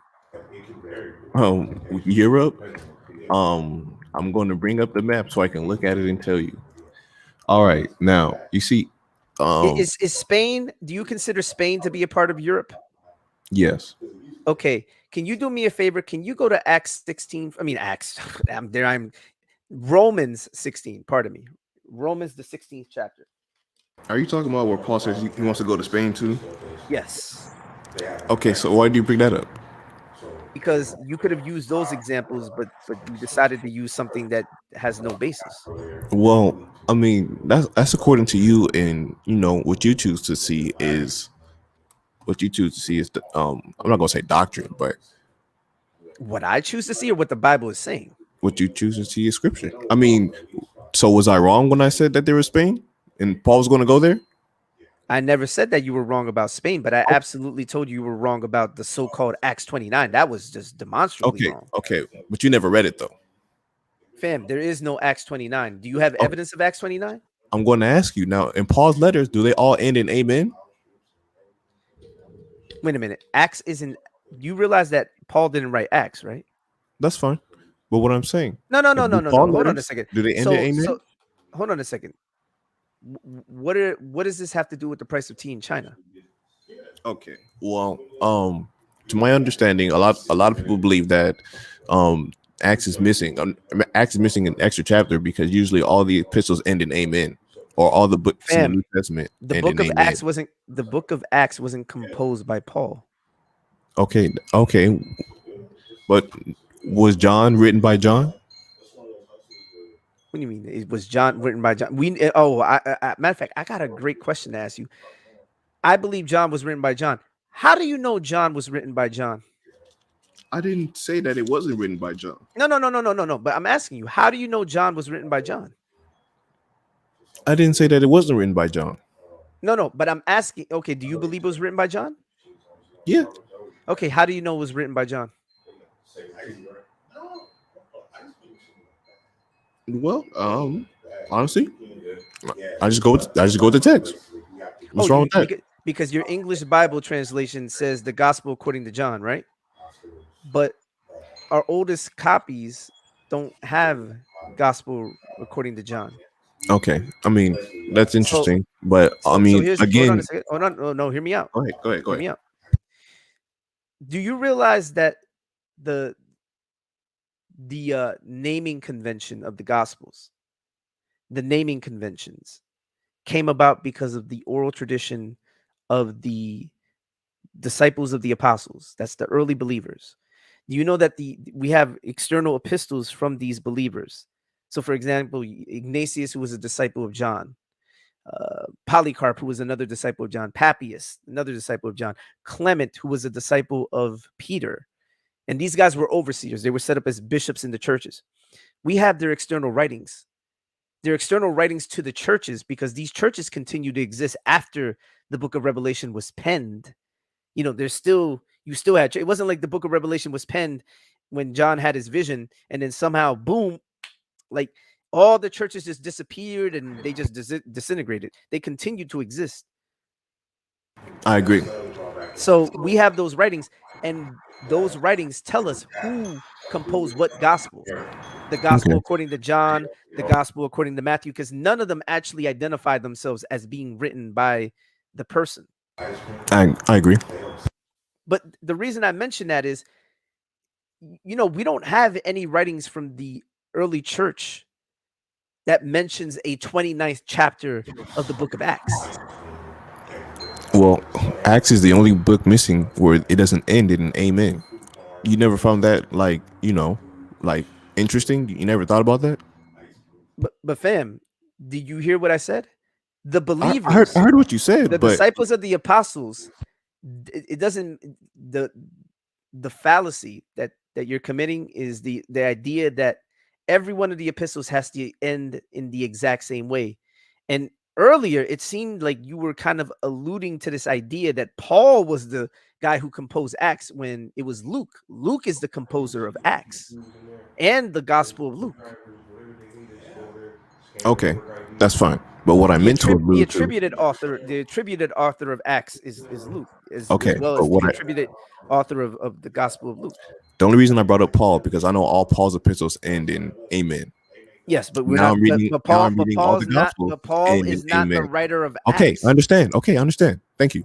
S6: Europe. I'm going to bring up the map so I can look at it and tell you. All right, now you see,
S1: Is Spain? Do you consider Spain to be a part of Europe?
S6: yes.
S1: Okay. Can you do me a favor? Can you go to Acts 16? I mean, Acts. I'm Romans 16. Pardon me. Romans the 16th chapter.
S6: Are you talking about where Paul says he wants to go to Spain too?
S1: Yes.
S6: Okay, so why do you bring that up?
S1: Because you could have used those examples, but you decided to use something that has no basis.
S6: Well, I mean, that's according to you, and what you choose to see is I'm not gonna say doctrine, but
S1: What I choose to see or what the Bible is saying.
S6: what you choose to see is scripture. I mean, so was I wrong when I said that there was Spain and Paul was going to go there?
S1: I never said that you were wrong about Spain, but I absolutely told you were wrong about the so-called Acts 29. That was just demonstrably
S6: Okay,
S1: wrong.
S6: okay, but you never read it though.
S1: Fam, there is no Acts 29. Do you have evidence of Acts 29?
S6: I'm going to ask you now. In Paul's letters, do they all end in amen?
S1: Wait a minute. Acts isn't. You realize that Paul didn't write Acts, right?
S6: That's fine. But what I'm saying,
S1: No.
S6: do
S1: Hold
S6: Paul
S1: on a
S6: letters,
S1: second.
S6: do they end in amen?
S1: So hold on a second. What does this have to do with the price of tea in China?
S6: Okay. Well, to my understanding, a lot of people believe that Acts is missing. Acts is missing an extra chapter because usually all the epistles end in amen, or all the books in the
S1: Fam,
S6: New Testament
S1: the
S6: end
S1: book
S6: in
S1: of
S6: amen.
S1: Acts wasn't composed by Paul.
S6: Okay, okay. But was John written by John?
S1: What do you mean? It was John written by John? Matter of fact, I got a great question to ask you. I believe John was written by John. How do you know John was written by John?
S6: I didn't say that it wasn't written by John.
S1: No. But I'm asking you, how do you know John was written by John?
S6: I didn't say that it wasn't written by John.
S1: No. But I'm asking. Okay, do you believe it was written by John?
S6: Yeah.
S1: Okay, how do you know it was written by John?
S6: Well, honestly, I just go with the text. What's wrong with that?
S1: Because your English Bible translation says the gospel according to John, right? But our oldest copies don't have gospel according to John.
S6: Okay, I mean that's interesting, but I mean
S1: hold on
S6: again,
S1: a second. Hold on. No, hear me out.
S6: go ahead.
S1: Hear me out. Do you realize that the naming convention of the Gospels, the naming conventions, came about because of the oral tradition of the disciples of the apostles? That's the early believers. Do you know that we have external epistles from these believers? So, for example, Ignatius, who was a disciple of John, Polycarp, who was another disciple of John, Papias, another disciple of John, Clement, who was a disciple of Peter. And these guys were overseers. They were set up as bishops in the churches. We have their external writings. Their external writings to the churches, because these churches continue to exist after the book of Revelation was penned. You know, you still had, it wasn't like the book of Revelation was penned when John had his vision and then somehow, boom, like all the churches just disappeared and they just disintegrated. They continued to exist.
S6: I agree.
S1: So we have those writings, and those writings tell us who composed what gospel. The gospel according to John, the gospel according to Matthew, because none of them actually identified themselves as being written by the person.
S6: I agree.
S1: But the reason I mention that is, you know, we don't have any writings from the early church that mentions a 29th chapter of the book of Acts.
S6: Well, Acts is the only book missing where it doesn't end in an amen. You never found that, like, you know, like interesting? You never thought about that?
S1: But fam, did you hear what I said? The believers,
S6: I heard what you said,
S1: the
S6: but
S1: disciples of the apostles, it doesn't, the fallacy that you're committing is the idea that every one of the epistles has to end in the exact same way. And earlier it seemed like you were kind of alluding to this idea that Paul was the guy who composed Acts, when it was Luke. Luke is the composer of Acts and the Gospel of Luke.
S6: okay, that's fine. But what I meant to
S1: The
S6: allude to,
S1: attributed author of Acts is Luke, as
S6: okay,
S1: well
S6: but
S1: as the attributed author of the Gospel of Luke.
S6: the only reason I brought up Paul because I know all Paul's epistles end in amen.
S1: Yes, but we're
S6: Now
S1: not.
S6: I'm reading.
S1: But
S6: Now
S1: Paul,
S6: I'm
S1: but
S6: reading all
S1: Paul's
S6: the
S1: not.
S6: gospels.
S1: But Paul
S6: end
S1: is
S6: in
S1: not the
S6: amen.
S1: writer of
S6: Okay,
S1: Acts.
S6: I understand. Okay, I understand. Thank you.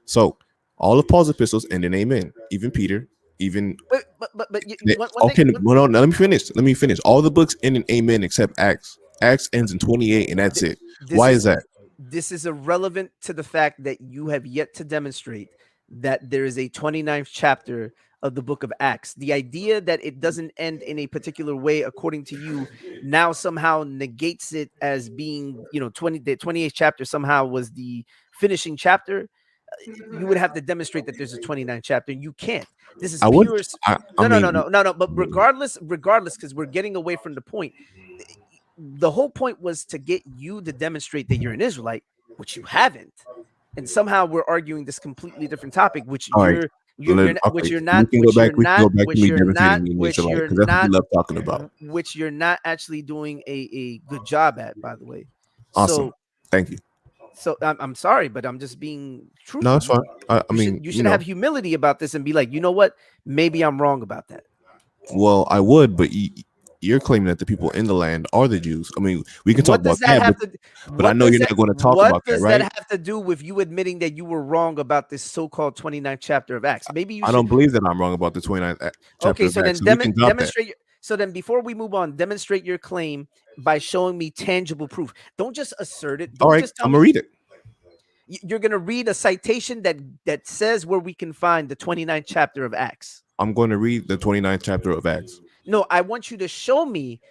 S6: So all of Paul's epistles end in amen. Even Peter, even
S1: But one
S6: okay.
S1: thing.
S6: Well, no, now let me finish. Let me finish. All the books end in amen except Acts. Acts ends in 28, and that's it. Why is that?
S1: This is irrelevant to the fact that you have yet to demonstrate that there is a 29th chapter of the book of Acts. The idea that it doesn't end in a particular way according to you now somehow negates it as being, you know, the 28th chapter somehow was the finishing chapter. You would have to demonstrate that there's a 29th chapter, and you can't. This is
S6: I would.
S1: pure.
S6: I
S1: No.
S6: mean,
S1: But regardless, because we're getting away from the point. The whole point was to get you to demonstrate that you're an Israelite, which you haven't. And somehow we're arguing this completely different topic, which
S6: all right.
S1: which you're
S6: We
S1: not,
S6: can go
S1: which
S6: back.
S1: you're
S6: We can
S1: not,
S6: go back to
S1: which
S6: me
S1: you're
S6: demonstrating
S1: not,
S6: me an
S1: which
S6: Israelite
S1: you're
S6: because that's what we
S1: not,
S6: love talking about.
S1: which you're not actually doing a good job at, by the way.
S6: Awesome.
S1: So,
S6: Thank you.
S1: I'm sorry, but I'm just being
S6: No,
S1: truthful.
S6: it's fine. I mean,
S1: You should have humility about this and be like, you know what? Maybe I'm wrong about that.
S6: well, I would, but you're claiming that the people in the land are the Jews. I mean, we can talk
S1: What
S6: about
S1: does that
S6: that,
S1: have
S6: but,
S1: to?
S6: but I know you're not going to talk
S1: What
S6: about that,
S1: does
S6: right?
S1: that have to do with you admitting that you were wrong about this so-called 29th chapter of Acts? Maybe you
S6: I
S1: should.
S6: don't believe that I'm wrong about the 29th chapter
S1: Okay,
S6: of
S1: so
S6: Acts,
S1: then
S6: so we can drop that.
S1: demonstrate. So then, before we move on, demonstrate your claim by showing me tangible proof. Don't just assert it.
S6: All
S1: Don't
S6: right,
S1: just tell
S6: I'm
S1: me.
S6: gonna read it.
S1: You're going to read a citation that says where we can find the 29th chapter of Acts.
S6: I'm going to read the 29th chapter of Acts.
S1: No, I want you to show me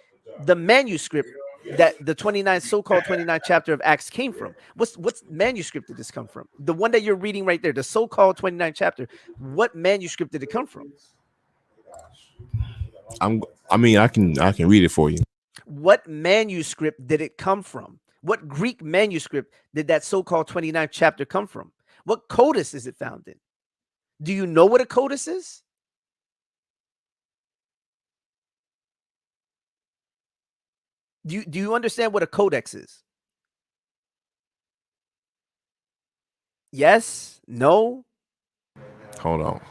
S1: the manuscript that the 29th so-called 29th chapter of Acts came from. What's manuscript did this come from? The one that you're reading right there, the so-called 29th chapter. What manuscript did it come from?
S6: I can read it for you.
S1: What manuscript did it come from? What Greek manuscript did that so-called 29th chapter come from? What codex is it found in? Do you know what a codex is? Do you understand what a codex is? Yes? No?
S6: Hold on.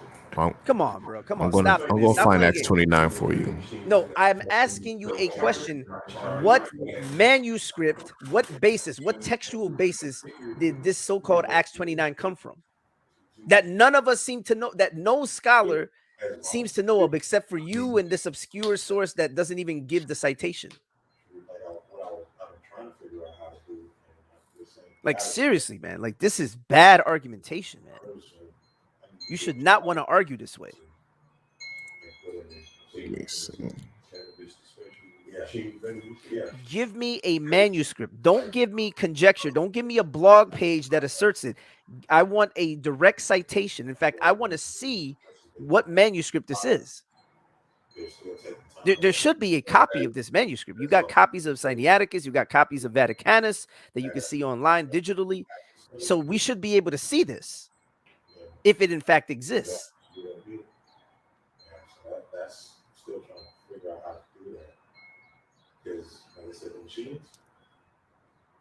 S1: Come on, bro. Come on.
S6: I'm gonna find Acts 29 for you.
S1: No, I'm asking you a question. What manuscript, what basis, what textual basis did this so-called Acts 29 come from? That none of us seem to know, that no scholar seems to know of except for you and this obscure source that doesn't even give the citation. Like, seriously, man. Like, this is bad argumentation, man. You should not want to argue this way.
S6: Let me see.
S1: Give me a manuscript. Don't give me conjecture. Don't give me a blog page that asserts it. I want a direct citation. In fact, I want to see what manuscript this is. There should be a copy of this manuscript. You got copies of Sinaiticus. You got copies of Vaticanus that you can see online digitally. So we should be able to see this if it in fact exists.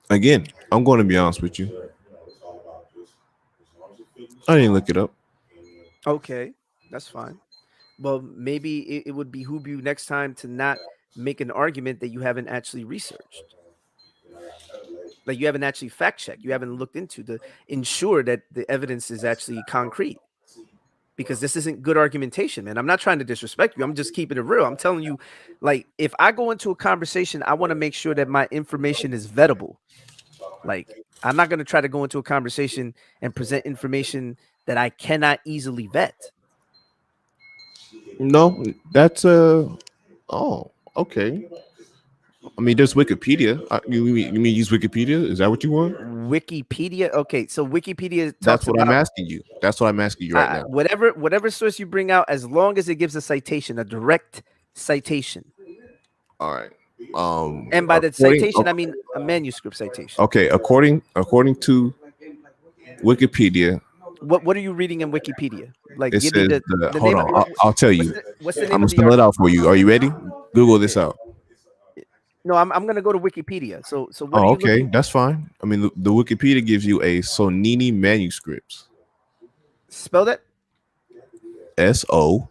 S6: Again, I'm going to be honest with you. I didn't look it up.
S1: Okay, that's fine. Well, maybe it would behoove you next time to not make an argument that you haven't actually researched. Like, you haven't actually fact checked. You haven't looked into to ensure that the evidence is actually concrete. Because this isn't good argumentation, man. I'm not trying to disrespect you. I'm just keeping it real. I'm telling you, like, if I go into a conversation, I want to make sure that my information is vettable. Like, I'm not going to try to go into a conversation and present information that I cannot easily vet.
S6: No, that's oh, okay. I mean, there's Wikipedia. You mean use Wikipedia? Is that what you want?
S1: Wikipedia. Okay, so Wikipedia talks
S6: That's what
S1: about,
S6: I'm asking you. That's what I'm asking you right now.
S1: Whatever source you bring out, as long as it gives a citation, a direct citation.
S6: All right.
S1: And by the citation, I mean a manuscript citation.
S6: Okay, according to Wikipedia.
S1: What are you reading in Wikipedia? Like,
S6: It
S1: give
S6: says
S1: me the
S6: hold
S1: name.
S6: on. I'll tell you.
S1: What's the name
S6: I'm
S1: of
S6: gonna
S1: the
S6: spell it
S1: article?
S6: out for you. Are you ready? Google this out.
S1: No, I'm gonna go to Wikipedia. So what
S6: Oh,
S1: are you
S6: okay,
S1: looking?
S6: that's fine. I mean, the Wikipedia gives you a Sonini manuscripts.
S1: Spell that.
S6: SO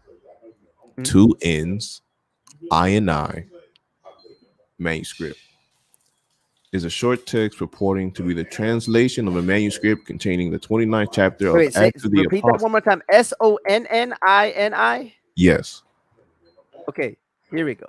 S6: 2 N's I manuscript is a short text purporting to be the translation of a manuscript containing the 29th chapter of Acts of the
S1: Repeat that
S6: Apostles.
S1: one more time. SONNINI.
S6: Yes,
S1: Okay, here we go.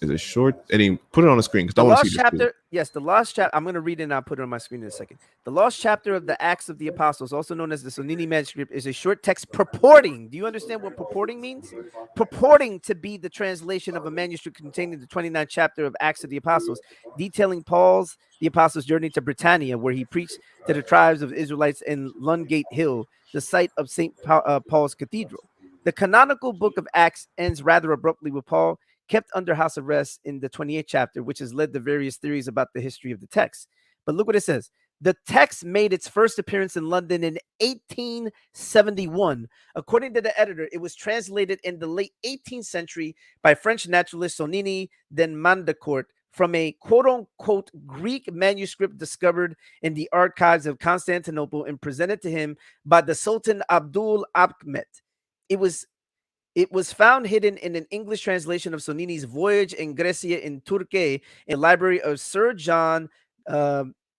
S6: it's a short. And put it on the screen because I
S1: The
S6: want to
S1: lost
S6: see this.
S1: chapter. Yes, the lost chapter. I'm going to read it and I'll put it on my screen in a second. The lost chapter of the Acts of the Apostles, also known as the Sonini manuscript, is a short text purporting. Do you understand what purporting means? Purporting to be the translation of a manuscript containing the 29th chapter of Acts of the Apostles, detailing the apostles' journey to Britannia, where he preached to the tribes of Israelites in Lungate Hill, the site of St. Paul's Cathedral. The canonical book of Acts ends rather abruptly with Paul kept under house arrest in the 28th chapter, which has led to various theories about the history of the text. But look what it says. The text made its first appearance in London in 1871. According to the editor, it was translated in the late 18th century by French naturalist Sonini de Mandecourt from a quote-unquote Greek manuscript discovered in the archives of Constantinople and presented to him by the Sultan Abdul Ahmet. It was found hidden in an English translation of Sonini's Voyage in Grecia in Turkey in the library of Sir John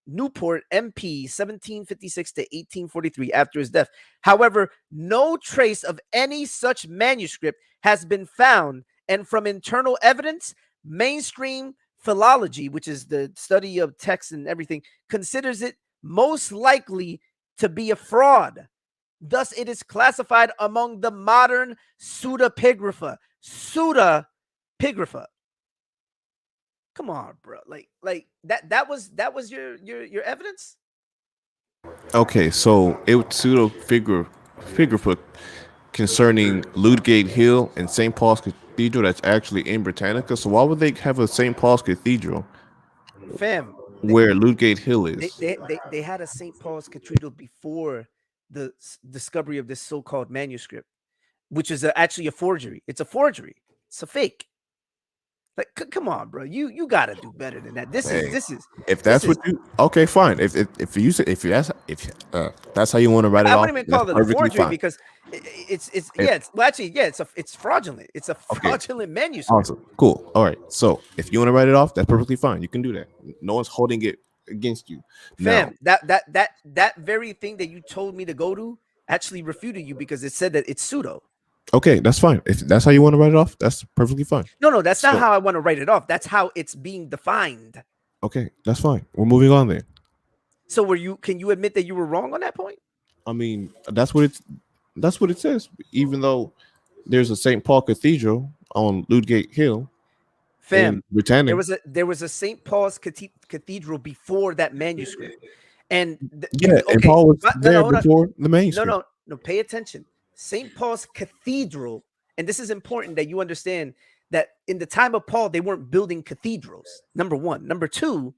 S1: Newport, MP, 1756 to 1843 after his death. However, no trace of any such manuscript has been found, and from internal evidence, mainstream philology, which is the study of text and everything, considers it most likely to be a fraud. Thus, it is classified among the modern pseudepigrapha. Pseudepigrapha. Come on, bro. Like that was your evidence?
S6: Okay, so it was figure foot concerning Ludgate Hill and St. Paul's Cathedral that's actually in Britannica. So why would they have a St. Paul's Cathedral
S1: Fam,
S6: where Ludgate Hill is?
S1: they had a St. Paul's Cathedral before the discovery of this so-called manuscript, which is actually a forgery. It's a forgery. It's a fake. Like, come on, bro. You gotta do better than that. This is
S6: if that's what you okay, fine. If you say if that's how you want to write it
S1: I
S6: off,
S1: wouldn't even call it a forgery
S6: fine.
S1: because it's fraudulent. It's a fraudulent manuscript.
S6: Awesome, cool. All right. So if you want to write it off, that's perfectly fine. You can do that. No one's holding it against you.
S1: Fam,
S6: Now,
S1: that very thing that you told me to go to actually refuted you because it said that it's pseudo.
S6: okay, that's fine. If that's how you want to write it off, that's perfectly fine.
S1: No, that's not how I want to write it off. That's how it's being defined.
S6: Okay, that's fine. We're moving on there.
S1: So can you admit that you were wrong on that point?
S6: I mean, that's what it says. Even though there's a St. Paul Cathedral on Ludgate Hill,
S1: Fam,
S6: Britannia.
S1: there was a St. Paul's Cathedral before that manuscript. And
S6: and Paul was there before the manuscript.
S1: No, pay attention. St. Paul's Cathedral, and this is important that you understand that in the time of Paul, they weren't building cathedrals, number one. Number two,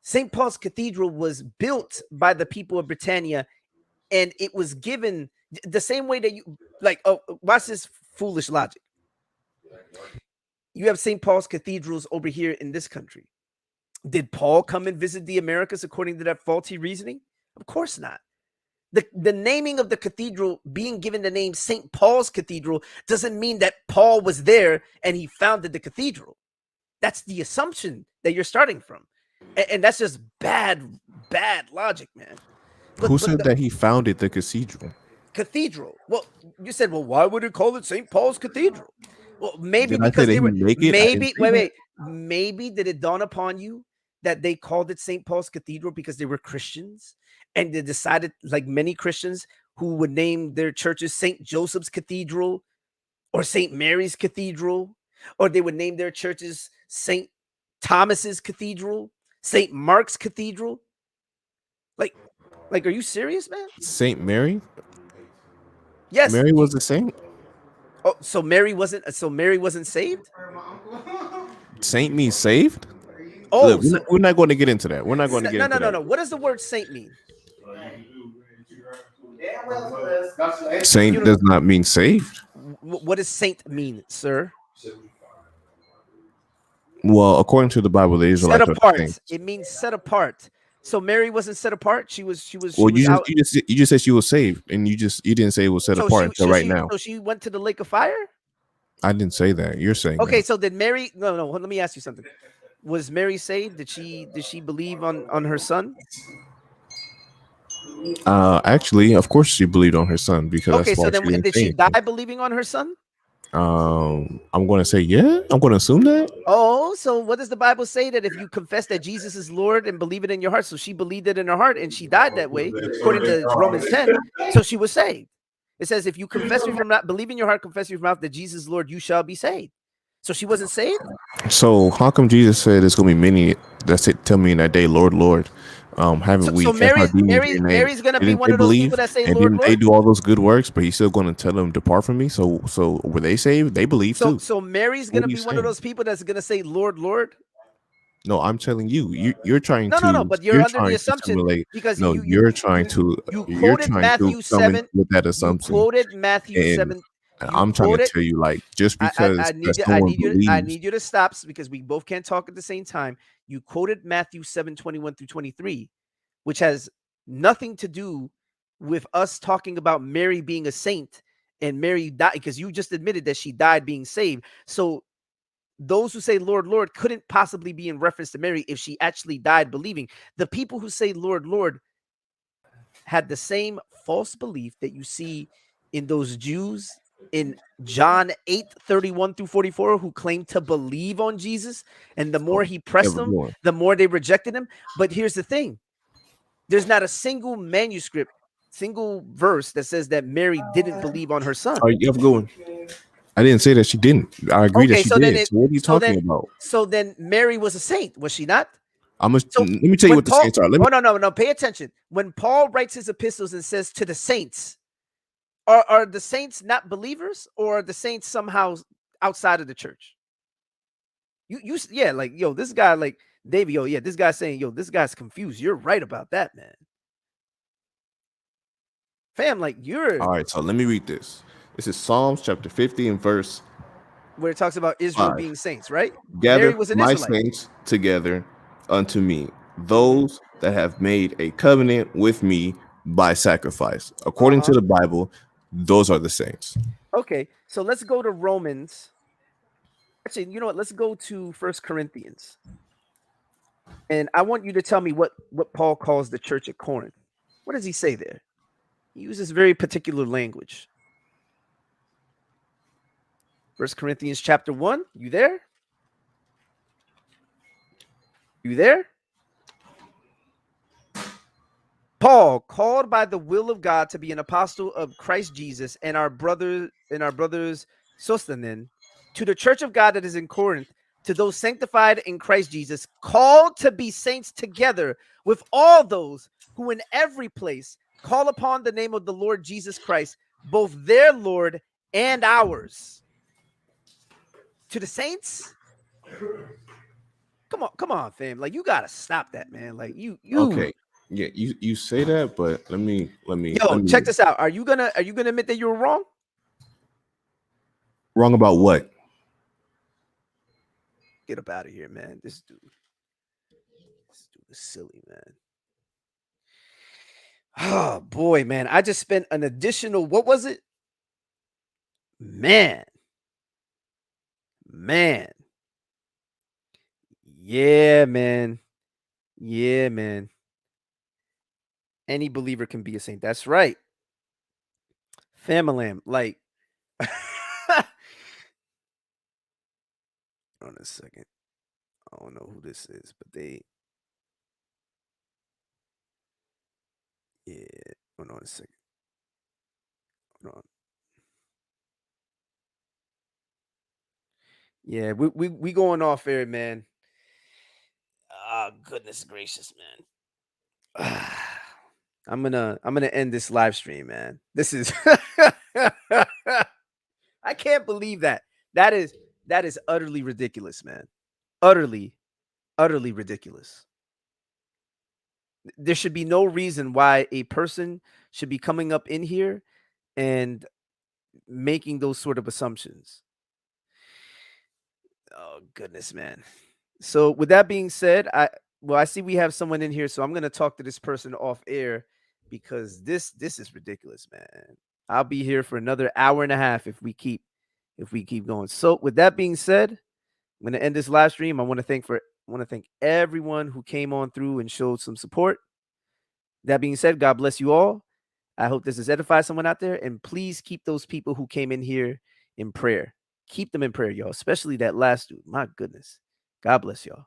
S1: St. Paul's Cathedral was built by the people of Britannia, and it was given the same way that you, like, watch this foolish logic. You have St. Paul's cathedrals over here in this country. Did Paul come and visit the Americas according to that faulty reasoning? Of course not. The naming of the cathedral being given the name St. Paul's Cathedral doesn't mean that Paul was there and he founded the cathedral. That's the assumption that you're starting from. And that's just bad logic, man.
S6: Who said that he founded the cathedral?
S1: Well, you said, well, why would it call it St. Paul's Cathedral? Well, maybe
S6: Did
S1: because they were
S6: wait.
S1: Maybe did it dawn upon you that they called it St. Paul's Cathedral because they were Christians? And they decided, like many Christians who would name their churches St. Joseph's Cathedral or St. Mary's Cathedral, or they would name their churches St. Thomas's Cathedral, St. Mark's Cathedral. Like, are you serious, man?
S6: St. Mary?
S1: Yes.
S6: Mary was the saint?
S1: Oh, so Mary wasn't saved?
S6: Saint means saved?
S1: Oh,
S6: look, we're not going to get into that. We're not going to get into that.
S1: No. What does the word saint mean?
S6: Saint does not mean saved.
S1: What does saint mean, sir?
S6: Well, according to the Bible, the Israelites
S1: set apart. It means set apart. So Mary wasn't set apart. She was.
S6: Well, you just said she was saved, and you didn't say it was set apart until right now.
S1: So she went to the lake of fire.
S6: I didn't say that. You're saying.
S1: Okay,
S6: that.
S1: so did Mary? No. Let me ask you something. Was Mary saved? Did she believe on her son?
S6: Actually, of course she believed on her son because.
S1: Okay, so then did she die believing on her son?
S6: I'm going to say yeah. I'm going to assume that.
S1: Oh, so what does the Bible say that if you confess that Jesus is Lord and believe it in your heart? So she believed it in her heart and she died that way, according to Romans 10. So she was saved. It says if you confess with your mouth, believe in your heart, confess with your mouth that Jesus is Lord, you shall be saved. So she wasn't saved.
S6: So how come Jesus said there's going to be many that say, tell me in that day, Lord, Lord? Haven't we?
S1: So Mary's going to be one of those people that say, Lord, Lord.
S6: They do all those good works, but he's still going to tell them depart from me. So were they saved? They believe too.
S1: So Mary's going to be one of those people that's going to say, Lord, Lord.
S6: No, I'm telling you, you're trying to.
S1: No, but you're under the assumption because
S6: you're trying to
S1: Matthew 7
S6: with that assumption.
S1: You quoted Matthew 7.
S6: I'm trying to tell you, like, just because
S1: I need you to stop because we both can't talk at the same time. You quoted Matthew 7:21 through 23, which has nothing to do with us talking about Mary being a saint and Mary died because you just admitted that she died being saved. So those who say Lord, Lord couldn't possibly be in reference to Mary if she actually died believing. The people who say Lord, Lord had the same false belief that you see in those Jews in John 8:31 through 44 who claimed to believe on Jesus, and the more he pressed them, the more they rejected him. But here's the thing: There's not a single manuscript, single verse that says that Mary didn't believe on her son.
S6: All right, you have a good one. I didn't say that she didn't. I agree that
S1: Okay,
S6: she
S1: so then
S6: did.
S1: it,
S6: So what are you
S1: so
S6: talking
S1: then,
S6: about?
S1: so then Mary was a saint, was she not?
S6: Let
S1: So
S6: me tell you
S1: when
S6: what the
S1: Paul,
S6: saints are. Let me.
S1: no, pay attention. When Paul writes his epistles and says to the saints, are the saints not believers, or are the saints somehow outside of the church? Yeah, like, yo, this guy, like David, yo, yeah, this guy's saying, yo, this guy's confused. You're right about that, man. Fam, like
S6: All right, so let me read this. This is Psalms chapter 50 and verse
S1: where it talks about Israel
S6: 5.
S1: being saints, right?
S6: Gather
S1: Mary was an
S6: my
S1: Israelite.
S6: saints together unto me, those that have made a covenant with me by sacrifice. According to the Bible, those are the saints.
S1: Okay, so let's go to Romans. Actually, you know what? Let's go to First Corinthians. And I want you to tell me what Paul calls the church at Corinth. What does he say there? He uses very particular language. First Corinthians chapter 1. You there? You there? Paul, called by the will of God to be an apostle of Christ Jesus, and our brothers Sostenes, to the church of God that is in Corinth, to those sanctified in Christ Jesus, called to be saints together with all those who in every place call upon the name of the Lord Jesus Christ, both their Lord and ours. To the saints? Come on, fam. Like, you gotta stop that, man. Like, you
S6: Okay. Yeah, you say that, but let me
S1: check this out. Are you gonna admit that you were wrong?
S6: Wrong about what?
S1: Get up out of here, man. This dude is silly, man. Oh boy, man. I just spent an additional, what was it? Man. Yeah, man. Any believer can be a saint. That's right. Famalam, like on a second. I don't know who this is, but yeah. Hold on a second. Hold on. Yeah, we going off air, man. Oh, goodness gracious, man. I'm gonna end this live stream, man. This is I can't believe that. That is utterly ridiculous, man. Utterly ridiculous. There should be no reason why a person should be coming up in here and making those sort of assumptions. Oh goodness, man. So with that being said, I see we have someone in here, so I'm gonna talk to this person off air because this is ridiculous, man. I'll be here for another hour and a half if we keep going. So with that being said, I'm gonna end this live stream. I want to thank everyone who came on through and showed some support. That being said, God bless you all. I hope this has edified someone out there, and please keep those people who came in here in prayer. Keep them in prayer, y'all, especially that last dude. My goodness. God bless y'all.